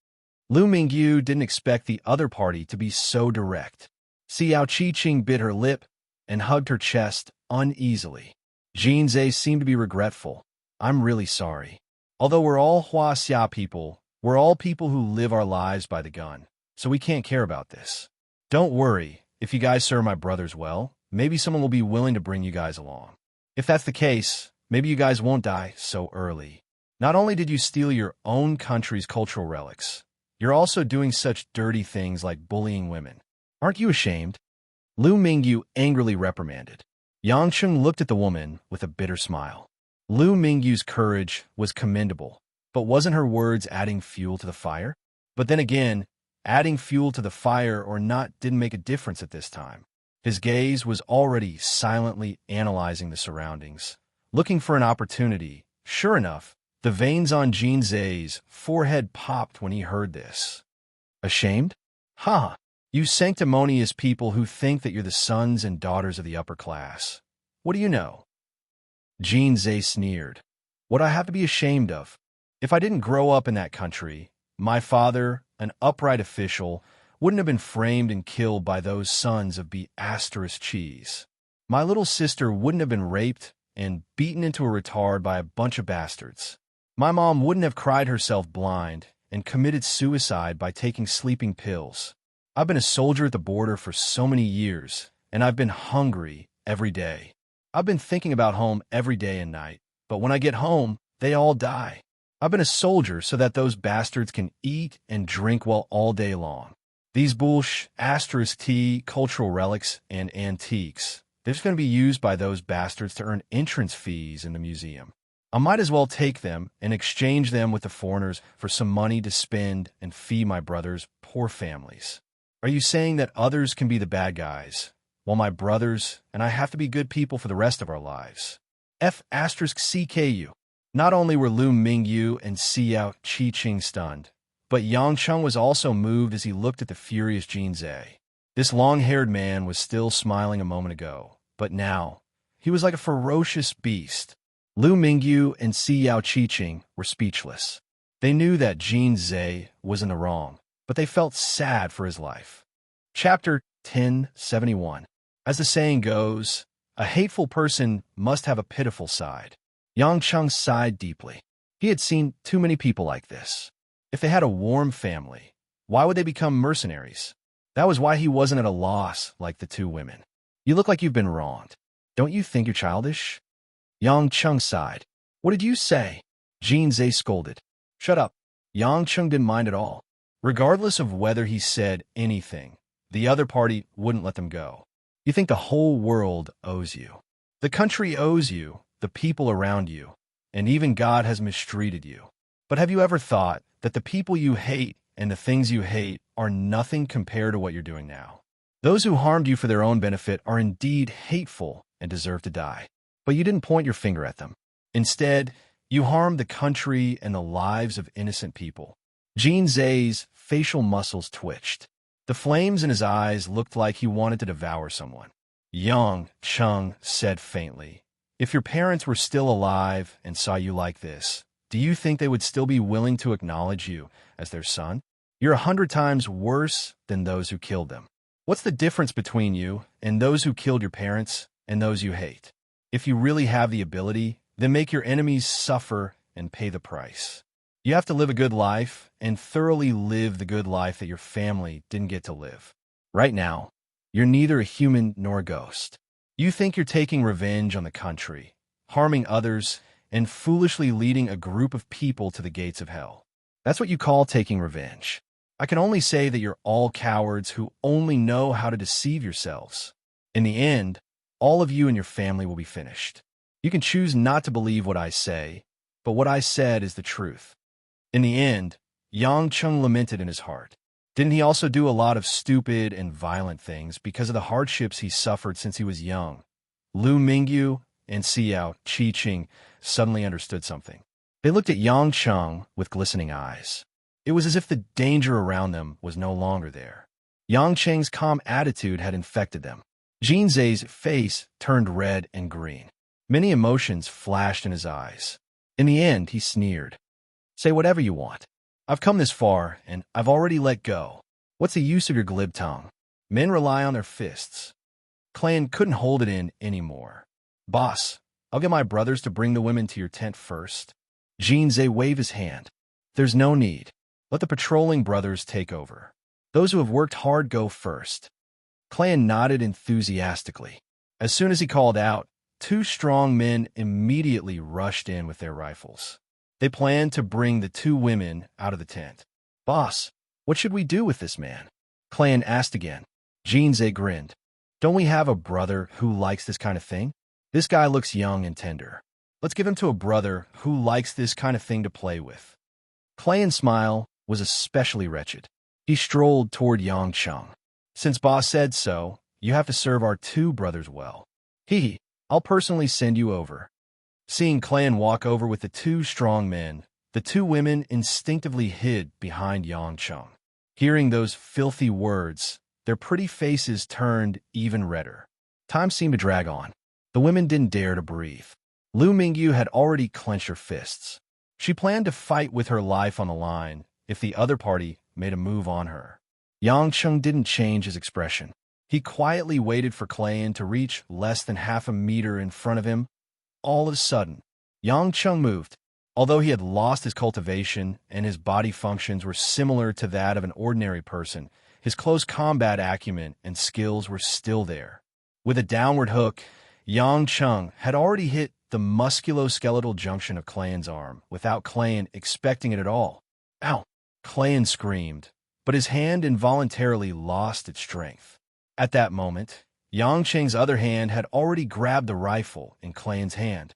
Lu Mingyu didn't expect the other party to be so direct. Xiao Qiqing bit her lip and hugged her chest uneasily. Jin Zhe seemed to be regretful. I'm really sorry. Although we're all Huaxia people, we're all people who live our lives by the gun, so we can't care about this. Don't worry, if you guys serve my brothers well, maybe someone will be willing to bring you guys along. If that's the case, maybe you guys won't die so early. Not only did you steal your own country's cultural relics, you're also doing such dirty things like bullying women. Aren't you ashamed? Lu Mingyu angrily reprimanded. Yang Cheng looked at the woman with a bitter smile. Lu Mingyu's courage was commendable, but wasn't her words adding fuel to the fire? But then again, adding fuel to the fire or not didn't make a difference at this time. His gaze was already silently analyzing the surroundings, looking for an opportunity. Sure enough, the veins on Jin Zhe's forehead popped when he heard this. Ashamed? Ha! You sanctimonious people who think that you're the sons and daughters of the upper class. What do you know? Jin Zhe sneered. What do I have to be ashamed of? If I didn't grow up in that country, my father, an upright official, wouldn't have been framed and killed by those sons of Asterisk cheese. My little sister wouldn't have been raped and beaten into a retard by a bunch of bastards. My mom wouldn't have cried herself blind and committed suicide by taking sleeping pills. I've been a soldier at the border for so many years, and I've been hungry every day. I've been thinking about home every day and night, but when I get home, they all die. I've been a soldier so that those bastards can eat and drink well all day long. These *T cultural relics and antiques, they're just going to be used by those bastards to earn entrance fees in the museum. I might as well take them and exchange them with the foreigners for some money to spend and feed my brother's poor families. Are you saying that others can be the bad guys, while my brothers and I have to be good people for the rest of our lives? *CKU. Not only were Lu Mingyu and Xiao Qiqing stunned, but Yang Cheng was also moved as he looked at the furious Jin Zhe. This long-haired man was still smiling a moment ago, but now he was like a ferocious beast. Lu Mingyu and Xiao Qiqing were speechless. They knew that Jin Zhe was in the wrong, but they felt sad for his life. Chapter 1071. As the saying goes, a hateful person must have a pitiful side. Yang Cheng sighed deeply. He had seen too many people like this. If they had a warm family, why would they become mercenaries? That was why he wasn't at a loss like the two women. You look like you've been wronged. Don't you think you're childish? Yang Cheng sighed. What did you say? Jin Zhe scolded. Shut up. Yang Cheng didn't mind at all. Regardless of whether he said anything, the other party wouldn't let them go. You think the whole world owes you. The country owes you, the people around you, and even God has mistreated you. But have you ever thought that the people you hate and the things you hate are nothing compared to what you're doing now? Those who harmed you for their own benefit are indeed hateful and deserve to die. But you didn't point your finger at them. Instead, you harmed the country and the lives of innocent people. Jin Zhe's facial muscles twitched. The flames in his eyes looked like he wanted to devour someone. Yang Cheng said faintly, if your parents were still alive and saw you like this, do you think they would still be willing to acknowledge you as their son? You're 100 times worse than those who killed them. What's the difference between you and those who killed your parents and those you hate? If you really have the ability, then make your enemies suffer and pay the price. You have to live a good life and thoroughly live the good life that your family didn't get to live. Right now, you're neither a human nor a ghost. You think you're taking revenge on the country, harming others, and foolishly leading a group of people to the gates of hell. That's what you call taking revenge. I can only say that you're all cowards who only know how to deceive yourselves. In the end, all of you and your family will be finished. You can choose not to believe what I say, but what I said is the truth. In the end, Yang Cheng lamented in his heart. Didn't he also do a lot of stupid and violent things because of the hardships he suffered since he was young? Lu Mingyu and Xiao Qiqing suddenly understood something. They looked at Yang Cheng with glistening eyes. It was as if the danger around them was no longer there. Yang Cheng's calm attitude had infected them. Jin Zhe's face turned red and green. Many emotions flashed in his eyes. In the end, he sneered. Say whatever you want. I've come this far, and I've already let go. What's the use of your glib tongue? Men rely on their fists. Clan couldn't hold it in anymore. Boss, I'll get my brothers to bring the women to your tent first. Jin Zhe waved his hand. There's no need. Let the patrolling brothers take over. Those who have worked hard go first. Clan nodded enthusiastically. As soon as he called out, two strong men immediately rushed in with their rifles. They planned to bring the two women out of the tent. Boss, what should we do with this man? Clan asked again. Jin Zhe grinned. Don't we have a brother who likes this kind of thing? This guy looks young and tender. Let's give him to a brother who likes this kind of thing to play with. Clan's smile was especially wretched. He strolled toward Yang Cheng. Since boss said so, you have to serve our two brothers well. I'll personally send you over. Seeing Clan walk over with the two strong men, the two women instinctively hid behind Yang Cheng. Hearing those filthy words, their pretty faces turned even redder. Time seemed to drag on. The women didn't dare to breathe. Lu Mingyu had already clenched her fists. She planned to fight with her life on the line if the other party made a move on her. Yang Cheng didn't change his expression. He quietly waited for Clan to reach less than half a meter in front of him. All of a sudden, Yang Cheng moved. Although he had lost his cultivation and his body functions were similar to that of an ordinary person, his close combat acumen and skills were still there. With a downward hook, Yang Chung had already hit the musculoskeletal junction of Clayton's arm without Clayton expecting it at all. Ow! Clayton screamed, but his hand involuntarily lost its strength. At that moment, Yang Cheng's other hand had already grabbed the rifle in Clayton's hand.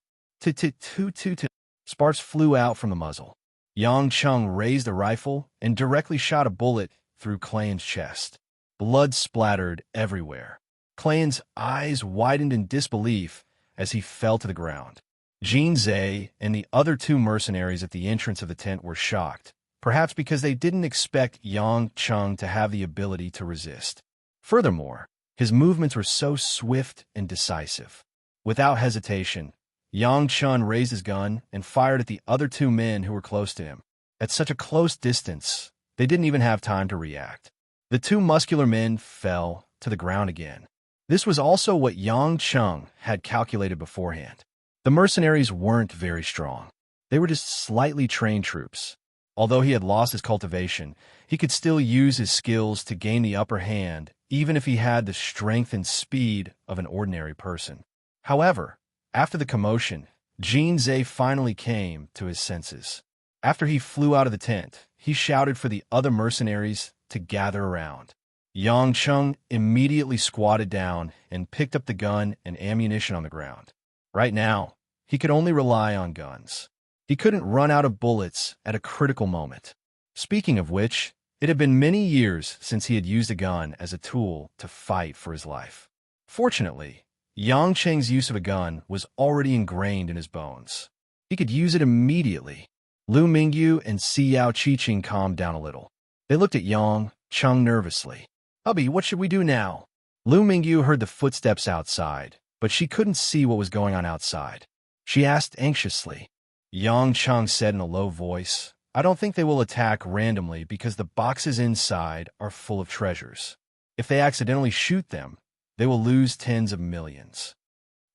Sparks flew out from the muzzle. Yang Chung raised the rifle and directly shot a bullet through Clayton's chest. Blood splattered everywhere. Clayton's eyes widened in disbelief as he fell to the ground. Jean Zhe and the other two mercenaries at the entrance of the tent were shocked, perhaps because they didn't expect Yang Chung to have the ability to resist. Furthermore, his movements were so swift and decisive. Without hesitation, Yang Chung raised his gun and fired at the other two men who were close to him. At such a close distance, they didn't even have time to react. The two muscular men fell to the ground again. This was also what Yang Chung had calculated beforehand. The mercenaries weren't very strong. They were just slightly trained troops. Although he had lost his cultivation, he could still use his skills to gain the upper hand, even if he had the strength and speed of an ordinary person. However, after the commotion, Jean Zhe finally came to his senses. After he flew out of the tent, he shouted for the other mercenaries to gather around. Yang Chung immediately squatted down and picked up the gun and ammunition on the ground. Right now, he could only rely on guns. He couldn't run out of bullets at a critical moment. Speaking of which, it had been many years since he had used a gun as a tool to fight for his life. Fortunately, Yang Cheng's use of a gun was already ingrained in his bones. He could use it immediately. Lu Mingyu and Xiao Qiqing calmed down a little. They looked at Yang Chung nervously. "Hubby, what should we do now?" Lu Mingyu heard the footsteps outside, but she couldn't see what was going on outside. She asked anxiously. Yang Chung said in a low voice, "I don't think they will attack randomly because the boxes inside are full of treasures. If they accidentally shoot them, they will lose tens of millions."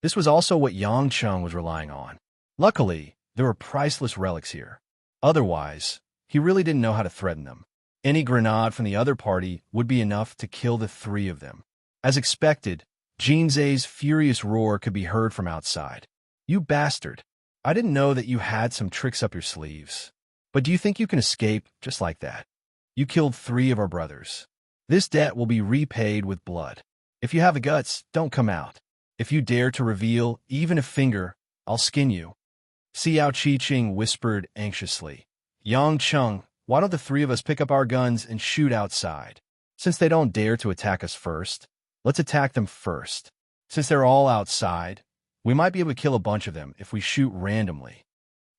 This was also what Yang Chung was relying on. Luckily, there were priceless relics here. Otherwise, he really didn't know how to threaten them. Any grenade from the other party would be enough to kill the three of them. As expected, Jean Zhe's furious roar could be heard from outside. "You bastard! I didn't know that you had some tricks up your sleeves. But do you think you can escape just like that? You killed 3 of our brothers. This debt will be repaid with blood. If you have the guts, don't come out. If you dare to reveal even a finger, I'll skin you." Xiao Qiqing whispered anxiously. "Yang Chung, why don't the 3 of us pick up our guns and shoot outside? Since they don't dare to attack us first, let's attack them first. Since they're all outside, we might be able to kill a bunch of them if we shoot randomly."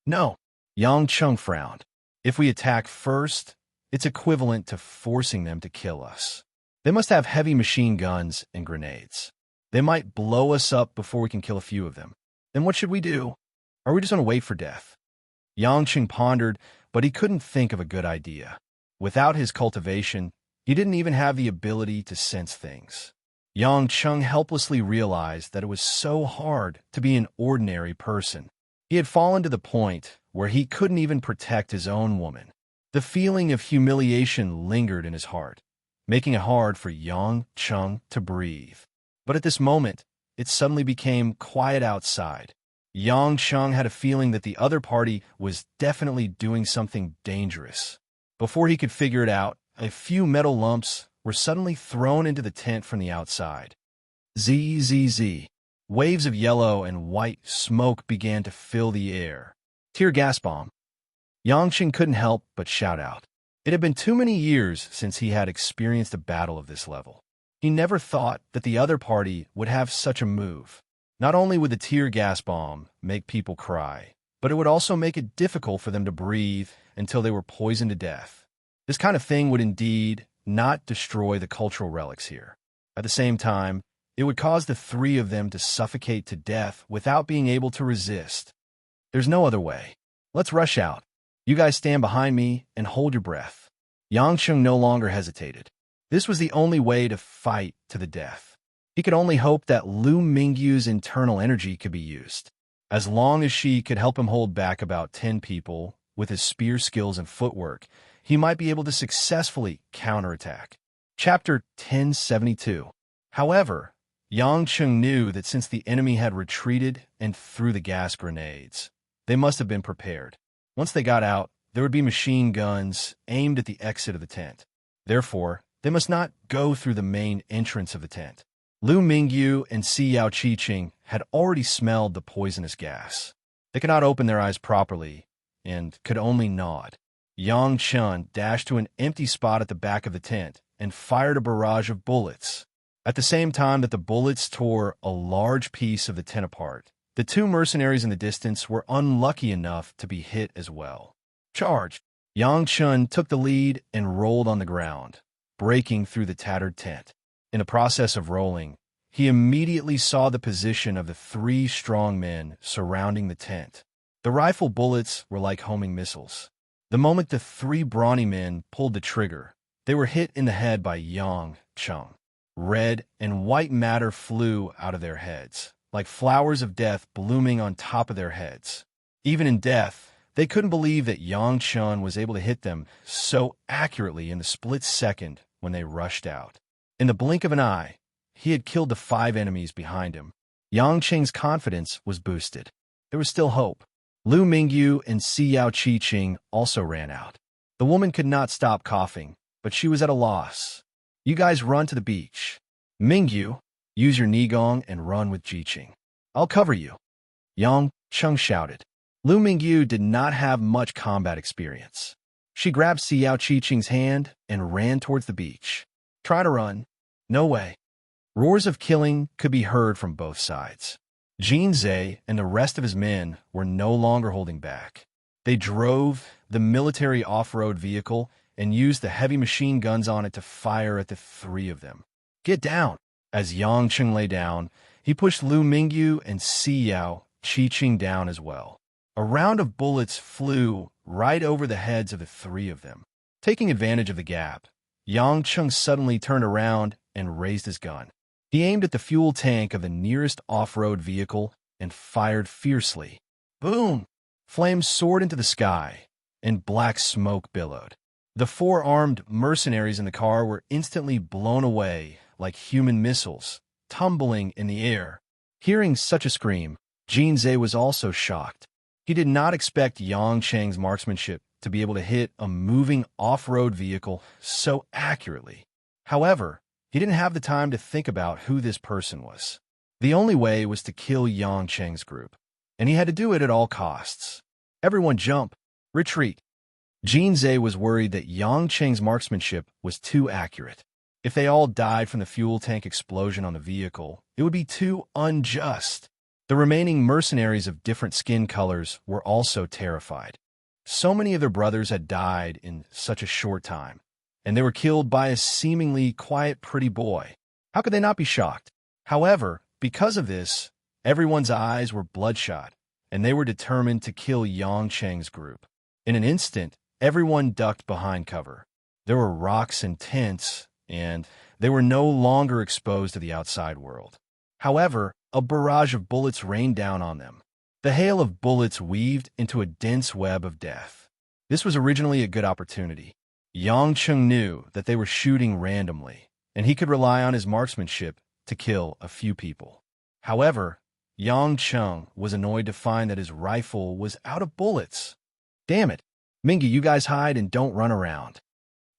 "No," Yang Chung frowned. "If we attack first, it's equivalent to forcing them to kill us. They must have heavy machine guns and grenades. They might blow us up before we can kill a few of them. Then what should we do? Are we just going to wait for death?" Yang Chung pondered, but he couldn't think of a good idea. Without his cultivation, he didn't even have the ability to sense things. Yang Chung helplessly realized that it was so hard to be an ordinary person. He had fallen to the point where he couldn't even protect his own woman. The feeling of humiliation lingered in his heart, making it hard for Yang Chung to breathe. But at this moment, it suddenly became quiet outside. Yang Chung had a feeling that the other party was definitely doing something dangerous. Before he could figure it out, a few metal lumps were suddenly thrown into the tent from the outside. Zzz. Waves of yellow and white smoke began to fill the air. Tear gas bomb. Yang Chung couldn't help but shout out. It had been too many years since he had experienced a battle of this level. He never thought that the other party would have such a move. Not only would the tear gas bomb make people cry, but it would also make it difficult for them to breathe until they were poisoned to death. This kind of thing would indeed not destroy the cultural relics here. At the same time, it would cause the 3 of them to suffocate to death without being able to resist. There's no other way. Let's rush out. You guys stand behind me and hold your breath. Yang Chung no longer hesitated. This was the only way to fight to the death. He could only hope that Lu Mingyu's internal energy could be used. As long as she could help him hold back about 10 people with his spear skills and footwork, he might be able to successfully counterattack. Chapter 1072. However, Yang Cheng knew that since the enemy had retreated and threw the gas grenades, they must have been prepared. Once they got out, there would be machine guns aimed at the exit of the tent. Therefore, they must not go through the main entrance of the tent. Lu Mingyu and Si Yao Qiqing had already smelled the poisonous gas. They could not open their eyes properly and could only nod. Yang Chun dashed to an empty spot at the back of the tent and fired a barrage of bullets. At the same time that the bullets tore a large piece of the tent apart, the two mercenaries in the distance were unlucky enough to be hit as well. Charge! Yang Chun took the lead and rolled on the ground, breaking through the tattered tent. In the process of rolling, he immediately saw the position of the three strong men surrounding the tent. The rifle bullets were like homing missiles. The moment the three brawny men pulled the trigger, they were hit in the head by Yang Chun. Red and white matter flew out of their heads, like flowers of death blooming on top of their heads. Even in death, they couldn't believe that Yang Chun was able to hit them so accurately in the split second when they rushed out. In the blink of an eye, he had killed the 5 enemies behind him. Yang Cheng's confidence was boosted. There was still hope. Lu Mingyu and Si Yao Qiqing also ran out. The woman could not stop coughing, but she was at a loss. You guys run to the beach. Mingyu, use your Nigong and run with Qiqing. I'll cover you. Yang Cheng shouted. Lu Mingyu did not have much combat experience. She grabbed Si Yao Qiqing's hand and ran towards the beach. Try to run. No way. Roars of killing could be heard from both sides. Jin Zhe and the rest of his men were no longer holding back. They drove the military off-road vehicle and used the heavy machine guns on it to fire at the 3 of them. Get down! As Yang Cheng lay down, he pushed Lu Mingyu and Si Yao Qiqing down as well. A round of bullets flew right over the heads of the 3 of them. Taking advantage of the gap, Yang Cheng suddenly turned around and raised his gun. He aimed at the fuel tank of the nearest off-road vehicle and fired fiercely. Boom! Flames soared into the sky, and black smoke billowed. The 4 armed mercenaries in the car were instantly blown away like human missiles, tumbling in the air. Hearing such a scream, Jin Zhe was also shocked. He did not expect Yang Cheng's marksmanship to be able to hit a moving off-road vehicle so accurately. However, he didn't have the time to think about who this person was. The only way was to kill Yang Cheng's group, and he had to do it at all costs. Everyone jump! Retreat! Jin Zhe was worried that Yang Cheng's marksmanship was too accurate. If they all died from the fuel tank explosion on the vehicle, it would be too unjust. The remaining mercenaries of different skin colors were also terrified. So many of their brothers had died in such a short time, and they were killed by a seemingly quiet, pretty boy. How could they not be shocked? However, because of this, everyone's eyes were bloodshot, and they were determined to kill Yang Cheng's group. In an instant, everyone ducked behind cover. There were rocks and tents, and they were no longer exposed to the outside world. However, a barrage of bullets rained down on them. The hail of bullets weaved into a dense web of death. This was originally a good opportunity. Yang Cheng knew that they were shooting randomly, and he could rely on his marksmanship to kill a few people. However, Yang Cheng was annoyed to find that his rifle was out of bullets. Damn it! Mingyu, you guys hide and don't run around.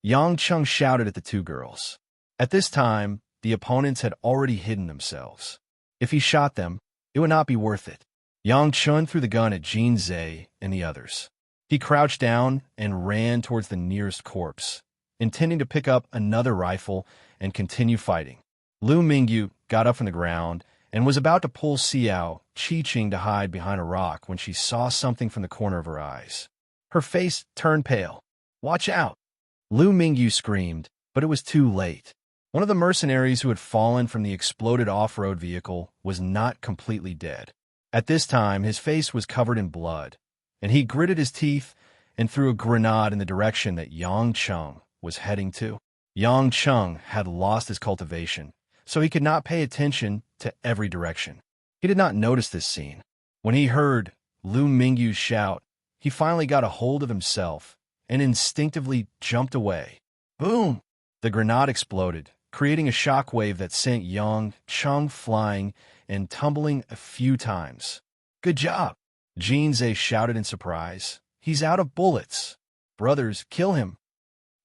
Yang Cheng shouted at the 2 girls. At this time, the opponents had already hidden themselves. If he shot them, it would not be worth it. Yang Chun threw the gun at Jin Zhe and the others. He crouched down and ran towards the nearest corpse, intending to pick up another rifle and continue fighting. Lu Mingyu got up from the ground and was about to pull Si Yao Qiqing to hide behind a rock when she saw something from the corner of her eyes. Her face turned pale. Watch out! Lu Mingyu screamed, but it was too late. One of the mercenaries who had fallen from the exploded off-road vehicle was not completely dead. At this time, his face was covered in blood, and he gritted his teeth and threw a grenade in the direction that Yang Cheng was heading to. Yang Cheng had lost his cultivation, so he could not pay attention to every direction. He did not notice this scene. When he heard Lu Mingyu shout, he finally got a hold of himself and instinctively jumped away. Boom! The grenade exploded, creating a shockwave that sent Yang Chung flying and tumbling a few times. "Good job!" Jinze shouted in surprise. "He's out of bullets. Brothers, kill him."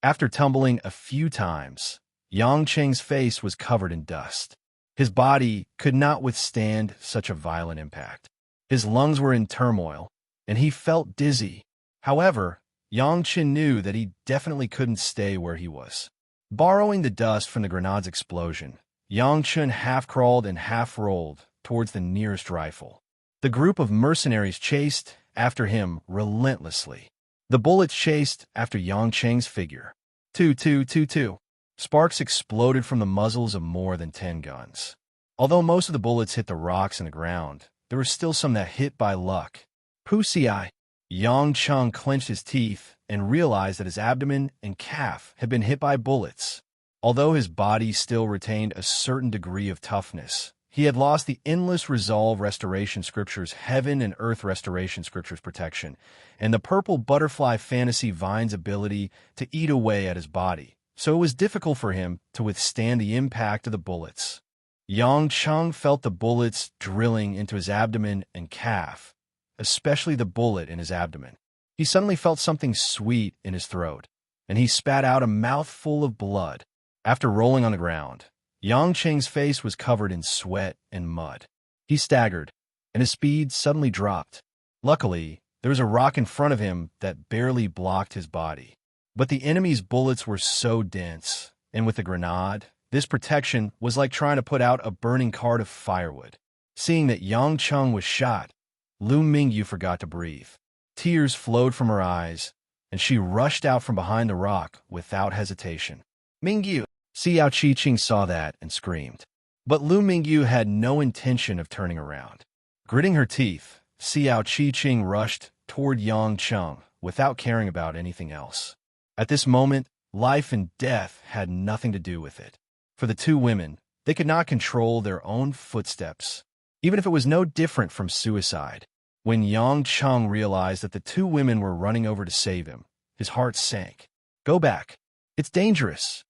After tumbling a few times, Yang Cheng's face was covered in dust. His body could not withstand such a violent impact. His lungs were in turmoil, and he felt dizzy. However, Yang Chen knew that he definitely couldn't stay where he was. Borrowing the dust from the grenade's explosion, Yang Chen half-crawled and half-rolled towards the nearest rifle. The group of mercenaries chased after him relentlessly. The bullets chased after Yang Cheng's figure. Two, two, two, two. Sparks exploded from the muzzles of more than 10 guns. Although most of the bullets hit the rocks and the ground, there were still some that hit by luck. Pussy eye. Yang Chung clenched his teeth and realized that his abdomen and calf had been hit by bullets. Although his body still retained a certain degree of toughness, he had lost the endless resolve restoration scripture's heaven and earth restoration scripture's protection, and the purple butterfly fantasy vine's ability to eat away at his body, so it was difficult for him to withstand the impact of the bullets. Yang Chung felt the bullets drilling into his abdomen and calf, especially the bullet in his abdomen. He suddenly felt something sweet in his throat, and he spat out a mouthful of blood. After rolling on the ground, Yang Cheng's face was covered in sweat and mud. He staggered, and his speed suddenly dropped. Luckily, there was a rock in front of him that barely blocked his body. But the enemy's bullets were so dense, and with the grenade, this protection was like trying to put out a burning cart of firewood. Seeing that Yang Chung was shot, Lu Mingyu forgot to breathe. Tears flowed from her eyes, and she rushed out from behind the rock without hesitation. "Mingyu!" Xiao Qiqing saw that and screamed. But Lu Mingyu had no intention of turning around. Gritting her teeth, Xiao Qiqing rushed toward Yang Chung without caring about anything else. At this moment, life and death had nothing to do with it. For the two women, they could not control their own footsteps, even if it was no different from suicide. When Yang Chung realized that the two women were running over to save him, his heart sank. "Go back. It's dangerous."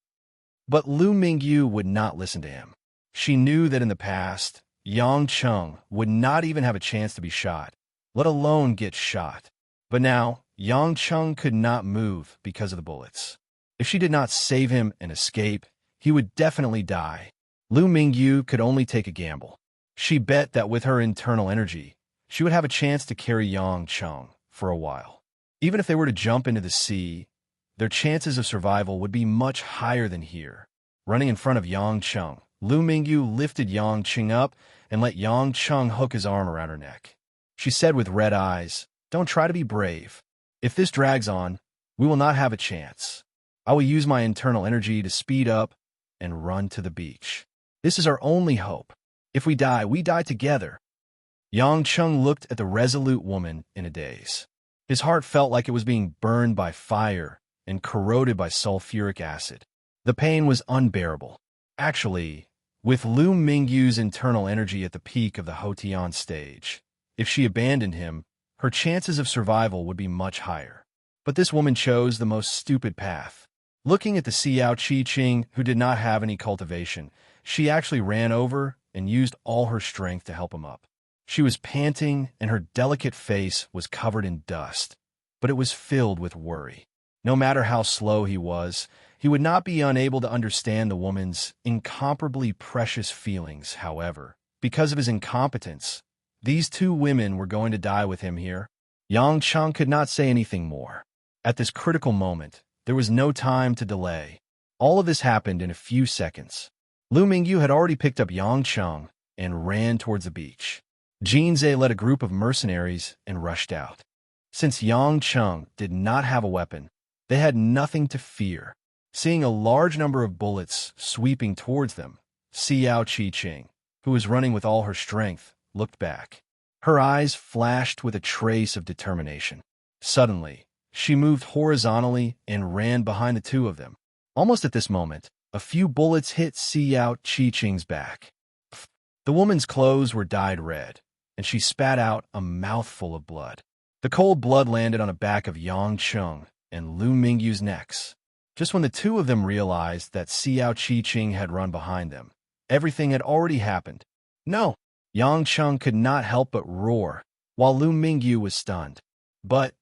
But Lu Mingyu would not listen to him. She knew that in the past, Yang Chung would not even have a chance to be shot, let alone get shot. But now, Yang Chung could not move because of the bullets. If she did not save him and escape, he would definitely die. Lu Mingyu could only take a gamble. She bet that with her internal energy, she would have a chance to carry Yang Chung for a while. Even if they were to jump into the sea, their chances of survival would be much higher than here. Running in front of Yang Chung, Lu Mingyu lifted Yang Chung up and let Yang Chung hook his arm around her neck. She said with red eyes, "Don't try to be brave. If this drags on, we will not have a chance. I will use my internal energy to speed up and run to the beach. This is our only hope. If we die together." Yang Chung looked at the resolute woman in a daze. His heart felt like it was being burned by fire and corroded by sulfuric acid. The pain was unbearable. Actually, with Lu Mingyu's internal energy at the peak of the Hotian stage, if she abandoned him, her chances of survival would be much higher. But this woman chose the most stupid path. Looking at the Xiao Qiqing, who did not have any cultivation, she actually ran over and used all her strength to help him up. She was panting, and her delicate face was covered in dust, but it was filled with worry. No matter how slow he was, he would not be unable to understand the woman's incomparably precious feelings, however. Because of his incompetence, these two women were going to die with him here. Yang Chung could not say anything more. At this critical moment, there was no time to delay. All of this happened in a few seconds. Lu Mingyu had already picked up Yang Chung and ran towards the beach. Jinze led a group of mercenaries and rushed out. Since Yang Chung did not have a weapon, they had nothing to fear. Seeing a large number of bullets sweeping towards them, Xiao Qiqing, who was running with all her strength, looked back. Her eyes flashed with a trace of determination. Suddenly, she moved horizontally and ran behind the two of them. Almost at this moment, a few bullets hit Xiao Qiqing's back. The woman's clothes were dyed red, and she spat out a mouthful of blood. The cold blood landed on the back of Yang Chung and Lu Mingyu's necks. Just when the two of them realized that Xiao Qi-Ching had run behind them, everything had already happened. No! Yang Cheng could not help but roar, while Lu Mingyu was stunned. But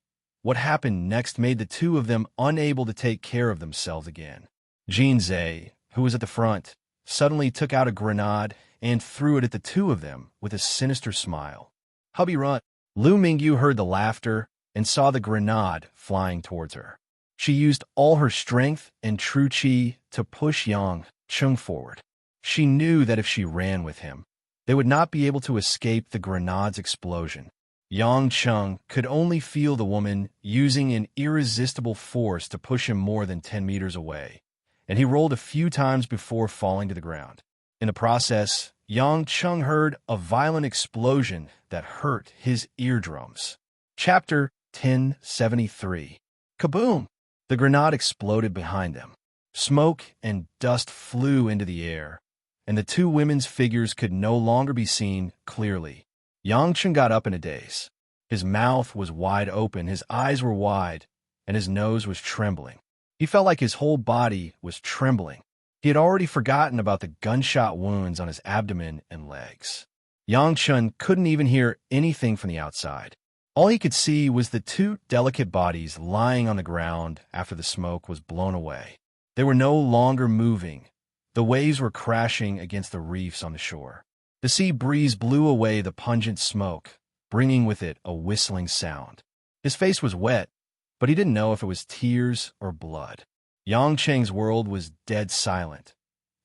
what happened next made the two of them unable to take care of themselves again. Jin Zhe, who was at the front, suddenly took out a grenade and threw it at the two of them with a sinister smile. "Hubby, run!" Lu Mingyu heard the laughter and saw the grenade flying towards her. She used all her strength and true qi to push Yang Cheng forward. She knew that if she ran with him, they would not be able to escape the grenade's explosion. Yang Cheng could only feel the woman using an irresistible force to push him more than 10 meters away, and he rolled a few times before falling to the ground. In the process, Yang Cheng heard a violent explosion that hurt his eardrums. Chapter 1073. Kaboom! The grenade exploded behind them. Smoke and dust flew into the air, and the two women's figures could no longer be seen clearly. Yang Cheng got up in a daze. His mouth was wide open, his eyes were wide, and his nose was trembling. He felt like his whole body was trembling. He had already forgotten about the gunshot wounds on his abdomen and legs. Yang Cheng couldn't even hear anything from the outside. All he could see was the two delicate bodies lying on the ground after the smoke was blown away. They were no longer moving. The waves were crashing against the reefs on the shore. The sea breeze blew away the pungent smoke, bringing with it a whistling sound. His face was wet, but he didn't know if it was tears or blood. Yang Cheng's world was dead silent.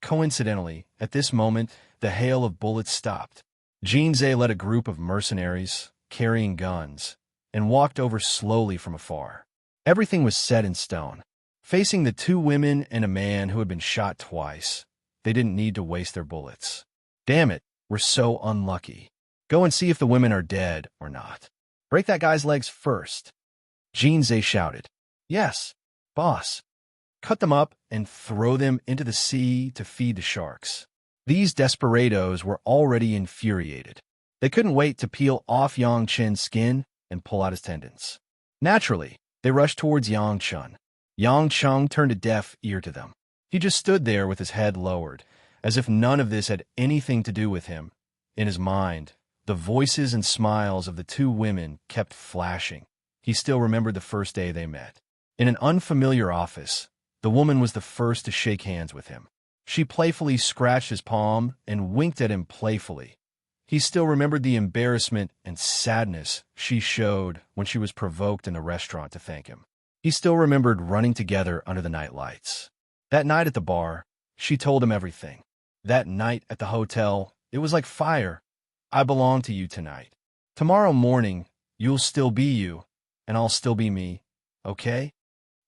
Coincidentally, at this moment, the hail of bullets stopped. Jin Zhe led a group of mercenaries, carrying guns, and walked over slowly from afar. Everything was set in stone. Facing the two women and a man who had been shot twice, they didn't need to waste their bullets. Damn it, we're so unlucky. Go and see if the women are dead or not. Break that guy's legs first. Jin Zhe shouted. Yes, boss. Cut them up and throw them into the sea to feed the sharks. These desperados were already infuriated. They couldn't wait to peel off Yang Chen's skin and pull out his tendons. Naturally, they rushed towards Yang Chen. Yang Cheng turned a deaf ear to them. He just stood there with his head lowered, as if none of this had anything to do with him. In his mind, the voices and smiles of the two women kept flashing. He still remembered the first day they met. In an unfamiliar office, the woman was the first to shake hands with him. She playfully scratched his palm and winked at him playfully. He still remembered the embarrassment and sadness she showed when she was provoked in the restaurant to thank him. He still remembered running together under the night lights. That night at the bar, she told him everything. That night at the hotel, it was like fire. I belong to you tonight. Tomorrow morning, you'll still be you, and I'll still be me, okay?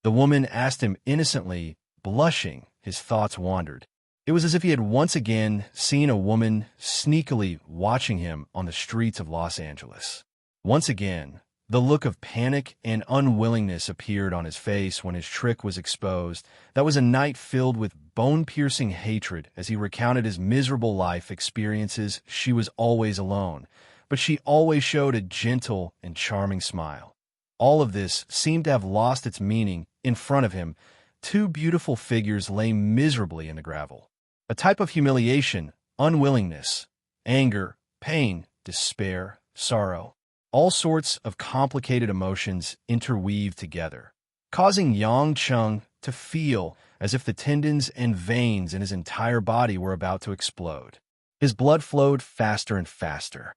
The woman asked him innocently, blushing. His thoughts wandered. It was as if he had once again seen a woman sneakily watching him on the streets of Los Angeles. Once again, the look of panic and unwillingness appeared on his face when his trick was exposed. That was a night filled with bone-piercing hatred as he recounted his miserable life experiences. She was always alone, but she always showed a gentle and charming smile. All of this seemed to have lost its meaning. In front of him, two beautiful figures lay miserably in the gravel. A type of humiliation, unwillingness, anger, pain, despair, sorrow. All sorts of complicated emotions interweaved together, causing Yang Cheng to feel as if the tendons and veins in his entire body were about to explode. His blood flowed faster and faster.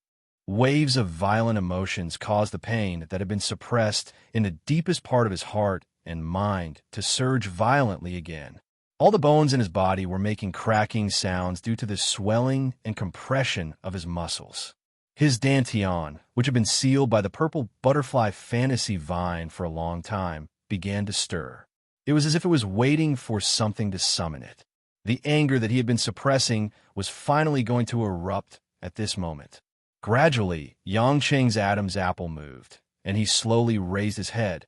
Waves of violent emotions caused the pain that had been suppressed in the deepest part of his heart and mind to surge violently again. All the bones in his body were making cracking sounds due to the swelling and compression of his muscles. His dantian, which had been sealed by the purple butterfly fantasy vine for a long time, began to stir. It was as if it was waiting for something to summon it. The anger that he had been suppressing was finally going to erupt at this moment. Gradually, Yang Cheng's Adam's apple moved, and he slowly raised his head.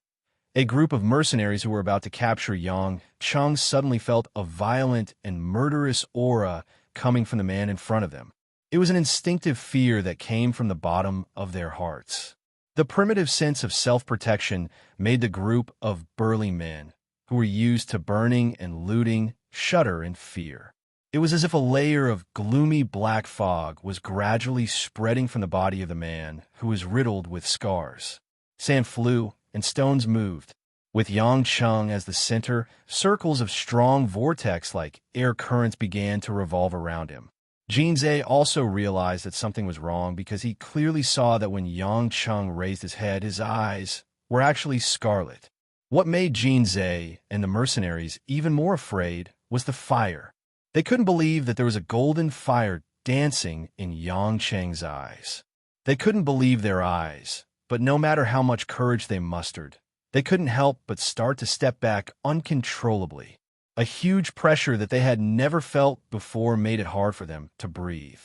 A group of mercenaries who were about to capture Yang Cheng suddenly felt a violent and murderous aura coming from the man in front of them. It was an instinctive fear that came from the bottom of their hearts. The primitive sense of self-protection made the group of burly men, who were used to burning and looting, shudder in fear. It was as if a layer of gloomy black fog was gradually spreading from the body of the man who was riddled with scars. Sand flew, and stones moved. With Yang Cheng as the center, circles of strong vortex-like air currents began to revolve around him. Jinzei also realized that something was wrong because he clearly saw that when Yang Cheng raised his head, his eyes were actually scarlet. What made Jinzei and the mercenaries even more afraid was the fire. They couldn't believe that there was a golden fire dancing in Yang Cheng's eyes. They couldn't believe their eyes, but no matter how much courage they mustered, they couldn't help but start to step back uncontrollably. A huge pressure that they had never felt before made it hard for them to breathe.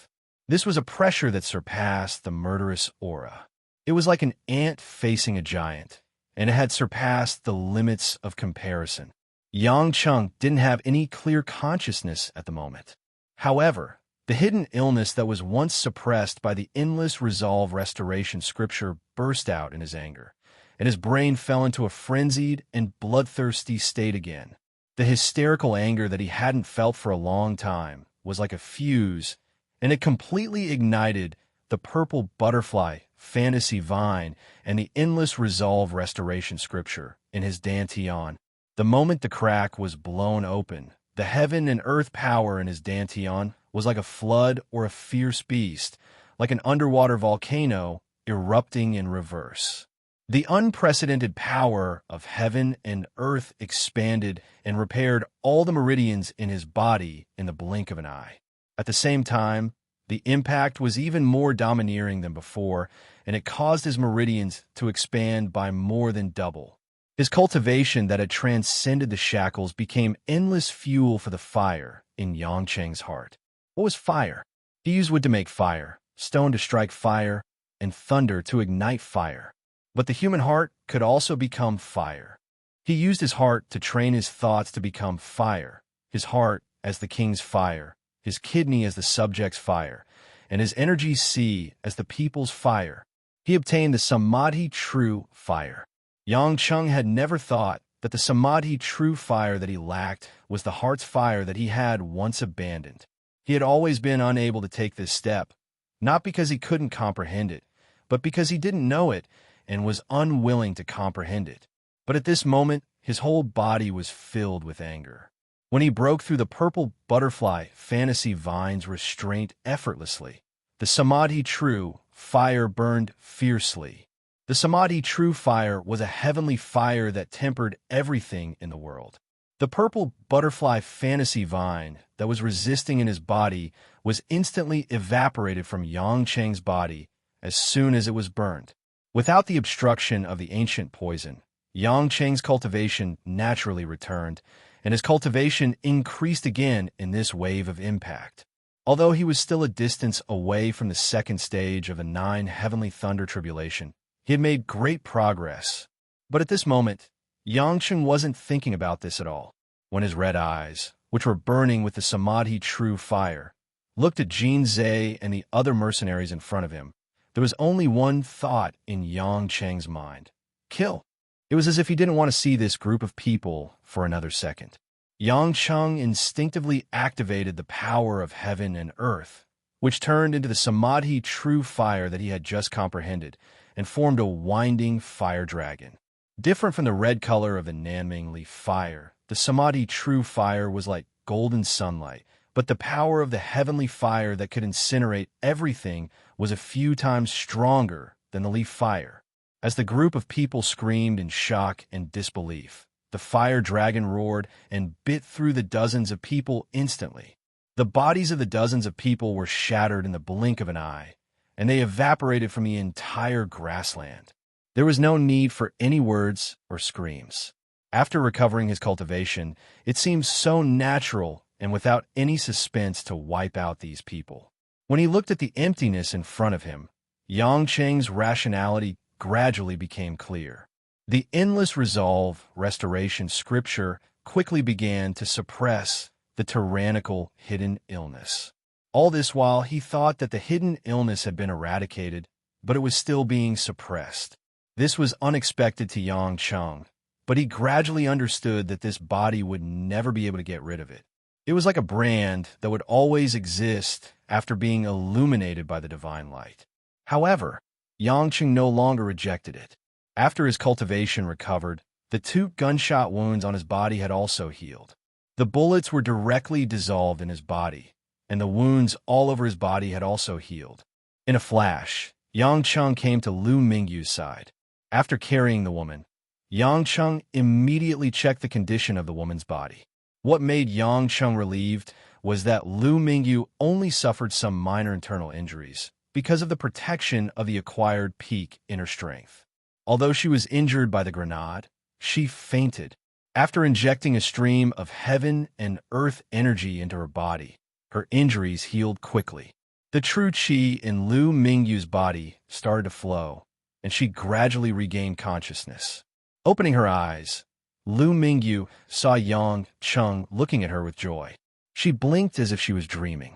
This was a pressure that surpassed the murderous aura. It was like an ant facing a giant, and it had surpassed the limits of comparison. Yang Cheng didn't have any clear consciousness at the moment. However, the hidden illness that was once suppressed by the endless resolve restoration scripture burst out in his anger, and his brain fell into a frenzied and bloodthirsty state again. The hysterical anger that he hadn't felt for a long time was like a fuse, and it completely ignited the purple butterfly fantasy vine and the endless resolve restoration scripture in his dantian. The moment the crack was blown open, the heaven and earth power in his dantian was like a flood or a fierce beast, like an underwater volcano erupting in reverse. The unprecedented power of heaven and earth expanded and repaired all the meridians in his body in the blink of an eye. At the same time, the impact was even more domineering than before, and it caused his meridians to expand by more than double. His cultivation that had transcended the shackles became endless fuel for the fire in Yang Cheng's heart. What was fire? He used wood to make fire, stone to strike fire, and thunder to ignite fire. But the human heart could also become fire. He used his heart to train his thoughts to become fire, his heart as the king's fire, his kidney as the subject's fire, and his energy sea as the people's fire. He obtained the samadhi true fire. Yang Cheng had never thought that the samadhi true fire that he lacked was the heart's fire that he had once abandoned. He had always been unable to take this step, not because he couldn't comprehend it, but because he didn't know it and was unwilling to comprehend it. But at this moment, his whole body was filled with anger. When he broke through the purple butterfly fantasy vine's restraint effortlessly, the samadhi true fire burned fiercely. The samadhi true fire was a heavenly fire that tempered everything in the world. The purple butterfly fantasy vine that was resisting in his body was instantly evaporated from Yang Cheng's body as soon as it was burned. Without the obstruction of the ancient poison, Yang Cheng's cultivation naturally returned, and his cultivation increased again in this wave of impact. Although he was still a distance away from the second stage of the 9 heavenly thunder tribulation, he had made great progress. But at this moment, Yang Cheng wasn't thinking about this at all. When his red eyes, which were burning with the samadhi true fire, looked at Jinzei and the other mercenaries in front of him, there was only one thought in Yang Cheng's mind: kill. It was as if he didn't want to see this group of people for another second. Yang Cheng instinctively activated the power of heaven and earth, which turned into the samadhi true fire that he had just comprehended, and formed a winding fire dragon. Different from the red color of the Nanming leaf fire, the samadhi true fire was like golden sunlight, but the power of the heavenly fire that could incinerate everything was a few times stronger than the leaf fire. As the group of people screamed in shock and disbelief, the fire dragon roared and bit through the dozens of people instantly. The bodies of the dozens of people were shattered in the blink of an eye, and they evaporated from the entire grassland. There was no need for any words or screams. After recovering his cultivation, it seemed so natural and without any suspense to wipe out these people. When he looked at the emptiness in front of him, Yang Cheng's rationality gradually became clear. The endless resolve restoration scripture quickly began to suppress the tyrannical hidden illness. All this while he thought that the hidden illness had been eradicated, but it was still being suppressed. This was unexpected to Yang Cheng, but he gradually understood that this body would never be able to get rid of it. It was like a brand that would always exist after being illuminated by the divine light. However, Yangqing no longer rejected it. After his cultivation recovered, the 2 gunshot wounds on his body had also healed. The bullets were directly dissolved in his body, and the wounds all over his body had also healed. In a flash, Yangcheng came to Lu Mingyu's side. After carrying the woman, Yangcheng immediately checked the condition of the woman's body. What made Yangcheng relieved was that Lu Mingyu only suffered some minor internal injuries because of the protection of the acquired peak inner strength. Although she was injured by the grenade, she fainted. After injecting a stream of heaven and earth energy into her body, her injuries healed quickly. The true qi in Lu Mingyu's body started to flow, and she gradually regained consciousness. Opening her eyes, Lu Mingyu saw Yang Cheng looking at her with joy. She blinked as if she was dreaming.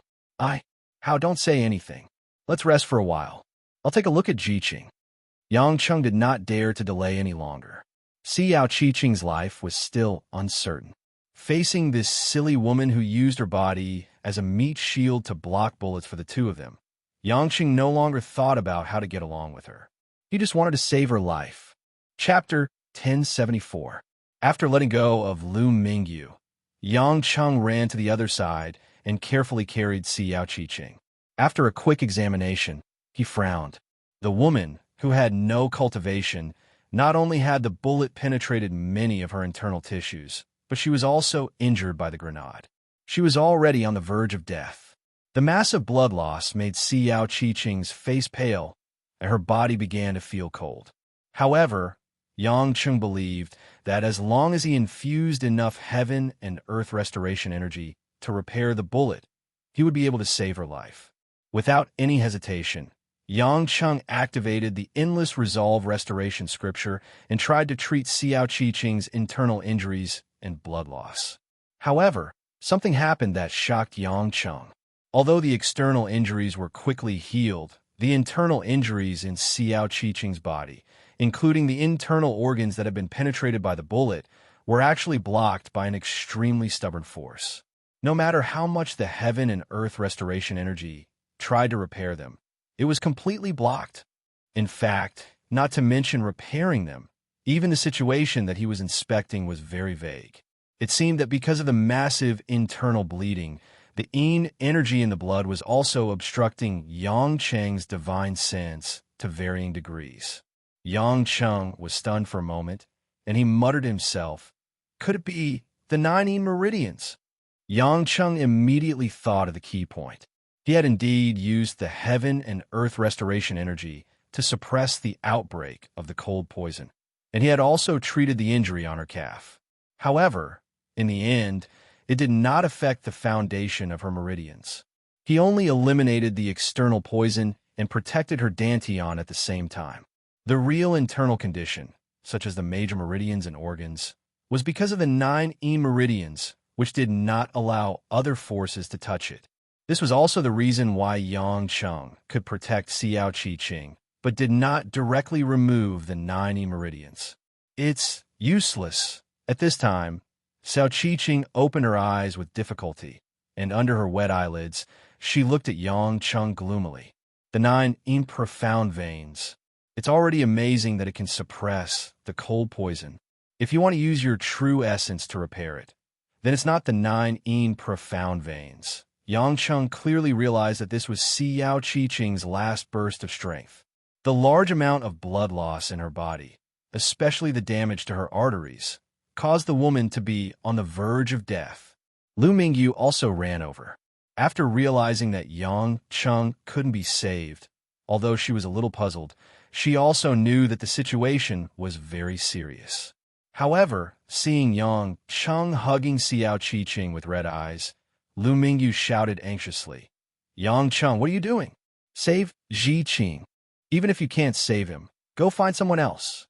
Don't say anything. Let's rest for a while. I'll take a look at Jiqing. Yang Cheng did not dare to delay any longer. Xiao Qiqing's life was still uncertain. Facing this silly woman who used her body as a meat shield to block bullets for the 2 of them, Yangqing no longer thought about how to get along with her. He just wanted to save her life. Chapter 1074. After letting go of Lu Mingyu, Yangcheng ran to the other side and carefully carried Xiao Qiqing. After a quick examination, he frowned. The woman, who had no cultivation, not only had the bullet penetrated many of her internal tissues, but she was also injured by the grenade. She was already on the verge of death. The massive blood loss made Xiao Qiqing's face pale, and her body began to feel cold. However, Yangcheng believed that as long as he infused enough heaven and earth restoration energy to repair the bullet, he would be able to save her life. Without any hesitation, Yangcheng activated the Endless Resolve Restoration Scripture and tried to treat Xiao Qiqing's internal injuries and blood loss. However, something happened that shocked Yangcheng. Although the external injuries were quickly healed, the internal injuries in Xiao Qiqing's body, including the internal organs that had been penetrated by the bullet, were actually blocked by an extremely stubborn force. No matter how much the heaven and earth restoration energy tried to repair them, it was completely blocked. In fact, not to mention repairing them, even the situation that he was inspecting was very vague. It seemed that because of the massive internal bleeding, the yin energy in the blood was also obstructing Yangcheng's divine sense to varying degrees. Yangcheng was stunned for a moment, and he muttered to himself, "Could it be the 9 yin meridians?" Yangcheng immediately thought of the key point. He had indeed used the heaven and earth restoration energy to suppress the outbreak of the cold poison, and he had also treated the injury on her calf. However, in the end, it did not affect the foundation of her meridians. He only eliminated the external poison and protected her dantian at the same time. The real internal condition, such as the major meridians and organs, was because of the 9 yin meridians, which did not allow other forces to touch it. This was also the reason why Yangcheng could protect Xiao Qiqing, but did not directly remove the 9 yin meridians. It's useless. At this time, Xiao Qiqing opened her eyes with difficulty, and under her wet eyelids, she looked at Yangcheng gloomily. The 9 yin profound veins. It's already amazing that it can suppress the cold poison. If you want to use your true essence to repair it, then it's not the 9 yin profound veins. Yangcheng clearly realized that this was Xiao Qiqing's last burst of strength. The large amount of blood loss in her body, especially the damage to her arteries, caused the woman to be on the verge of death. Lu Mingyu also ran over. After realizing that Yangcheng couldn't be saved, although she was a little puzzled, she also knew that the situation was very serious. However, seeing Yangcheng hugging Xiao Qiqing with red eyes, Lu Mingyu shouted anxiously, "Yangcheng, what are you doing? Save Jiqing. Even if you can't save him, go find someone else."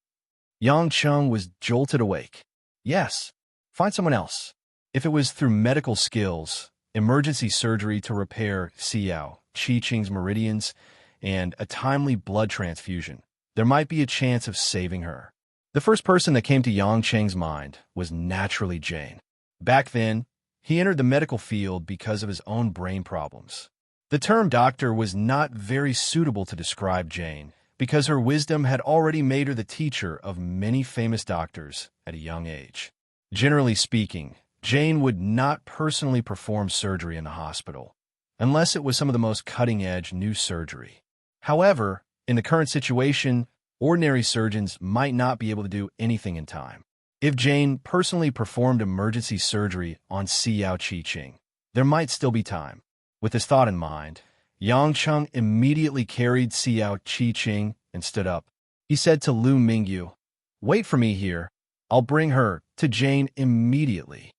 Yangcheng was jolted awake. Yes, find someone else. If it was through medical skills, emergency surgery to repair Xiao Qiqing's meridians, and a timely blood transfusion, there might be a chance of saving her. The first person that came to Yang Cheng's mind was naturally Jane. Back then, he entered the medical field because of his own brain problems. The term doctor was not very suitable to describe Jane, because her wisdom had already made her the teacher of many famous doctors at a young age. Generally speaking, Jane would not personally perform surgery in the hospital, unless it was some of the most cutting-edge new surgery. However, in the current situation, ordinary surgeons might not be able to do anything in time. If Jane personally performed emergency surgery on Xiao Qi-Ching, there might still be time. With this thought in mind, Yang Cheng immediately carried Xiao Qi-Ching and stood up. He said to Lu Mingyu, "Wait for me here. I'll bring her to Jane immediately."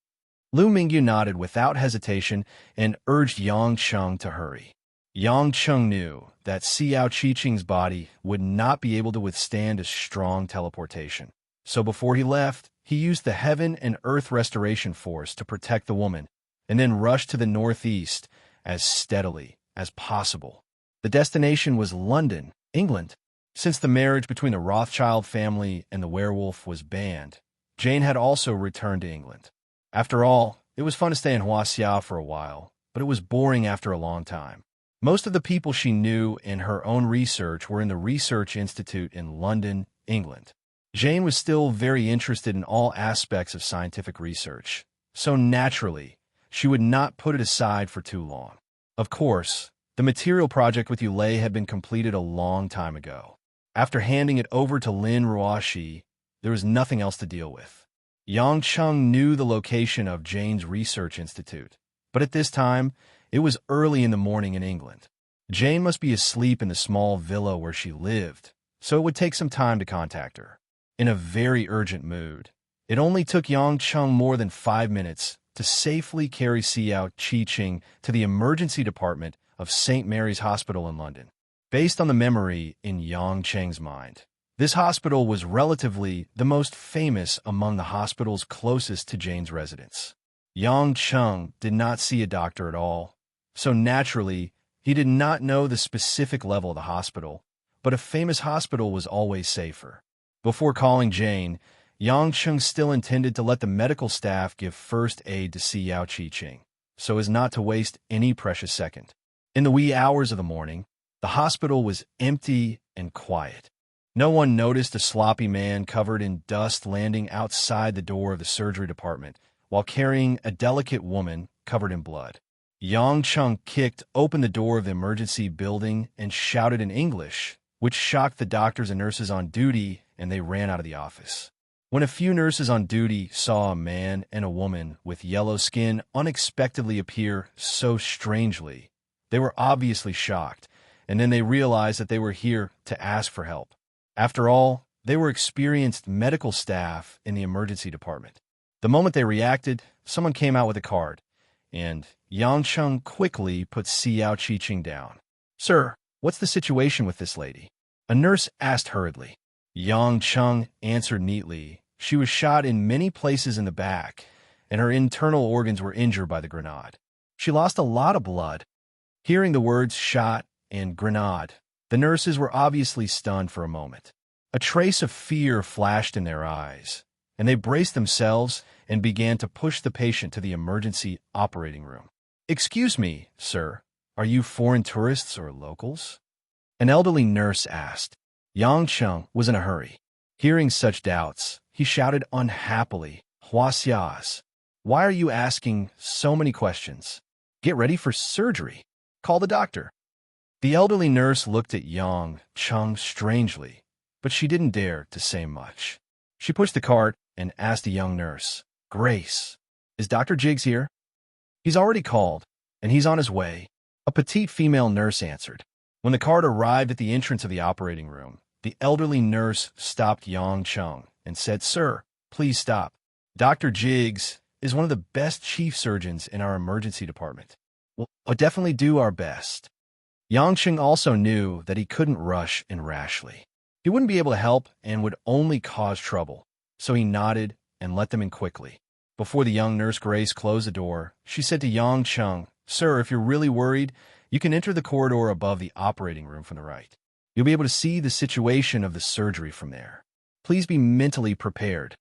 Lu Mingyu nodded without hesitation and urged Yang Cheng to hurry. Yang Cheng knew that Xiao Qi-Ching's body would not be able to withstand a strong teleportation. So before he left, he used the Heaven and Earth Restoration Force to protect the woman, and then rushed to the northeast as steadily as possible. The destination was London, England. Since the marriage between the Rothschild family and the werewolf was banned, Jane had also returned to England. After all, it was fun to stay in Huaxia for a while, but it was boring after a long time. Most of the people she knew in her own research were in the Research Institute in London, England. Jane was still very interested in all aspects of scientific research, so naturally, she would not put it aside for too long. Of course, the material project with Yulei had been completed a long time ago. After handing it over to Lin Ruoxi, there was nothing else to deal with. Yang Cheng knew the location of Jane's Research Institute, but at this time, it was early in the morning in England. Jane must be asleep in the small villa where she lived, so it would take some time to contact her. In a very urgent mood, it only took Yang Cheng more than 5 minutes to safely carry Xiao Qi-Ching to the emergency department of St. Mary's Hospital in London. Based on the memory in Yang Cheng's mind, this hospital was relatively the most famous among the hospitals closest to Jane's residence. Yang Cheng did not see a doctor at all, so naturally, he did not know the specific level of the hospital, but a famous hospital was always safer. Before calling Jane, Yang Cheng still intended to let the medical staff give first aid to Xiao Qi-Ching, so as not to waste any precious second. In the wee hours of the morning, the hospital was empty and quiet. No one noticed a sloppy man covered in dust landing outside the door of the surgery department while carrying a delicate woman covered in blood. Yang Cheng kicked open the door of the emergency building and shouted in English, which shocked the doctors and nurses on duty, and they ran out of the office. When a few nurses on duty saw a man and a woman with yellow skin unexpectedly appear so strangely, they were obviously shocked, and then they realized that they were here to ask for help. After all, they were experienced medical staff in the emergency department. The moment they reacted, someone came out with a card, and Yang Cheng quickly put Xiao Qi-Ching down. "Sir, what's the situation with this lady?" a nurse asked hurriedly. Yang Cheng answered neatly. She was shot in many places in the back, and her internal organs were injured by the grenade. She lost a lot of blood. Hearing the words shot and grenade, the nurses were obviously stunned for a moment. A trace of fear flashed in their eyes, and they braced themselves and began to push the patient to the emergency operating room. "Excuse me, sir, are you foreign tourists or locals?" an elderly nurse asked. Yang Cheng was in a hurry. Hearing such doubts, he shouted unhappily, "Huaxias, why are you asking so many questions? Get ready for surgery. Call the doctor." The elderly nurse looked at Yang Cheng strangely, but she didn't dare to say much. She pushed the cart and asked the young nurse, "Grace, is Dr. Jiggs here?" "He's already called, and he's on his way," a petite female nurse answered. When the cart arrived at the entrance of the operating room, the elderly nurse stopped Yang Cheng and said, "Sir, please stop. Dr. Jiggs is one of the best chief surgeons in our emergency department. We'll definitely do our best." Yang Cheng also knew that he couldn't rush in rashly. He wouldn't be able to help and would only cause trouble, so he nodded and let them in quickly. Before the young nurse Grace closed the door, she said to Yang Cheng, "Sir, if you're really worried, you can enter the corridor above the operating room from the right. You'll be able to see the situation of the surgery from there." Please be mentally prepared.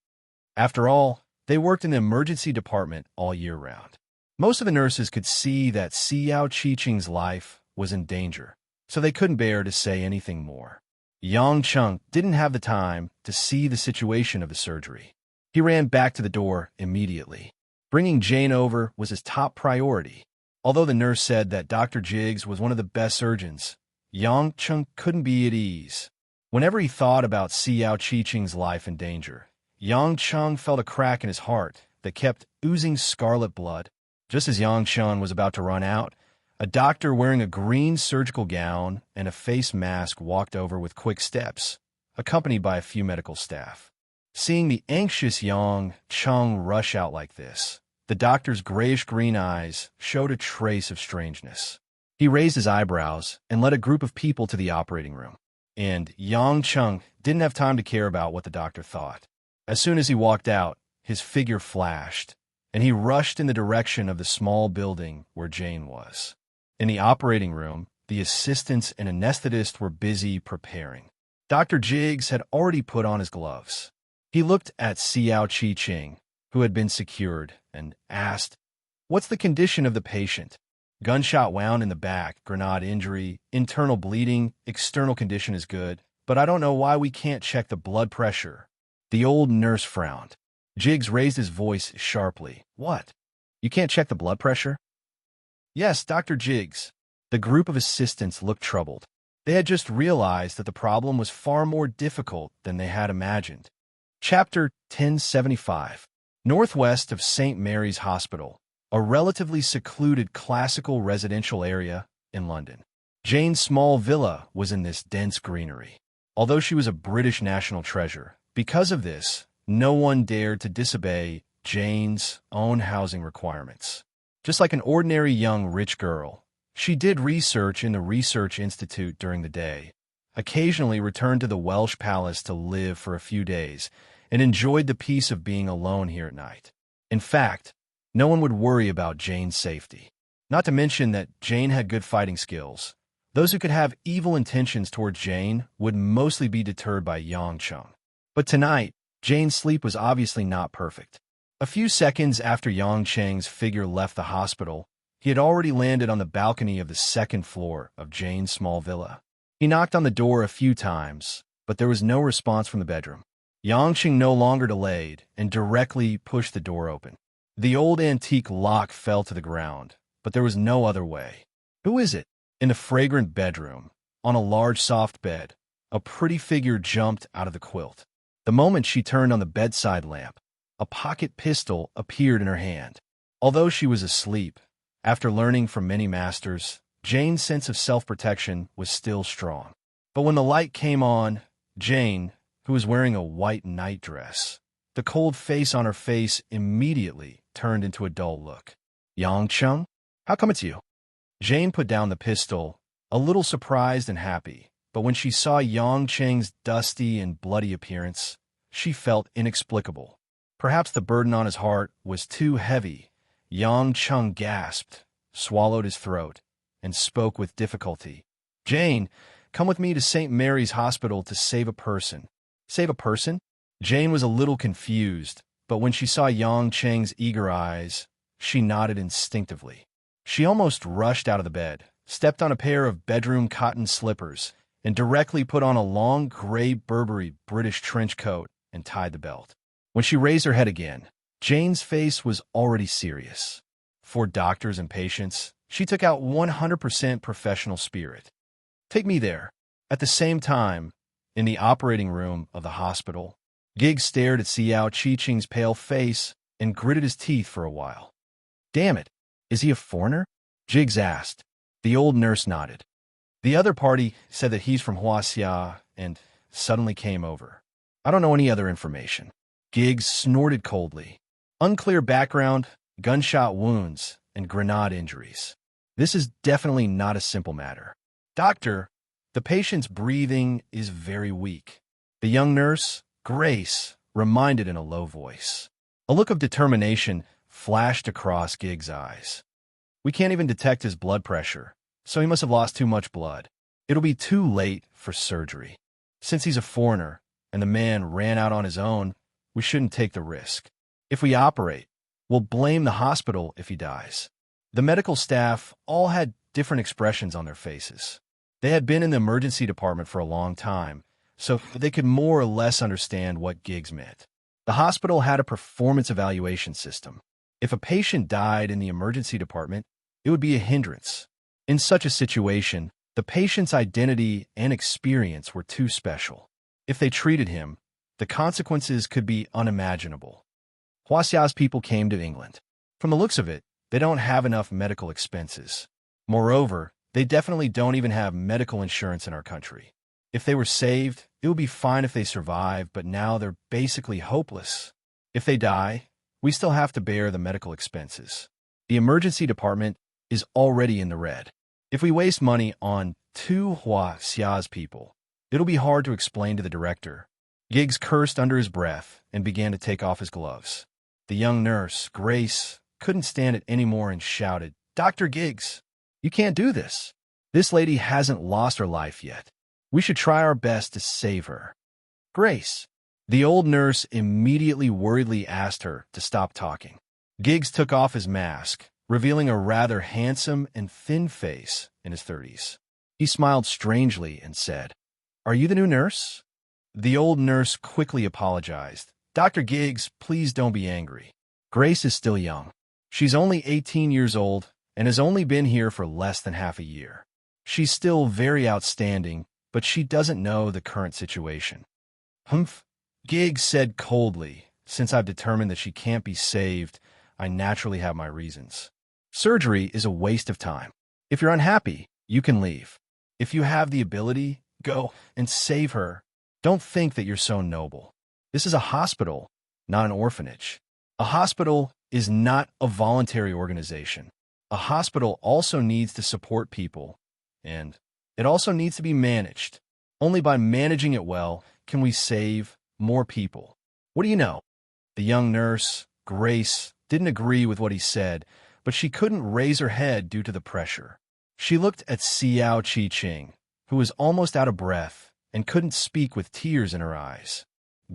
After all, they worked in the emergency department all year round. Most of the nurses could see that Xiao Qiqing's life was in danger, so they couldn't bear to say anything more. Yang Cheng didn't have the time to see the situation of the surgery. He ran back to the door immediately. Bringing Jane over was his top priority. Although the nurse said that Dr. Jiggs was one of the best surgeons, Yang Cheng couldn't be at ease. Whenever he thought about Xiao Qiqing's life in danger, Yang Cheng felt a crack in his heart that kept oozing scarlet blood. Just as Yang Cheng was about to run out, a doctor wearing a green surgical gown and a face mask walked over with quick steps, accompanied by a few medical staff. Seeing the anxious Yang Cheng rush out like this, the doctor's grayish-green eyes showed a trace of strangeness. He raised his eyebrows and led a group of people to the operating room. And Yang Cheng didn't have time to care about what the doctor thought. As soon as he walked out, his figure flashed, and he rushed in the direction of the small building where Jane was. In the operating room, the assistants and anesthetist were busy preparing. Dr. Jiggs had already put on his gloves. He looked at Xiao Qiqing, who had been secured, and asked, "What's the condition of the patient?" "Gunshot wound in the back, grenade injury, internal bleeding, external condition is good, but I don't know why we can't check the blood pressure." The old nurse frowned. Jiggs raised his voice sharply. "What? You can't check the blood pressure?" "Yes, Dr. Jiggs." The group of assistants looked troubled. They had just realized that the problem was far more difficult than they had imagined. Chapter 1075. Northwest of St. Mary's Hospital, a relatively secluded classical residential area in London. Jane's small villa was in this dense greenery. Although she was a British national treasure, because of this, no one dared to disobey Jane's own housing requirements. Just like an ordinary young rich girl, she did research in the Research Institute during the day, occasionally returned to the Welsh Palace to live for a few days, and enjoyed the peace of being alone here at night. In fact, no one would worry about Jane's safety. Not to mention that Jane had good fighting skills. Those who could have evil intentions towards Jane would mostly be deterred by Yang Cheng. But tonight, Jane's sleep was obviously not perfect. A few seconds after Yang Cheng's figure left the hospital, he had already landed on the balcony of the second floor of Jane's small villa. He knocked on the door a few times, but there was no response from the bedroom. Yang Cheng no longer delayed and directly pushed the door open. The old antique lock fell to the ground, but there was no other way. "Who is it?" In the fragrant bedroom, on a large soft bed, a pretty figure jumped out of the quilt. The moment she turned on the bedside lamp, a pocket pistol appeared in her hand. Although she was asleep, after learning from many masters, Jane's sense of self-protection was still strong. But when the light came on, Jane, who was wearing a white nightdress, the cold face on her face immediately turned into a dull look. "Yang Cheng? How come it's you?" Jane put down the pistol, a little surprised and happy, but when she saw Yang Cheng's dusty and bloody appearance, she felt inexplicable. Perhaps the burden on his heart was too heavy. Yang Cheng gasped, swallowed his throat, and spoke with difficulty. "Jane, come with me to St. Mary's Hospital to save a person." "Save a person?" Jane was a little confused, but when she saw Yang Cheng's eager eyes, she nodded instinctively. She almost rushed out of the bed, stepped on a pair of bedroom cotton slippers, and directly put on a long gray Burberry British trench coat and tied the belt. When she raised her head again, Jane's face was already serious. For doctors and patients, she took out 100% professional spirit. "Take me there." At the same time, in the operating room of the hospital, Giggs stared at Xiao Qiqing's pale face and gritted his teeth for a while. "Damn it, is he a foreigner?" Jiggs asked. The old nurse nodded. "The other party said that he's from Huaxia and suddenly came over. I don't know any other information." Giggs snorted coldly. "Unclear background, gunshot wounds, and grenade injuries. This is definitely not a simple matter. Doctor, the patient's breathing is very weak." The young nurse, Grace, reminded in a low voice. A look of determination flashed across Giggs' eyes. "We can't even detect his blood pressure, so he must have lost too much blood. It'll be too late for surgery. Since he's a foreigner, and the man ran out on his own, we shouldn't take the risk. If we operate, we'll blame the hospital if he dies. The medical staff all had different expressions on their faces. They had been in the emergency department for a long time, so they could more or less understand what gigs meant. The hospital had a performance evaluation system. If a patient died in the emergency department, it would be a hindrance. In such a situation, the patient's identity and experience were too special. If they treated him, the consequences could be unimaginable. Huasia's people came to England. From the looks of it, they don't have enough medical expenses. Moreover, they definitely don't even have medical insurance in our country. If they were saved, it would be fine if they survive, but now they're basically hopeless. If they die, we still have to bear the medical expenses. The emergency department is already in the red. If we waste money on two Huasia's people, it'll be hard to explain to the director. Giggs cursed under his breath and began to take off his gloves. The young nurse, Grace, couldn't stand it anymore and shouted, "Dr. Giggs, you can't do this. This lady hasn't lost her life yet. We should try our best to save her." "Grace." The old nurse immediately worriedly asked her to stop talking. Giggs took off his mask, revealing a rather handsome and thin face in his 30s. He smiled strangely and said, "Are you the new nurse?" The old nurse quickly apologized. "Dr. Giggs, please don't be angry. Grace is still young. She's only 18 years old and has only been here for less than half a year. She's still very outstanding, but she doesn't know the current situation." "Humph," Giggs said coldly. "Since I've determined that she can't be saved, I naturally have my reasons. Surgery is a waste of time. If you're unhappy, you can leave. If you have the ability, go and save her. Don't think that you're so noble. This is a hospital, not an orphanage. A hospital is not a voluntary organization. A hospital also needs to support people, and it also needs to be managed. Only by managing it well can we save more people. What do you know?" The young nurse, Grace, didn't agree with what he said, but she couldn't raise her head due to the pressure. She looked at Xiao Qi-Ching, who was almost out of breath and couldn't speak with tears in her eyes.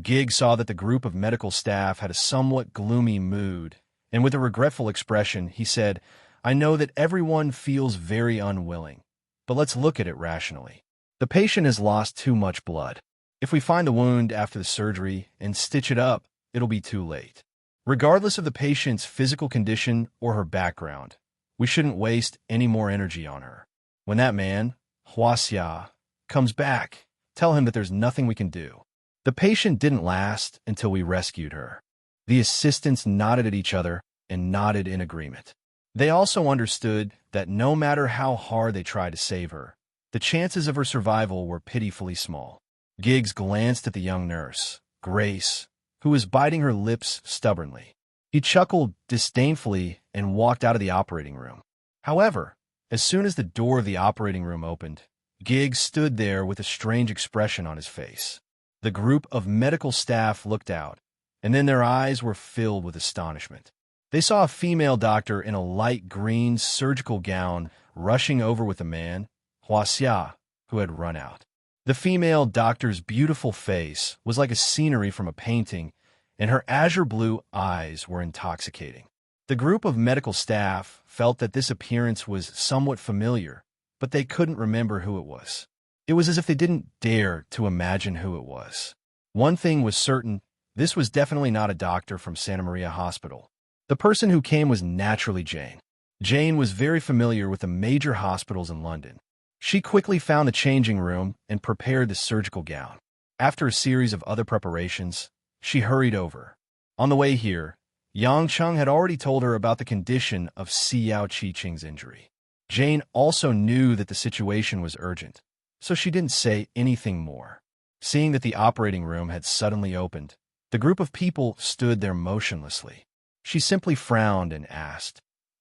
Giggs saw that the group of medical staff had a somewhat gloomy mood, and with a regretful expression, he said, "I know that everyone feels very unwilling, but let's look at it rationally. The patient has lost too much blood. If we find the wound after the surgery and stitch it up, it'll be too late. Regardless of the patient's physical condition or her background, we shouldn't waste any more energy on her. When that man, Huaxia, comes back, tell him that there's nothing we can do." The patient didn't last until we rescued her. The assistants nodded at each other and nodded in agreement. They also understood that no matter how hard they tried to save her, the chances of her survival were pitifully small. Giggs glanced at the young nurse, Grace, who was biting her lips stubbornly. He chuckled disdainfully and walked out of the operating room. However, as soon as the door of the operating room opened, Giggs stood there with a strange expression on his face. The group of medical staff looked out, and then their eyes were filled with astonishment. They saw a female doctor in a light green surgical gown rushing over with a man, Huaxia, who had run out. The female doctor's beautiful face was like a scenery from a painting, and her azure blue eyes were intoxicating. The group of medical staff felt that this appearance was somewhat familiar, but they couldn't remember who it was. It was as if they didn't dare to imagine who it was. One thing was certain, this was definitely not a doctor from Santa Maria Hospital. The person who came was naturally Jane. Jane was very familiar with the major hospitals in London. She quickly found the changing room and prepared the surgical gown. After a series of other preparations, she hurried over. On the way here, Yang Cheng had already told her about the condition of Xiao Qi-Ching's injury. Jane also knew that the situation was urgent, so she didn't say anything more. Seeing that the operating room had suddenly opened, the group of people stood there motionlessly. She simply frowned and asked,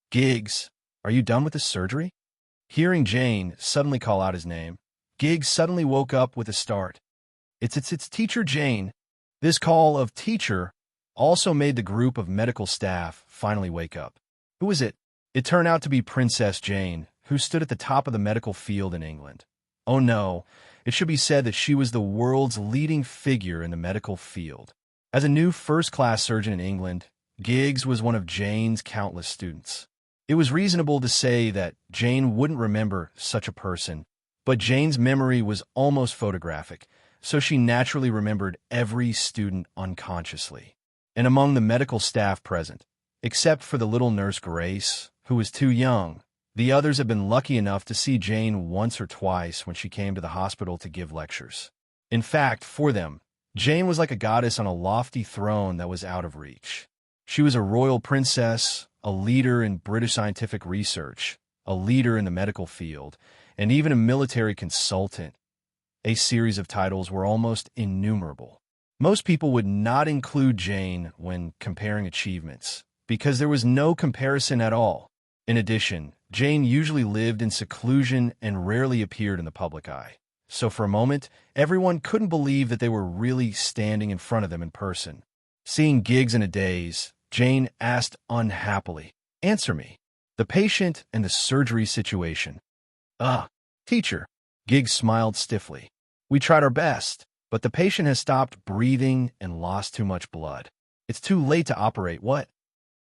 "Giggs, are you done with the surgery?" Hearing Jane suddenly call out his name, Giggs suddenly woke up with a start. It's Teacher Jane." This call of teacher also made the group of medical staff finally wake up. Who was it? It turned out to be Princess Jane, who stood at the top of the medical field in England. Oh no, It should be said that she was the world's leading figure in the medical field. As a new first-class surgeon in England, Giggs was one of Jane's countless students. It was reasonable to say that Jane wouldn't remember such a person, but Jane's memory was almost photographic, so she naturally remembered every student unconsciously. And among the medical staff present, except for the little nurse Grace, who was too young, the others had been lucky enough to see Jane once or twice when she came to the hospital to give lectures. In fact, for them, Jane was like a goddess on a lofty throne that was out of reach. She was a royal princess, a leader in British scientific research, a leader in the medical field, and even a military consultant. A series of titles were almost innumerable. Most people would not include Jane when comparing achievements, because there was no comparison at all. In addition, Jane usually lived in seclusion and rarely appeared in the public eye. So for a moment, everyone couldn't believe that they were really standing in front of them in person. Seeing Giggs in a daze, Jane asked unhappily, "Answer me. The patient and the surgery situation." Teacher." Giggs smiled stiffly. "We tried our best, but the patient has stopped breathing and lost too much blood. It's too late to operate." "What?"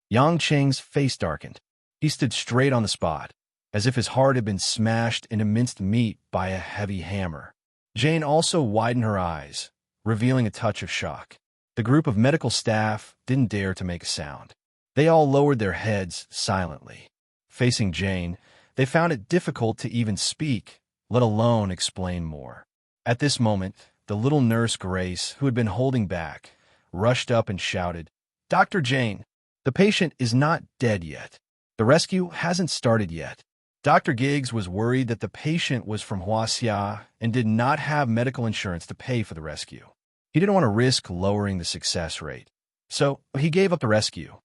Yang Cheng's face darkened. He stood straight on the spot, as if his heart had been smashed into minced meat by a heavy hammer. Jane also widened her eyes, revealing a touch of shock. The group of medical staff didn't dare to make a sound. They all lowered their heads silently. Facing Jane, they found it difficult to even speak, let alone explain more. At this moment, the little nurse Grace, who had been holding back, rushed up and shouted, "Dr. Jane, the patient is not dead yet. The rescue hasn't started yet." Dr. Giggs was worried that the patient was from Huaxia and did not have medical insurance to pay for the rescue. He didn't want to risk lowering the success rate, so he gave up the rescue.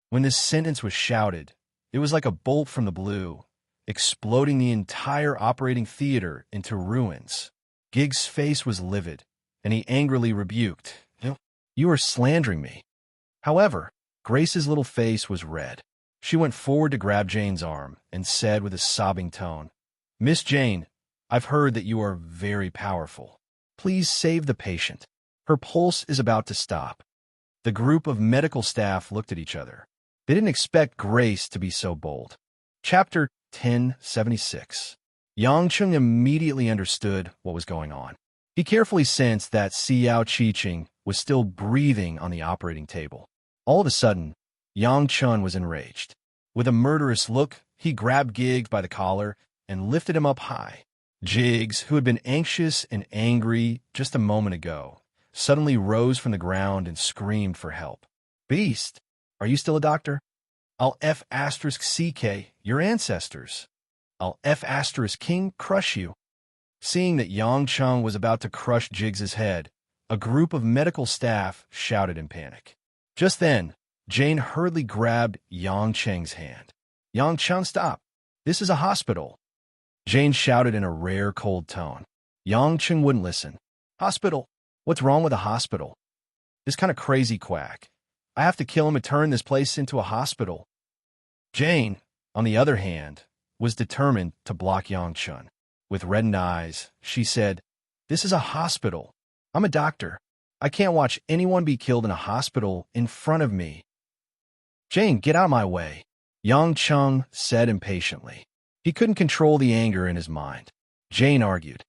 When this sentence was shouted, it was like a bolt from the blue, exploding the entire operating theater into ruins. Giggs' face was livid, and he angrily rebuked, "You are slandering me." However, Grace's little face was red. She went forward to grab Jane's arm and said with a sobbing tone, "Miss Jane, I've heard that you are very powerful. Please save the patient. Her pulse is about to stop." The group of medical staff looked at each other. They didn't expect Grace to be so bold. Chapter 1076. Yang Cheng immediately understood what was going on. He carefully sensed that Xiao Qiqing was still breathing on the operating table. All of a sudden, Yang Chun was enraged. With a murderous look, he grabbed Giggs by the collar and lifted him up high. Giggs, who had been anxious and angry just a moment ago, suddenly rose from the ground and screamed for help. "Beast, are you still a doctor? I'll F***CK, your ancestors. I'll F***King crush you." Seeing that Yang Cheng was about to crush Giggs's head, a group of medical staff shouted in panic. Just then, Jane hurriedly grabbed Yang Cheng's hand. "Yang Cheng, stop. This is a hospital." Jane shouted in a rare, cold tone. Yang Cheng wouldn't listen. "Hospital? What's wrong with a hospital? This kind of crazy quack. I have to kill him and turn this place into a hospital." Jane, on the other hand, was determined to block Yang Cheng. With reddened eyes, she said, "This is a hospital. I'm a doctor. I can't watch anyone be killed in a hospital in front of me." "Jane, get out of my way," Yang Cheng said impatiently. He couldn't control the anger in his mind. Jane argued,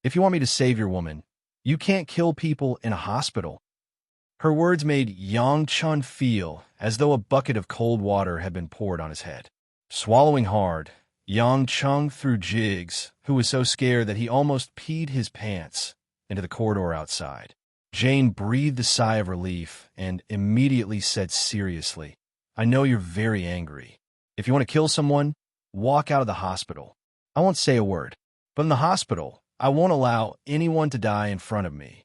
"If you want me to save your woman, you can't kill people in a hospital." Her words made Yang Cheng feel as though a bucket of cold water had been poured on his head. Swallowing hard, Yang Cheng threw Giggs, who was so scared that he almost peed his pants, into the corridor outside. Jane breathed a sigh of relief and immediately said seriously, "I know you're very angry. If you want to kill someone, walk out of the hospital. I won't say a word. But in the hospital, I won't allow anyone to die in front of me."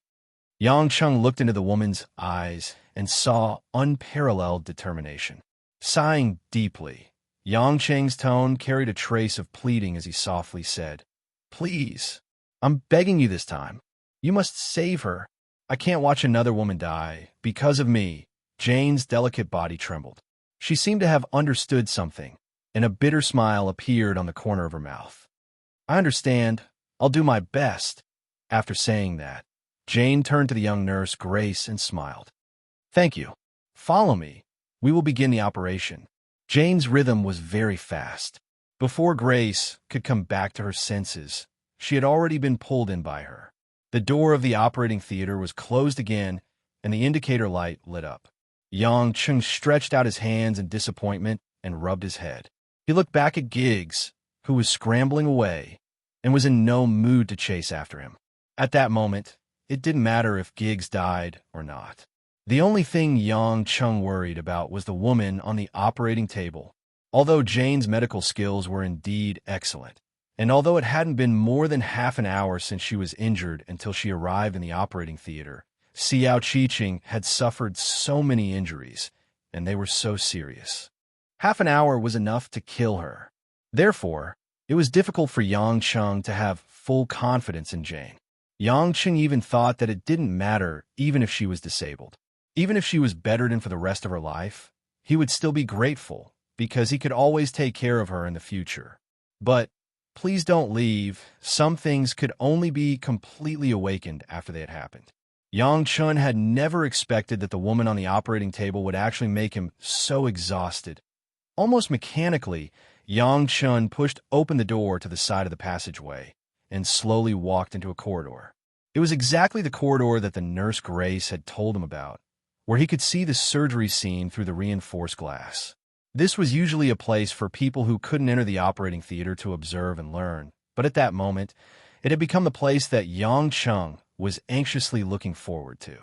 Yang Cheng looked into the woman's eyes and saw unparalleled determination. Sighing deeply, Yang Cheng's tone carried a trace of pleading as he softly said, "Please, I'm begging you this time. You must save her. I can't watch another woman die because of me." Jane's delicate body trembled. She seemed to have understood something, and a bitter smile appeared on the corner of her mouth. "I understand. I'll do my best." After saying that, Jane turned to the young nurse, Grace, and smiled. "Thank you. Follow me. We will begin the operation." Jane's rhythm was very fast. Before Grace could come back to her senses, she had already been pulled in by her. The door of the operating theater was closed again, and the indicator light lit up. Yang Chung stretched out his hands in disappointment and rubbed his head. He looked back at Giggs, who was scrambling away, and was in no mood to chase after him. At that moment, it didn't matter if Giggs died or not. The only thing Yang Chung worried about was the woman on the operating table. Although Jane's medical skills were indeed excellent, and although it hadn't been more than half an hour since she was injured until she arrived in the operating theater, Xiao Qiqing had suffered so many injuries, and they were so serious. Half an hour was enough to kill her. Therefore, it was difficult for Yang Chung to have full confidence in Jane. Yang Chung even thought that it didn't matter even if she was disabled. Even if she was bedridden for the rest of her life, he would still be grateful because he could always take care of her in the future. But please don't leave. Some things could only be completely awakened after they had happened. Yang Chun had never expected that the woman on the operating table would actually make him so exhausted. Almost mechanically, Yang Chun pushed open the door to the side of the passageway and slowly walked into a corridor. It was exactly the corridor that the nurse Grace had told him about, where he could see the surgery scene through the reinforced glass. This was usually a place for people who couldn't enter the operating theater to observe and learn, but at that moment, it had become the place that Yang Chung was anxiously looking forward to.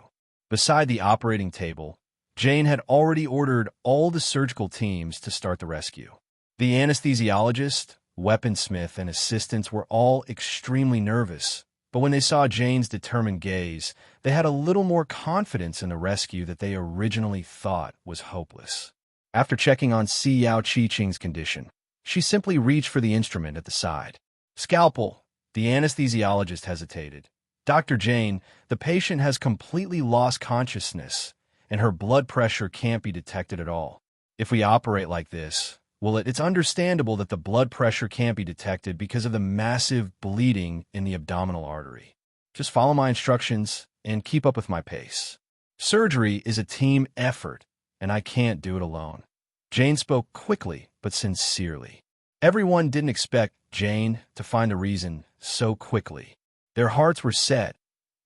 Beside the operating table, Jane had already ordered all the surgical teams to start the rescue. The anesthesiologist, weaponsmith, and assistants were all extremely nervous, but when they saw Jane's determined gaze, they had a little more confidence in the rescue that they originally thought was hopeless. After checking on Xiao Qiqing's condition, she simply reached for the instrument at the side. "Scalpel." The anesthesiologist hesitated. "Dr. Jane, the patient has completely lost consciousness, and her blood pressure can't be detected at all. If we operate like this, well, it's understandable that the blood pressure can't be detected because of the massive bleeding in the abdominal artery. Just follow my instructions and keep up with my pace. Surgery is a team effort, and I can't do it alone." Jane spoke quickly but sincerely. Everyone didn't expect Jane to find a reason so quickly. Their hearts were set,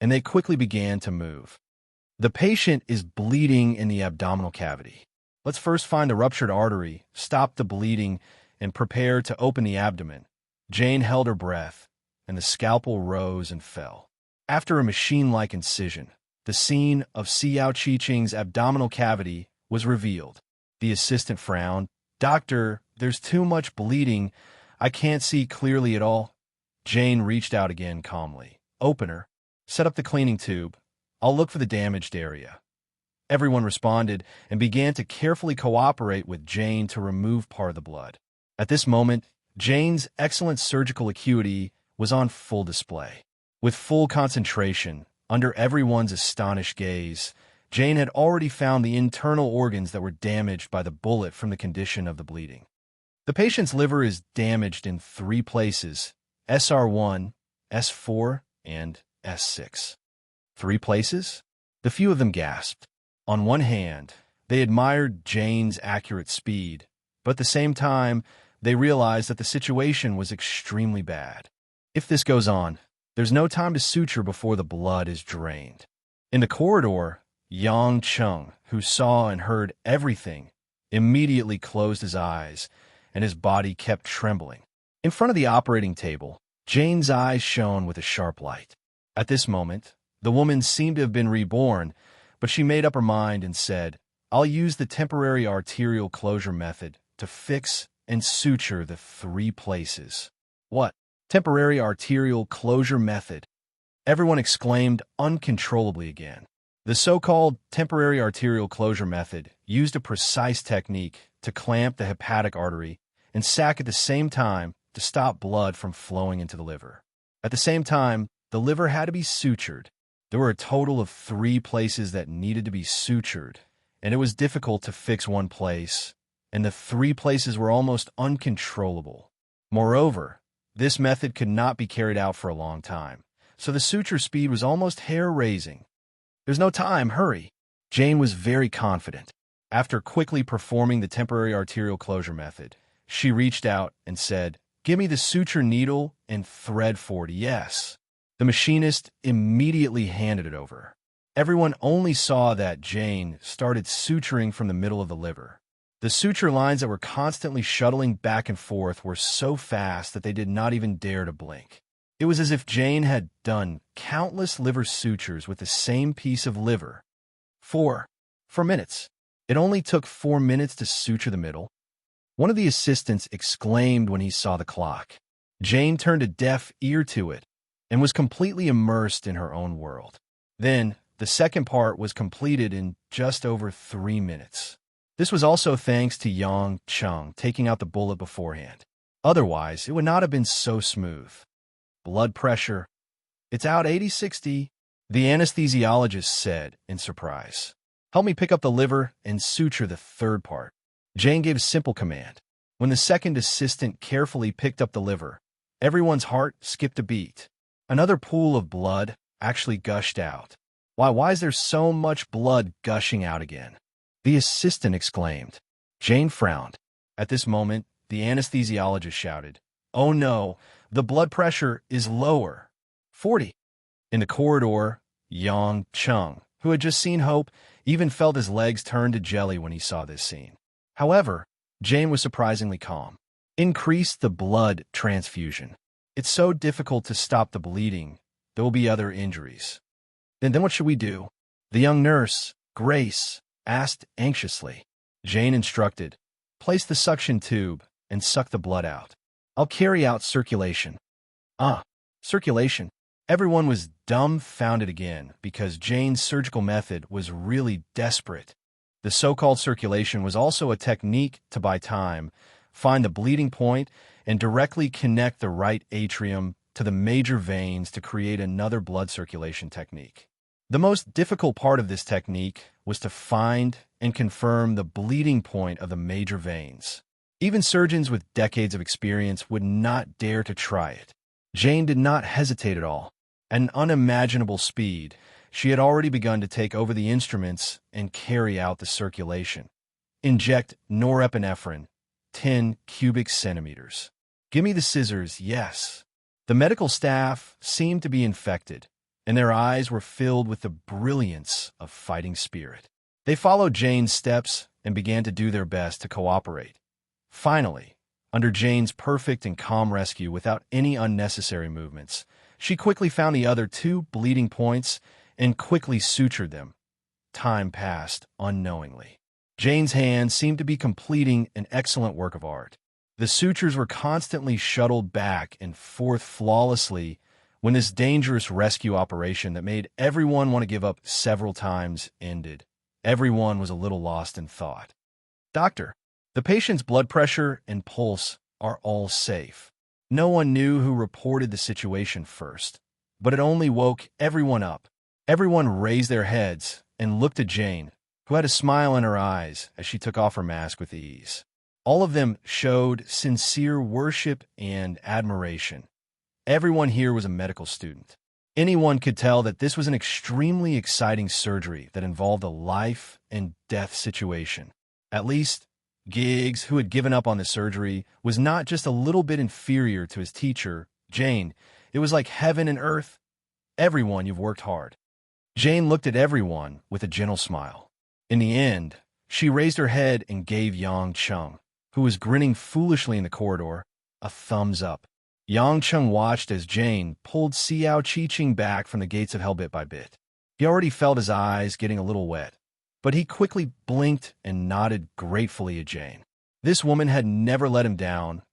and they quickly began to move. "The patient is bleeding in the abdominal cavity. Let's first find the ruptured artery, stop the bleeding, and prepare to open the abdomen." Jane held her breath, and the scalpel rose and fell. After a machine-like incision, the scene of Xiao Qiqing's abdominal cavity was revealed. The assistant frowned. "Doctor, there's too much bleeding. I can't see clearly at all." Jane reached out again calmly. "Opener, set up the cleaning tube. I'll look for the damaged area." Everyone responded and began to carefully cooperate with Jane to remove part of the blood. At this moment, Jane's excellent surgical acuity was on full display. With full concentration, under everyone's astonished gaze, Jane had already found the internal organs that were damaged by the bullet from the condition of the bleeding. The patient's liver is damaged in 3 places: SR1, S4, and S6. 3 places? The few of them gasped. On one hand, they admired Jane's accurate speed, but at the same time, they realized that the situation was extremely bad. If this goes on, there's no time to suture before the blood is drained. In the corridor, Yang Chung, who saw and heard everything, immediately closed his eyes, and his body kept trembling. In front of the operating table, Jane's eyes shone with a sharp light. At this moment, the woman seemed to have been reborn, but she made up her mind and said, "I'll use the temporary arterial closure method to fix and suture the 3 places." "What? Temporary arterial closure method?" Everyone exclaimed uncontrollably again. The so-called temporary arterial closure method used a precise technique to clamp the hepatic artery and sac at the same time to stop blood from flowing into the liver. At the same time, the liver had to be sutured. There were a total of 3 places that needed to be sutured, and it was difficult to fix one place, and the 3 places were almost uncontrollable. Moreover, this method could not be carried out for a long time, so the suture speed was almost hair-raising. "There's no time, hurry." Jane was very confident. After quickly performing the temporary arterial closure method, she reached out and said, "Give me the suture needle and thread 40, yes." The machinist immediately handed it over. Everyone only saw that Jane started suturing from the middle of the liver. The suture lines that were constantly shuttling back and forth were so fast that they did not even dare to blink. It was as if Jane had done countless liver sutures with the same piece of liver. For minutes. It only took 4 minutes to suture the middle. One of the assistants exclaimed when he saw the clock. Jane turned a deaf ear to it and was completely immersed in her own world. Then, the second part was completed in just over 3 minutes. This was also thanks to Yang Chung taking out the bullet beforehand. Otherwise, it would not have been so smooth. Blood pressure. "It's out 80-60, the anesthesiologist said in surprise. "Help me pick up the liver and suture the third part." Jane gave a simple command. When the second assistant carefully picked up the liver, everyone's heart skipped a beat. Another pool of blood actually gushed out. Why is there so much blood gushing out again?" the assistant exclaimed. Jane frowned. At this moment, the anesthesiologist shouted, "Oh no, the blood pressure is lower. 40. In the corridor, Yang Chung, who had just seen Hope, even felt his legs turn to jelly when he saw this scene. However, Jane was surprisingly calm. "Increase the blood transfusion. It's so difficult to stop the bleeding. There will be other injuries." Then what should we do?" the young nurse, Grace, asked anxiously. Jane instructed, "Place the suction tube and suck the blood out. I'll carry out circulation." Circulation. Everyone was dumbfounded again because Jane's surgical method was really desperate. The so-called circulation was also a technique to buy time, find the bleeding point, and directly connect the right atrium to the major veins to create another blood circulation technique. The most difficult part of this technique was to find and confirm the bleeding point of the major veins. Even surgeons with decades of experience would not dare to try it. Jane did not hesitate at all. At an unimaginable speed, she had already begun to take over the instruments and carry out the circulation. "Inject norepinephrine, 10 cubic centimeters. Give me the scissors, yes." The medical staff seemed to be infected, and their eyes were filled with the brilliance of fighting spirit. They followed Jane's steps and began to do their best to cooperate. Finally, under Jane's perfect and calm rescue without any unnecessary movements, she quickly found the other 2 bleeding points and quickly sutured them. Time passed unknowingly. Jane's hands seemed to be completing an excellent work of art. The sutures were constantly shuttled back and forth flawlessly when this dangerous rescue operation that made everyone want to give up several times ended. Everyone was a little lost in thought. "Doctor, the patient's blood pressure and pulse are all safe." No one knew who reported the situation first, but it only woke everyone up. Everyone raised their heads and looked at Jane, who had a smile in her eyes as she took off her mask with ease. All of them showed sincere worship and admiration. Everyone here was a medical student. Anyone could tell that this was an extremely exciting surgery that involved a life and death situation. At least, Giggs, who had given up on the surgery, was not just a little bit inferior to his teacher, Jane. It was like heaven and earth. "Everyone, you've worked hard." Jane looked at everyone with a gentle smile. In the end, she raised her head and gave Yang Chung, who was grinning foolishly in the corridor, a thumbs up. Yang Chung watched as Jane pulled Xiao Qi-Ching back from the gates of hell bit by bit. He already felt his eyes getting a little wet, but he quickly blinked and nodded gratefully at Jane. This woman had never let him down.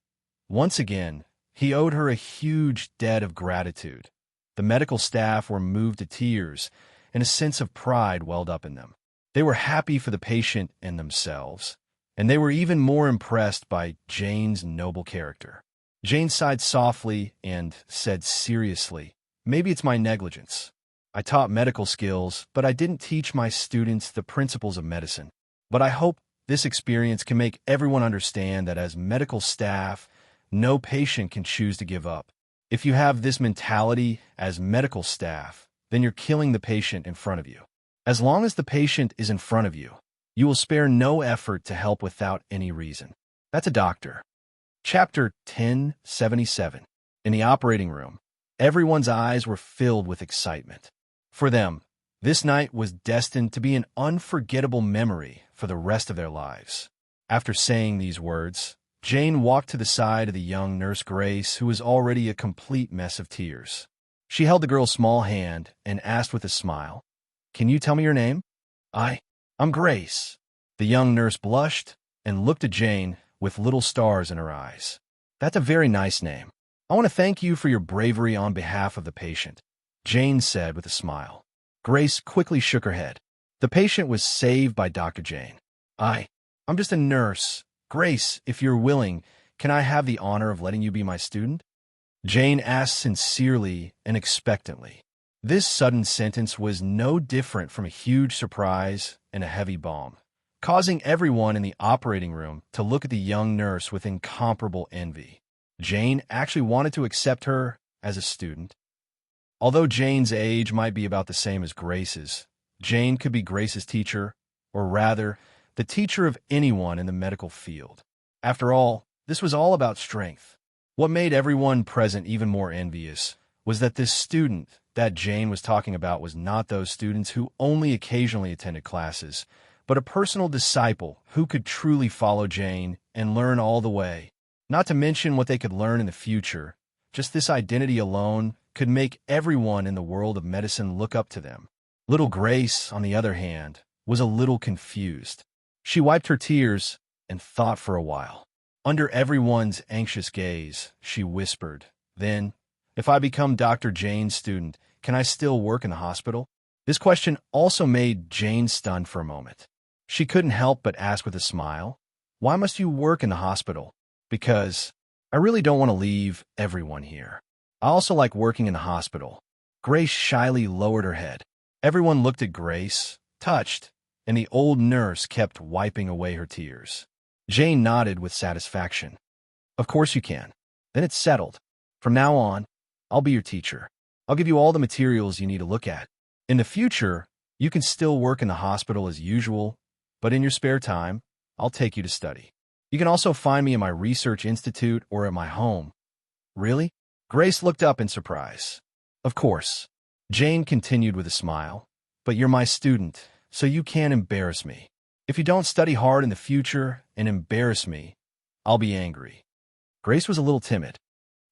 Once again, he owed her a huge debt of gratitude. The medical staff were moved to tears, and a sense of pride welled up in them. They were happy for the patient and themselves, and they were even more impressed by Jane's noble character. Jane sighed softly and said seriously, "Maybe it's my negligence. I taught medical skills, but I didn't teach my students the principles of medicine. But I hope this experience can make everyone understand that as medical staff, no patient can choose to give up. If you have this mentality as medical staff, then you're killing the patient in front of you. As long as the patient is in front of you, you will spare no effort to help without any reason. That's a doctor. Chapter 1077. In the operating room, everyone's eyes were filled with excitement. For them, this night was destined to be an unforgettable memory for the rest of their lives. After saying these words, Jane walked to the side of the young nurse Grace, who was already a complete mess of tears. She held the girl's small hand and asked with a smile, "Can you tell me your name?" I'm Grace." The young nurse blushed and looked at Jane with little stars in her eyes. "That's a very nice name. I want to thank you for your bravery on behalf of the patient," Jane said with a smile. Grace quickly shook her head. The patient was saved by Dr. Jane. I'm just a nurse. Grace, if you're willing, can I have the honor of letting you be my student?" Jane asked sincerely and expectantly. This sudden sentence was no different from a huge surprise and a heavy bomb, causing everyone in the operating room to look at the young nurse with incomparable envy. Jane actually wanted to accept her as a student. Although Jane's age might be about the same as Grace's, Jane could be Grace's teacher, or rather, the teacher of anyone in the medical field. After all, this was all about strength. What made everyone present even more envious was that this student that Jane was talking about was not those students who only occasionally attended classes, but a personal disciple who could truly follow Jane and learn all the way. Not to mention what they could learn in the future. Just this identity alone could make everyone in the world of medicine look up to them. Little Grace, on the other hand, was a little confused. She wiped her tears and thought for a while. Under everyone's anxious gaze, she whispered, "Then, if I become Dr. Jane's student, can I still work in the hospital?" This question also made Jane stunned for a moment. She couldn't help but ask with a smile, "Why must you work in the hospital?" "Because I really don't want to leave everyone here. I also like working in the hospital." Grace shyly lowered her head. Everyone looked at Grace, touched, and the old nurse kept wiping away her tears. Jane nodded with satisfaction. "Of course you can. Then it's settled. From now on, I'll be your teacher. I'll give you all the materials you need to look at. In the future, you can still work in the hospital as usual, but in your spare time, I'll take you to study. You can also find me in my research institute or at my home." "Really?" Grace looked up in surprise. "Of course." Jane continued with a smile. "But you're my student, so you can't embarrass me. If you don't study hard in the future and embarrass me, I'll be angry." Grace was a little timid.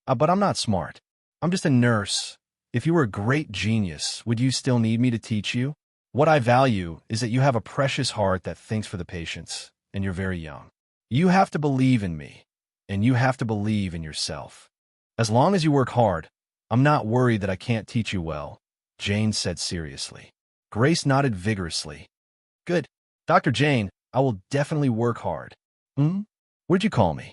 But I'm not smart. I'm just a nurse. If you were a great genius, would you still need me to teach you? What I value is that you have a precious heart that thinks for the patients, and you're very young. You have to believe in me, and you have to believe in yourself. As long as you work hard, I'm not worried that I can't teach you well," Jane said seriously. Grace nodded vigorously. "Good. Dr. Jane, I will definitely work hard." What'd you call me?"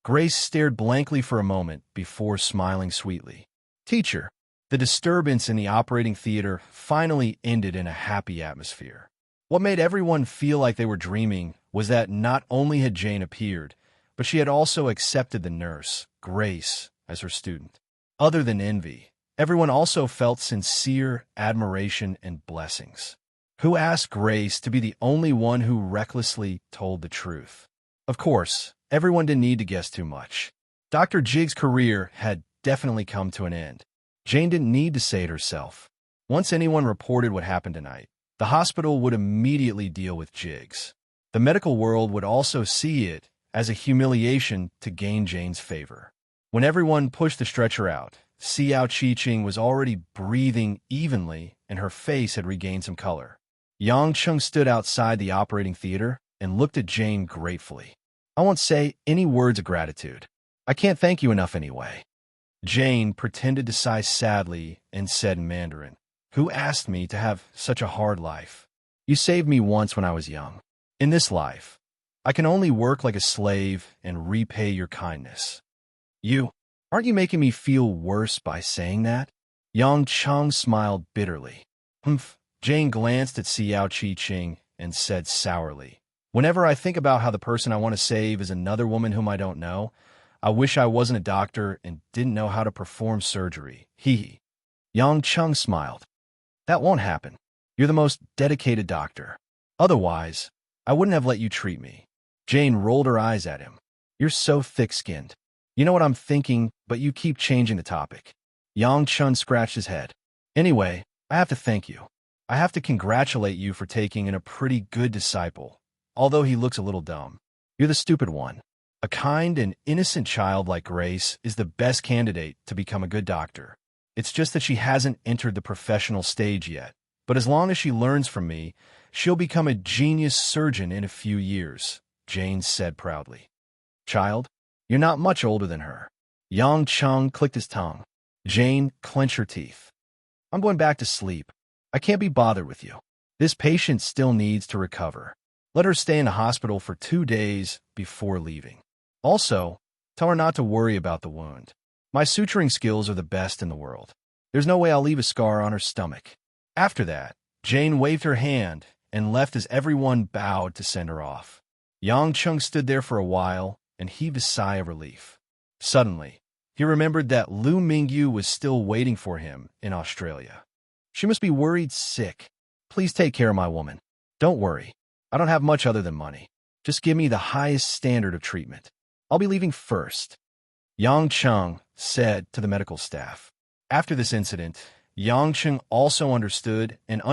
Grace stared blankly for a moment before smiling sweetly. "Teacher." The disturbance in the operating theater finally ended in a happy atmosphere. What made everyone feel like they were dreaming was that not only had Jane appeared, but she had also accepted the nurse, Grace, as her student. Other than envy, everyone also felt sincere admiration and blessings. Who asked Grace to be the only one who recklessly told the truth? Of course, everyone didn't need to guess too much. Dr. Jig's career had definitely come to an end. Jane didn't need to say it herself. Once anyone reported what happened tonight, the hospital would immediately deal with Jiggs. The medical world would also see it as a humiliation to gain Jane's favor. When everyone pushed the stretcher out, Xiao Qi-Ching was already breathing evenly and her face had regained some color. Yang Chung stood outside the operating theater and looked at Jane gratefully. "I won't say any words of gratitude. I can't thank you enough anyway." Jane pretended to sigh sadly and said in Mandarin, "Who asked me to have such a hard life? You saved me once when I was young. In this life, I can only work like a slave and repay your kindness." Aren't you making me feel worse by saying that?" Yang Chung smiled bitterly. "Humph." Jane glanced at Xiao Qi-Ching and said sourly, "Whenever I think about how the person I want to save is another woman whom I don't know, I wish I wasn't a doctor and didn't know how to perform surgery. Hee hee. Yang Chung smiled. That won't happen. You're the most dedicated doctor. Otherwise, I wouldn't have let you treat me. Jane rolled her eyes at him. You're so thick-skinned. You know what I'm thinking, but you keep changing the topic. Yang Chun scratched his head. Anyway, I have to thank you. I have to congratulate you for taking in a pretty good disciple, although he looks a little dumb. You're the stupid one. A kind and innocent child like Grace is the best candidate to become a good doctor. It's just that she hasn't entered the professional stage yet. But as long as she learns from me, she'll become a genius surgeon in a few years, Jane said proudly. Child, you're not much older than her. Yang Chung clicked his tongue. Jane clenched her teeth. I'm going back to sleep. I can't be bothered with you. This patient still needs to recover. Let her stay in the hospital for 2 days before leaving. Also, tell her not to worry about the wound. My suturing skills are the best in the world. There's no way I'll leave a scar on her stomach. After that, Jane waved her hand and left as everyone bowed to send her off. Yang Chung stood there for a while and heaved a sigh of relief. Suddenly, he remembered that Lu Mingyu was still waiting for him in Australia. She must be worried sick. Please take care of my woman. Don't worry. I don't have much other than money. Just give me the highest standard of treatment. I'll be leaving first. Yang Chung said to the medical staff. After this incident, Yang Chung also understood that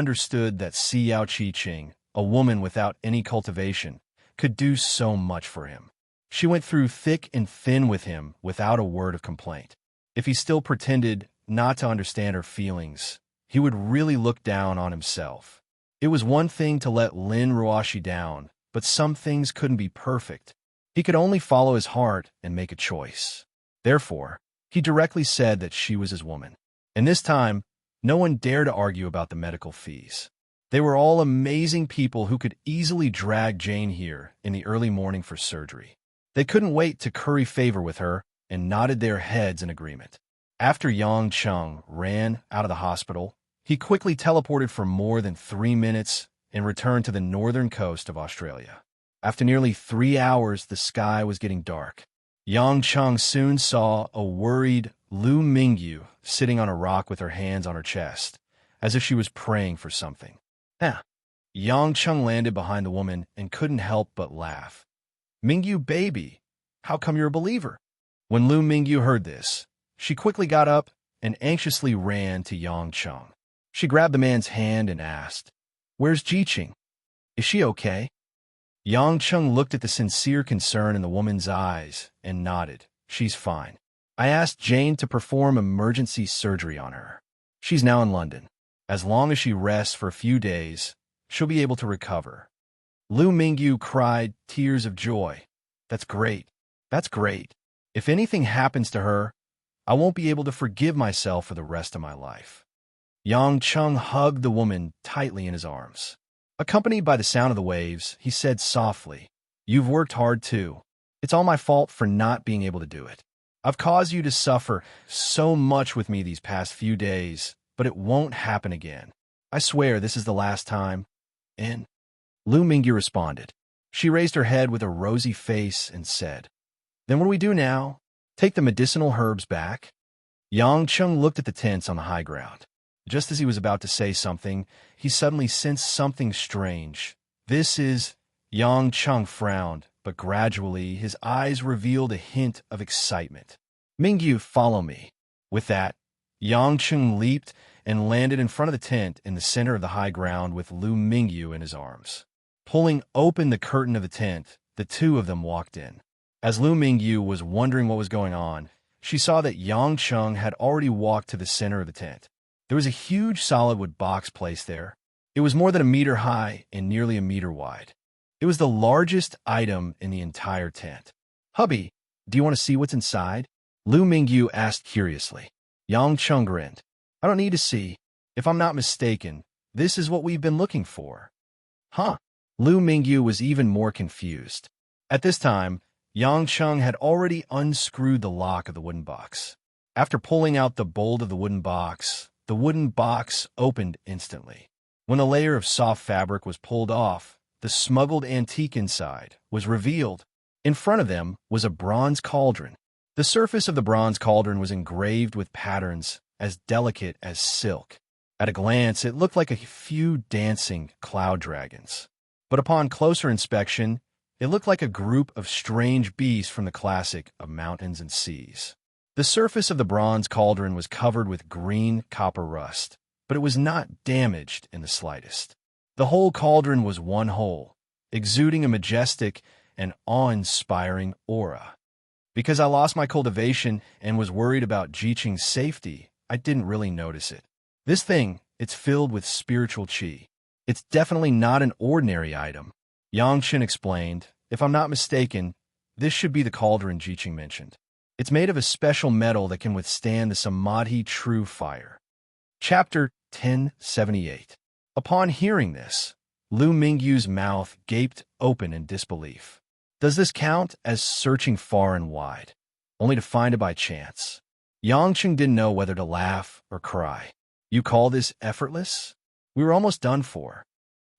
Xiao Qi-Ching, a woman without any cultivation, could do so much for him. She went through thick and thin with him without a word of complaint. If he still pretended not to understand her feelings, he would really look down on himself. It was one thing to let Lin Ruoshi down, but some things couldn't be perfect. He could only follow his heart and make a choice. Therefore, he directly said that she was his woman. And this time, no one dared to argue about the medical fees. They were all amazing people who could easily drag Jane here in the early morning for surgery. They couldn't wait to curry favor with her and nodded their heads in agreement. After Yang Chung ran out of the hospital, he quickly teleported for more than 3 minutes and returned to the northern coast of Australia. After nearly 3 hours, the sky was getting dark. Yang Chung soon saw a worried Lu Mingyu sitting on a rock with her hands on her chest, as if she was praying for something. Yang Chung landed behind the woman and couldn't help but laugh. Mingyu, baby, how come you're a believer? When Lu Mingyu heard this, she quickly got up and anxiously ran to Yang Chung. She grabbed the man's hand and asked, Where's Jiqing? Is she okay? Yang Chung looked at the sincere concern in the woman's eyes and nodded. She's fine. I asked Jane to perform emergency surgery on her. She's now in London. As long as she rests for a few days, she'll be able to recover. Lu Mingyu cried tears of joy. That's great. That's great. If anything happens to her, I won't be able to forgive myself for the rest of my life. Yang Chung hugged the woman tightly in his arms. Accompanied by the sound of the waves, he said softly, You've worked hard too. It's all my fault for not being able to do it. I've caused you to suffer so much with me these past few days, but it won't happen again. I swear this is the last time. And Lu Mingyu responded. She raised her head with a rosy face and said, Then what do we do now? Take the medicinal herbs back? Yang Chung looked at the tents on the high ground. Just as he was about to say something, he suddenly sensed something strange. Yang Chung frowned, but gradually his eyes revealed a hint of excitement. Mingyu, follow me. With that, Yang Chung leaped and landed in front of the tent in the center of the high ground with Lu Mingyu in his arms. Pulling open the curtain of the tent, the two of them walked in. As Lu Mingyu was wondering what was going on, she saw that Yang Chung had already walked to the center of the tent. There was a huge solid wood box placed there. It was more than 1 meter high and nearly 1 meter wide. It was the largest item in the entire tent. Hubby, do you want to see what's inside? Lu Mingyu asked curiously. Yang Chung grinned. I don't need to see. If I'm not mistaken, this is what we've been looking for. Huh? Lu Mingyu was even more confused. At this time, Yang Chung had already unscrewed the lock of the wooden box. After pulling out the bolt of the wooden box opened instantly. When the layer of soft fabric was pulled off, the smuggled antique inside was revealed. In front of them was a bronze cauldron. The surface of the bronze cauldron was engraved with patterns as delicate as silk. At a glance, it looked like a few dancing cloud dragons. But upon closer inspection, it looked like a group of strange beasts from the classic of mountains and seas. The surface of the bronze cauldron was covered with green copper rust, but it was not damaged in the slightest. The whole cauldron was one whole, exuding a majestic and awe-inspiring aura. Because I lost my cultivation and was worried about Jiqing's safety, I didn't really notice it. This thing, it's filled with spiritual qi. It's definitely not an ordinary item. Yangchen explained. If I'm not mistaken, this should be the cauldron Jiqing mentioned. It's made of a special metal that can withstand the Samadhi true fire. Chapter 1078. Upon hearing this, Lu Mingyu's mouth gaped open in disbelief. Does this count as searching far and wide, only to find it by chance? Yangchen didn't know whether to laugh or cry. You call this effortless? We were almost done for.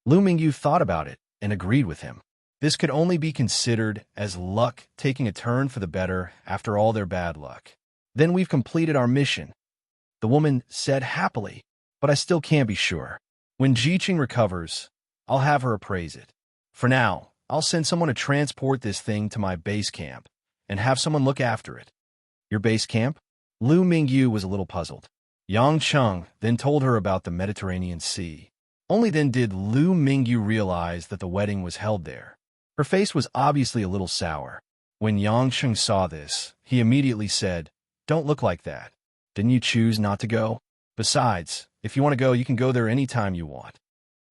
Lu Mingyu thought about it and agreed with him. This could only be considered as luck taking a turn for the better after all their bad luck. Then we've completed our mission, the woman said happily, but I still can't be sure. When Jiqing recovers, I'll have her appraise it. For now, I'll send someone to transport this thing to my base camp and have someone look after it. Your base camp? Lu Mingyu was a little puzzled. Yang Cheng then told her about the Mediterranean Sea. Only then did Lu Mingyu realize that the wedding was held there. Her face was obviously a little sour. When Yang Cheng saw this, he immediately said, "Don't look like that. Didn't you choose not to go? Besides, if you want to go, you can go there any time you want."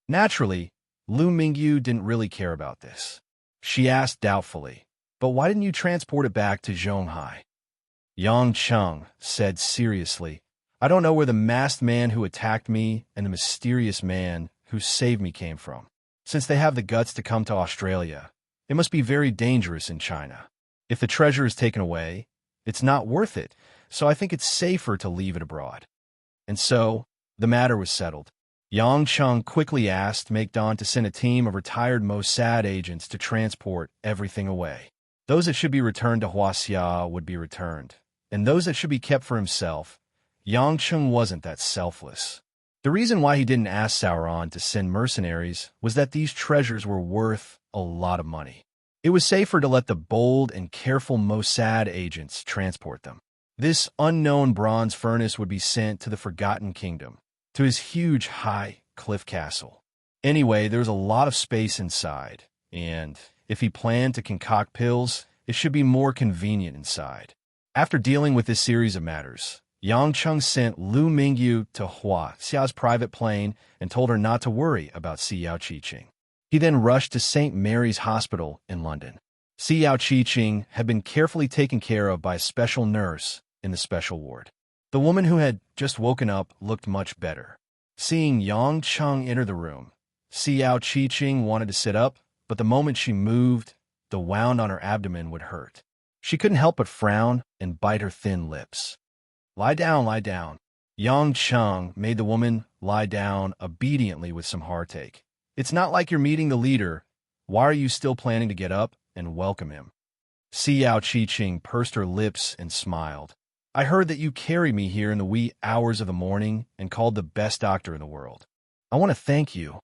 Naturally, Lu Mingyu didn't really care about this. She asked doubtfully, "But why didn't you transport it back to Zhonghai?" Yang Cheng said seriously, "I don't know where the masked man who attacked me and the mysterious man who saved me came from. Since they have the guts to come to Australia, it must be very dangerous in China. If the treasure is taken away, it's not worth it, so I think it's safer to leave it abroad." And so, the matter was settled. Yang Cheng quickly asked Maekdan to send a team of retired Mossad agents to transport everything away. Those that should be returned to Huaxia would be returned, and those that should be kept for himself. Yang Cheng wasn't that selfless. The reason why he didn't ask Sauron to send mercenaries was that these treasures were worth a lot of money. It was safer to let the bold and careful Mossad agents transport them. This unknown bronze furnace would be sent to the Forgotten Kingdom, to his huge high cliff castle. Anyway, there was a lot of space inside, and if he planned to concoct pills, it should be more convenient inside. After dealing with this series of matters, Yang Cheng sent Lu Mingyu to Hua Xiao's private plane and told her not to worry about Xiao Qiqing. He then rushed to St. Mary's Hospital in London. Xiao Qiqing had been carefully taken care of by a special nurse in the special ward. The woman who had just woken up looked much better. Seeing Yang Cheng enter the room, Xiao Qiqing wanted to sit up, but the moment she moved, the wound on her abdomen would hurt. She couldn't help but frown and bite her thin lips. "Lie down, lie down." Yang Cheng made the woman lie down obediently with some heartache. "It's not like you're meeting the leader. Why are you still planning to get up and welcome him?" Xiao Qiqing pursed her lips and smiled. "I heard that you carried me here in the wee hours of the morning and called the best doctor in the world. I want to thank you."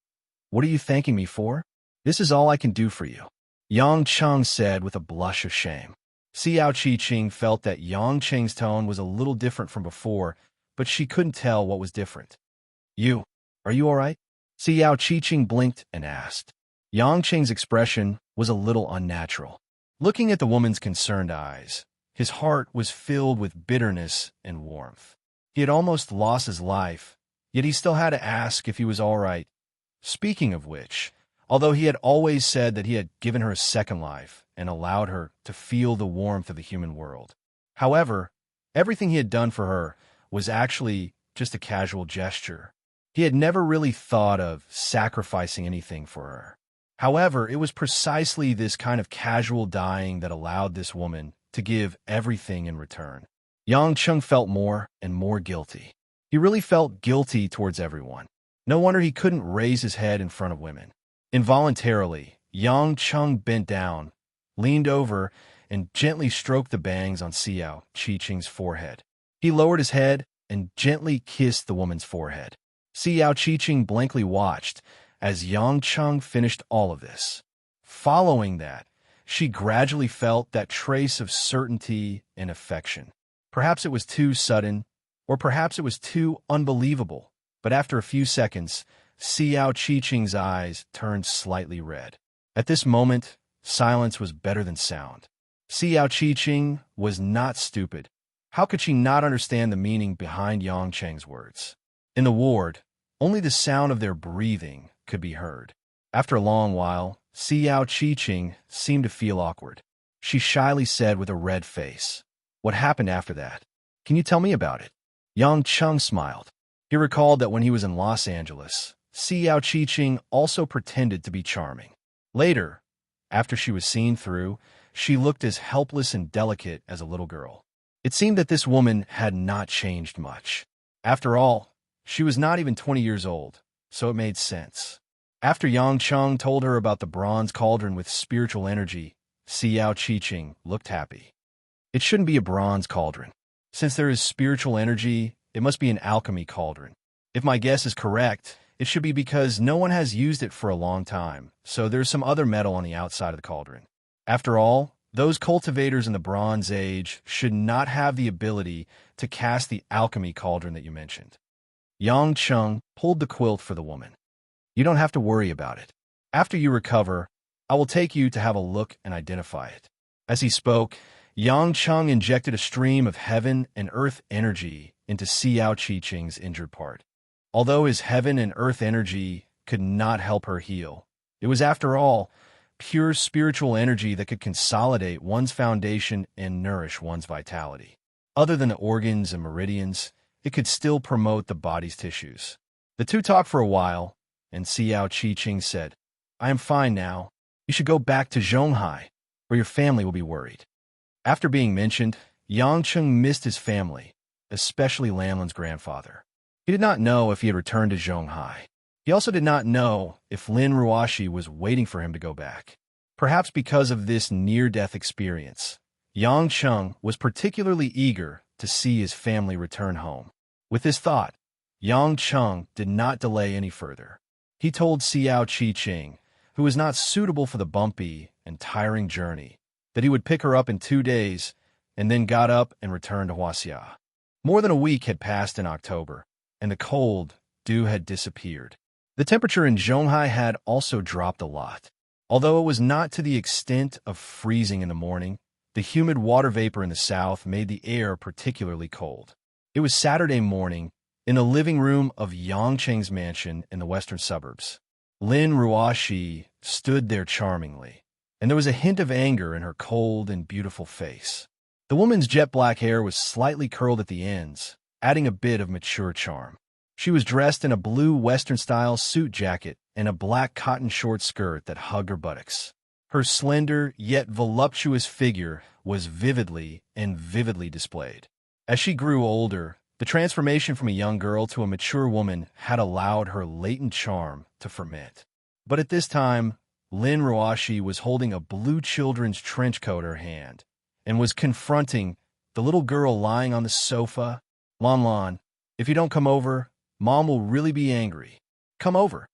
"What are you thanking me for? This is all I can do for you," Yang Cheng said with a blush of shame. Xiao Qiqing felt that Yang Cheng's tone was a little different from before, but she couldn't tell what was different. Are you all right?" Xiao Qiqing blinked and asked. Yang Cheng's expression was a little unnatural. Looking at the woman's concerned eyes, his heart was filled with bitterness and warmth. He had almost lost his life, yet he still had to ask if he was all right. Speaking of which, although he had always said that he had given her a second life and allowed her to feel the warmth of the human world, however, everything he had done for her was actually just a casual gesture. He had never really thought of sacrificing anything for her. However, it was precisely this kind of casual dying that allowed this woman to give everything in return. Yang Cheng felt more and more guilty. He really felt guilty towards everyone. No wonder he couldn't raise his head in front of women. Involuntarily, Yang Cheng bent down, leaned over, and gently stroked the bangs on Xiao Qiqing's forehead. He lowered his head and gently kissed the woman's forehead. Xiao Qiqing blankly watched as Yang Cheng finished all of this. Following that, she gradually felt that trace of certainty and affection. Perhaps it was too sudden, or perhaps it was too unbelievable, but after a few seconds, Xiao Qiqing's eyes turned slightly red. At this moment, silence was better than sound. Xiao Qiqing was not stupid. How could she not understand the meaning behind Yang Cheng's words? In the ward, only the sound of their breathing could be heard. After a long while, Xiao Qiqing seemed to feel awkward. She shyly said with a red face, "What happened after that? Can you tell me about it?" Yang Cheng smiled. He recalled that when he was in Los Angeles, Xiao Qiqing also pretended to be charming. Later, after she was seen through, she looked as helpless and delicate as a little girl. It seemed that this woman had not changed much. After all, she was not even 20 years old, so it made sense. After Yang Cheng told her about the bronze cauldron with spiritual energy, Xiao Qiqing looked happy. It shouldn't be a bronze cauldron. Since there is spiritual energy, it must be an alchemy cauldron. If my guess is correct, it should be because no one has used it for a long time, so there's some other metal on the outside of the cauldron. After all, those cultivators in the Bronze Age should not have the ability to cast the alchemy cauldron that you mentioned. Yang Cheng pulled the quilt for the woman. "You don't have to worry about it. After you recover, I will take you to have a look and identify it." As he spoke, Yang Cheng injected a stream of heaven and earth energy into Xiao Qiqing's injured part. Although his heaven and earth energy could not help her heal, it was, after all, pure spiritual energy that could consolidate one's foundation and nourish one's vitality. Other than the organs and meridians, it could still promote the body's tissues. The two talked for a while, and Xiao Qiqing said, "I am fine now. You should go back to Zhonghai, or your family will be worried." After being mentioned, Yang Cheng missed his family, especially Lanlin's grandfather. He did not know if he had returned to Zhonghai. He also did not know if Lin Ruoshi was waiting for him to go back. Perhaps because of this near-death experience, Yang Cheng was particularly eager to see his family return home. With this thought, Yang Cheng did not delay any further. He told Xiao Qiqing, who was not suitable for the bumpy and tiring journey, that he would pick her up in 2 days, and then got up and returned to Huaxia. More than a week had passed in October, and the cold dew had disappeared. The temperature in Zhonghai had also dropped a lot. Although it was not to the extent of freezing in the morning, the humid water vapor in the south made the air particularly cold. It was Saturday morning, in the living room of Yang Cheng's mansion in the western suburbs. Lin Ruoshi stood there charmingly, and there was a hint of anger in her cold and beautiful face. The woman's jet-black hair was slightly curled at the ends, adding a bit of mature charm. She was dressed in a blue Western-style suit jacket and a black cotton short skirt that hugged her buttocks. Her slender yet voluptuous figure was vividly displayed. As she grew older, the transformation from a young girl to a mature woman had allowed her latent charm to ferment. But at this time, Lin Ruoshi was holding a blue children's trench coat in her hand and was confronting the little girl lying on the sofa. "Lan, if you don't come over, Mom will really be angry. Come over."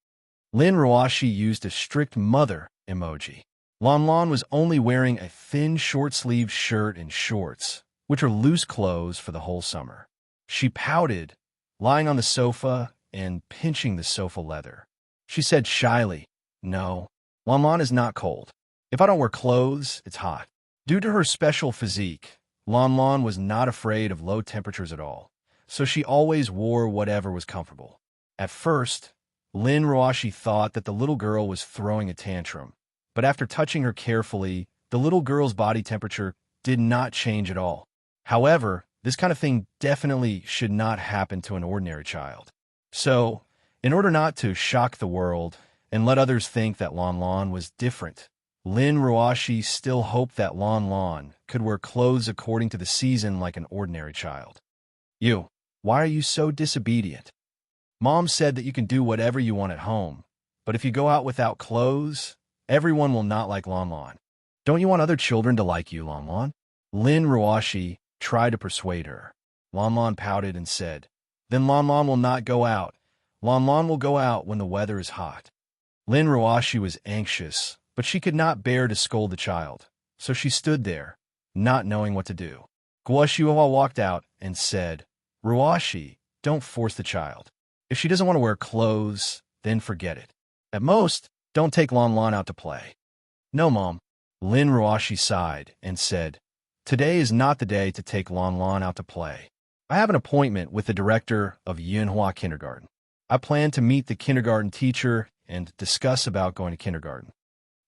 Lin Ruoshi used a strict mother emoji. Lan was only wearing a thin short-sleeved shirt and shorts, which are loose clothes for the whole summer. She pouted, lying on the sofa and pinching the sofa leather. She said shyly, "No, Lan is not cold. If I don't wear clothes, it's hot." Due to her special physique, Lan was not afraid of low temperatures at all, so she always wore whatever was comfortable. At first, Lin Ruoshi thought that the little girl was throwing a tantrum, but after touching her carefully, the little girl's body temperature did not change at all. However, this kind of thing definitely should not happen to an ordinary child. So, in order not to shock the world and let others think that Lan was different, Lin Ruoshi still hoped that Lan could wear clothes according to the season like an ordinary child. Why are you so disobedient? Mom said that you can do whatever you want at home, but if you go out without clothes, everyone will not like Lan. Don't you want other children to like you, Lan Lan? Lin Ruashi tried to persuade her. Lan Lan pouted and said, Then Lan Lan will not go out. Lan Lan will go out when the weather is hot. Lin Ruashi was anxious, but she could not bear to scold the child, so she stood there, not knowing what to do. Guoshuahua walked out and said, Ruashi, don't force the child. If she doesn't want to wear clothes, then forget it. At most, don't take Lan Lan out to play. No, Mom. Lin Ruashi sighed and said, Today is not the day to take Lan Lan out to play. I have an appointment with the director of Yunhua Kindergarten. I plan to meet the kindergarten teacher and discuss about going to kindergarten.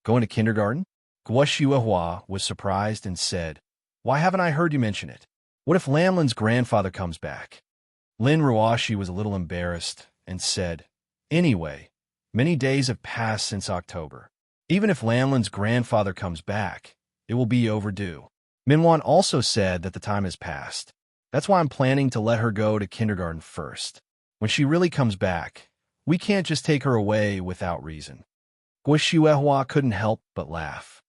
Going to kindergarten? Guoshuahua was surprised and said, Why haven't I heard you mention it? What if Lamlin's grandfather comes back? Lin Ruashi was a little embarrassed and said, Anyway, many days have passed since October. Even if Lamlin's grandfather comes back, it will be overdue. Minwan also said that the time has passed. That's why I'm planning to let her go to kindergarten first. When she really comes back, we can't just take her away without reason. Guoshuahua couldn't help but laugh.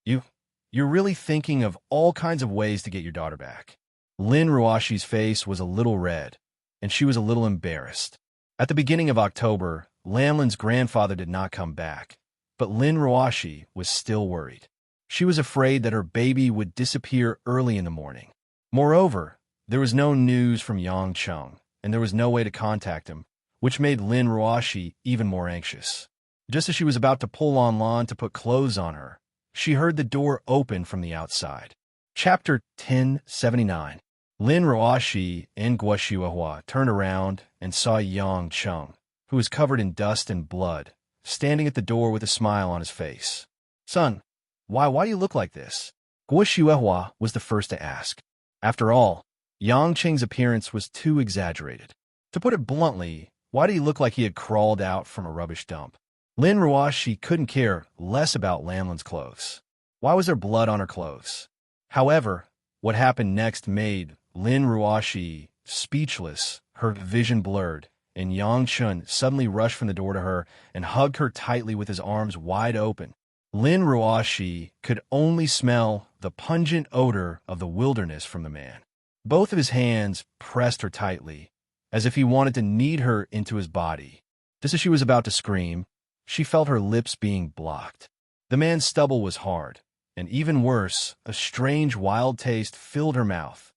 You're really thinking of all kinds of ways to get your daughter back. Lin Ruashi's face was a little red, and she was a little embarrassed. At the beginning of October, Lamlin's grandfather did not come back, but Lin Ruashi was still worried. She was afraid that her baby would disappear early in the morning. Moreover, there was no news from Yang Chung, and there was no way to contact him, which made Lin Ruashi even more anxious. Just as she was about to pull Lan Lan to put clothes on her, she heard the door open from the outside. Chapter 1079. Lin Ruashi and Guoshuahua turned around and saw Yang Chung, who was covered in dust and blood, standing at the door with a smile on his face. Son, why do you look like this? Guoshuahua was the first to ask. After all, Yang Cheng's appearance was too exaggerated. To put it bluntly, why did he look like he had crawled out from a rubbish dump? Lin Ruashi couldn't care less about Lamlin's clothes. Why was there blood on her clothes? However, what happened next made Lin Ruashi speechless, her vision blurred, and Yang Chun suddenly rushed from the door to her and hugged her tightly with his arms wide open. Lin Ruashi could only smell the pungent odor of the wilderness from the man. Both of his hands pressed her tightly, as if he wanted to knead her into his body. Just as she was about to scream, she felt her lips being blocked. The man's stubble was hard, and even worse, a strange wild taste filled her mouth.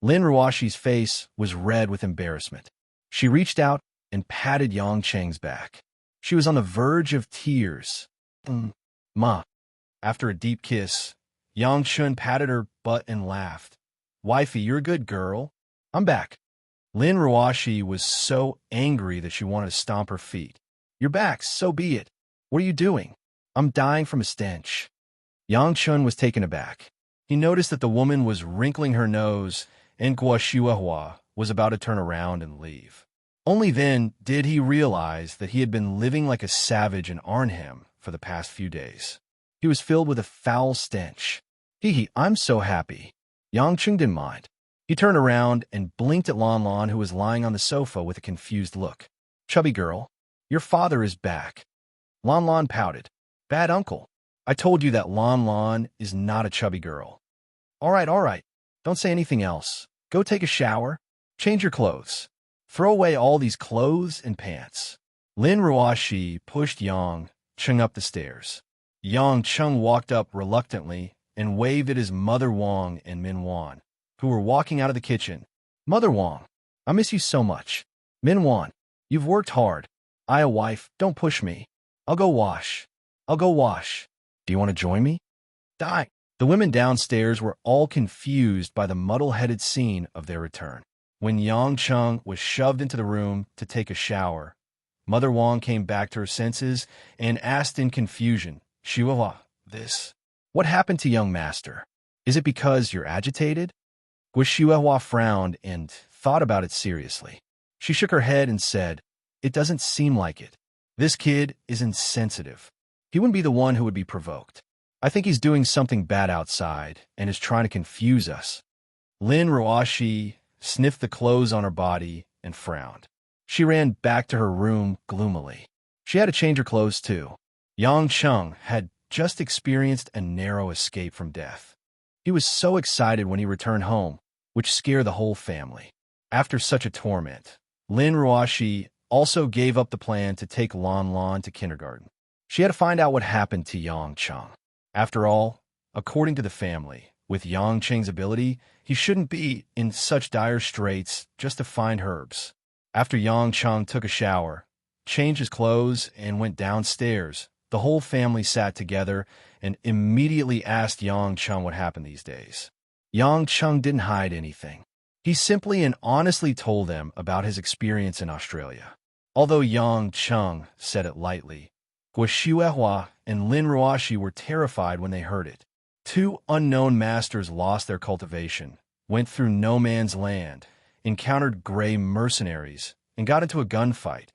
Lin Ruashi's face was red with embarrassment. She reached out and patted Yang Cheng's back. She was on the verge of tears. Ma. After a deep kiss, Yang Chun patted her butt and laughed. Wifey, you're a good girl. I'm back. Lin Ruashi was so angry that she wanted to stomp her feet. You're back, so be it. What are you doing? I'm dying from a stench. Yang Chun was taken aback. He noticed that the woman was wrinkling her nose, and Guoshuahua was about to turn around and leave. Only then did he realize that he had been living like a savage in Arnhem for the past few days. He was filled with a foul stench. I'm so happy. Yang Chun didn't mind. He turned around and blinked at Lan Lan, who was lying on the sofa with a confused look. Chubby girl, your father is back. Lan Lan pouted. Bad uncle. I told you that Lan Lan is not a chubby girl. All right. Don't say anything else. Go take a shower. Change your clothes. Throw away all these clothes and pants. Lin Ruashi pushed Yang Chung up the stairs. Yang Chung walked up reluctantly and waved at his mother Wang and Min Wan, who were walking out of the kitchen. Mother Wang, I miss you so much. Min Wan, you've worked hard. Wife, don't push me. I'll go wash. Do you want to join me? Die. The women downstairs were all confused by the muddle-headed scene of their return. When Yang Chung was shoved into the room to take a shower, Mother Wang came back to her senses and asked in confusion, Shiwa, what happened to young master? Is it because you're agitated? Guoshuahua frowned and thought about it seriously. She shook her head and said, It doesn't seem like it. This kid is insensitive. He wouldn't be the one who would be provoked. I think he's doing something bad outside and is trying to confuse us. Lin Ruashi sniffed the clothes on her body and frowned. She ran back to her room gloomily. She had to change her clothes too. Yang Chung had just experienced a narrow escape from death. He was so excited when he returned home, which scared the whole family. After such a torment, Lin Ruoshi also gave up the plan to take Lan Lan to kindergarten. She had to find out what happened to Yang Cheng. After all, according to the family, with Yang Cheng's ability, he shouldn't be in such dire straits just to find herbs. After Yang Cheng took a shower, changed his clothes, and went downstairs, the whole family sat together and immediately asked Yang Cheng what happened these days. Yang Cheng didn't hide anything. He simply and honestly told them about his experience in Australia. Although Yang Cheng said it lightly, Guo Xuehua and Lin Ruoshi were terrified when they heard it. Two unknown masters lost their cultivation, went through no man's land, encountered gray mercenaries, and got into a gunfight.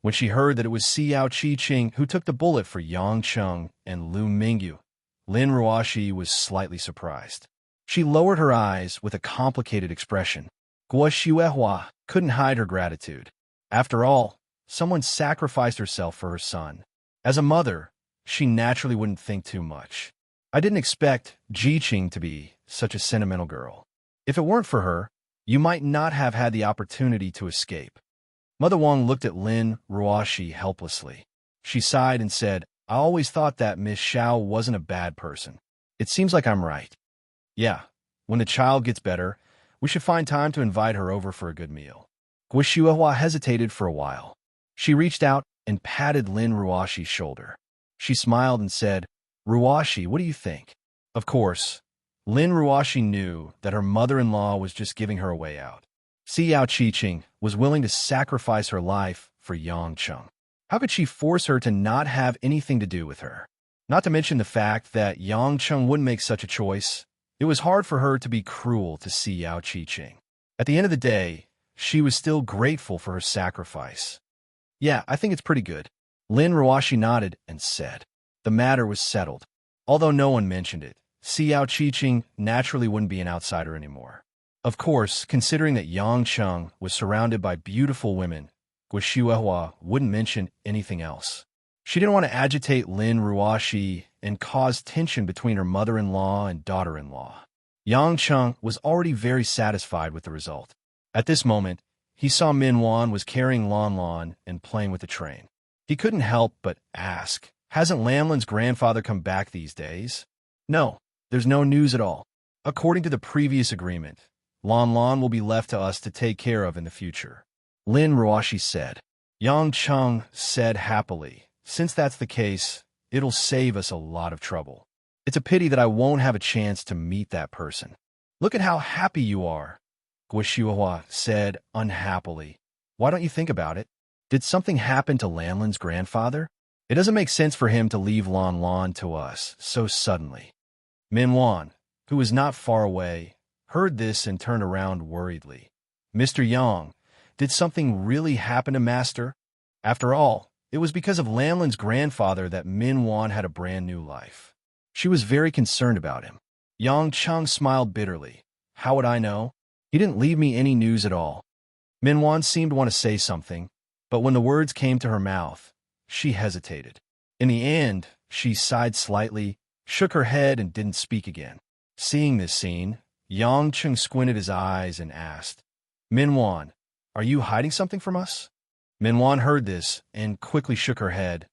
When she heard that it was Xiao Qiqing who took the bullet for Yang Cheng and Lu Mingyu, Lin Ruoshi was slightly surprised. She lowered her eyes with a complicated expression. Guo Xuehua couldn't hide her gratitude. After all, someone sacrificed herself for her son. As a mother, she naturally wouldn't think too much. I didn't expect Jiqing to be such a sentimental girl. If it weren't for her, you might not have had the opportunity to escape. Mother Wang looked at Lin Ruoshi helplessly. She sighed and said, I always thought that Miss Xiao wasn't a bad person. It seems like I'm right. Yeah, when the child gets better, we should find time to invite her over for a good meal. Guo Xuehua hesitated for a while. She reached out and patted Lin Ruoshi's shoulder. She smiled and said, Ruoshi, what do you think? Of course, Lin Ruoshi knew that her mother-in-law was just giving her a way out. Xiao Qiqing was willing to sacrifice her life for Yang Cheng. How could she force her to not have anything to do with her? Not to mention the fact that Yang Cheng wouldn't make such a choice. It was hard for her to be cruel to Xiao Qiqing. At the end of the day, she was still grateful for her sacrifice. Yeah, I think it's pretty good. Lin Ruoshi nodded and said. The matter was settled. Although no one mentioned it, Xiao Qiqing naturally wouldn't be an outsider anymore. Of course, considering that Yang Cheng was surrounded by beautiful women, Guo Xuehua wouldn't mention anything else. She didn't want to agitate Lin Ruoshi and cause tension between her mother-in-law and daughter-in-law. Yang Cheng was already very satisfied with the result. At this moment, he saw Min Wan was carrying Lan Lan and playing with the train. He couldn't help but ask, hasn't Lanlan's grandfather come back these days? No, there's no news at all. According to the previous agreement, Lan Lan will be left to us to take care of in the future. Lin Ruoshi said. Yang Cheng said happily, since that's the case, it'll save us a lot of trouble. It's a pity that I won't have a chance to meet that person. Look at how happy you are, Guo Xuehua said unhappily. Why don't you think about it? Did something happen to Lanlan's grandfather? It doesn't make sense for him to leave Lan Lan to us so suddenly. Min Wan, who was not far away, heard this and turned around worriedly. Mr. Yang, did something really happen to Master? After all, it was because of Lanlan's grandfather that Min Wan had a brand new life. She was very concerned about him. Yang Cheng smiled bitterly. How would I know? He didn't leave me any news at all. Min Wan seemed to want to say something, but when the words came to her mouth, she hesitated. In the end, she sighed slightly, shook her head, and didn't speak again. Seeing this scene, Yang Cheng squinted his eyes and asked, Min Wan, are you hiding something from us? Min Wan heard this and quickly shook her head.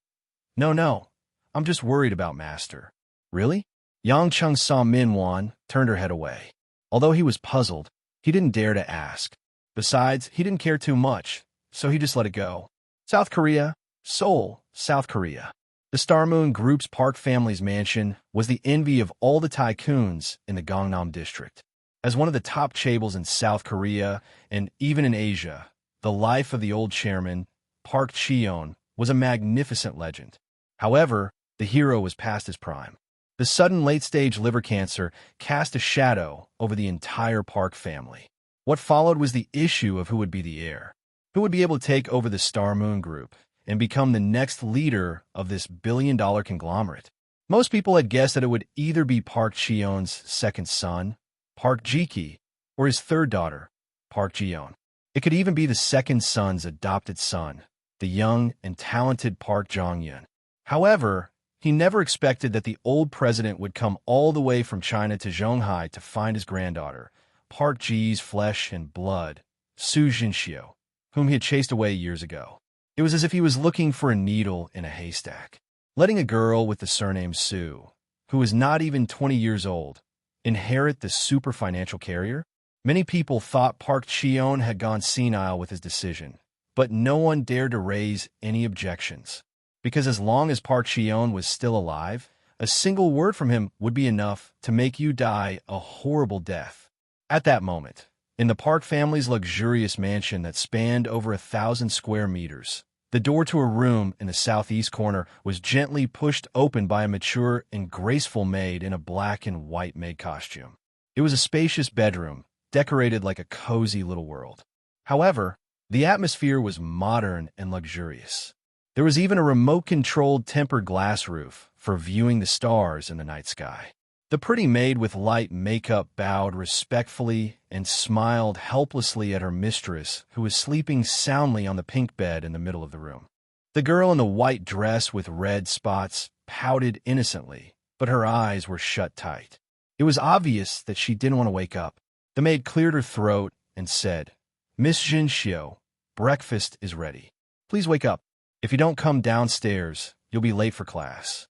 No, I'm just worried about Master. Really? Yang Cheng saw Min Wan, turned her head away. Although he was puzzled, he didn't dare to ask. Besides, he didn't care too much, so he just let it go. South Korea, Seoul, South Korea. The Star Moon Group's Park family's mansion was the envy of all the tycoons in the Gangnam district. As one of the top chaebols in South Korea and even in Asia, the life of the old chairman, Park Cheon, was a magnificent legend. However, the hero was past his prime. The sudden late-stage liver cancer cast a shadow over the entire Park family. What followed was the issue of who would be the heir, who would be able to take over the Star Moon Group and become the next leader of this billion-dollar conglomerate. Most people had guessed that it would either be Park Cheon's second son, Park Ji-ki, or his third daughter, Park Ji-yeon. It could even be the second son's adopted son, the young and talented Park Jong-yeon. However, He never expected that the old president would come all the way from China to Shanghai to find his granddaughter, Park Ji's flesh and blood, Su Jinxiu, whom he had chased away years ago. It was as if he was looking for a needle in a haystack. Letting a girl with the surname Su, who was not even 20 years old, inherit the super financial carrier? Many people thought Park Cheon had gone senile with his decision, but no one dared to raise any objections. Because as long as Park Cheon was still alive, a single word from him would be enough to make you die a horrible death. At that moment, in the Park family's luxurious mansion that spanned over 1,000 square meters, the door to a room in the southeast corner was gently pushed open by a mature and graceful maid in a black and white maid costume. It was a spacious bedroom, decorated like a cozy little world. However, the atmosphere was modern and luxurious. There was even a remote-controlled tempered glass roof for viewing the stars in the night sky. The pretty maid with light makeup bowed respectfully and smiled helplessly at her mistress, who was sleeping soundly on the pink bed in the middle of the room. The girl in the white dress with red spots pouted innocently, but her eyes were shut tight. It was obvious that she didn't want to wake up. The maid cleared her throat and said, "Miss Jinxiu, breakfast is ready. Please wake up. If you don't come downstairs, you'll be late for class."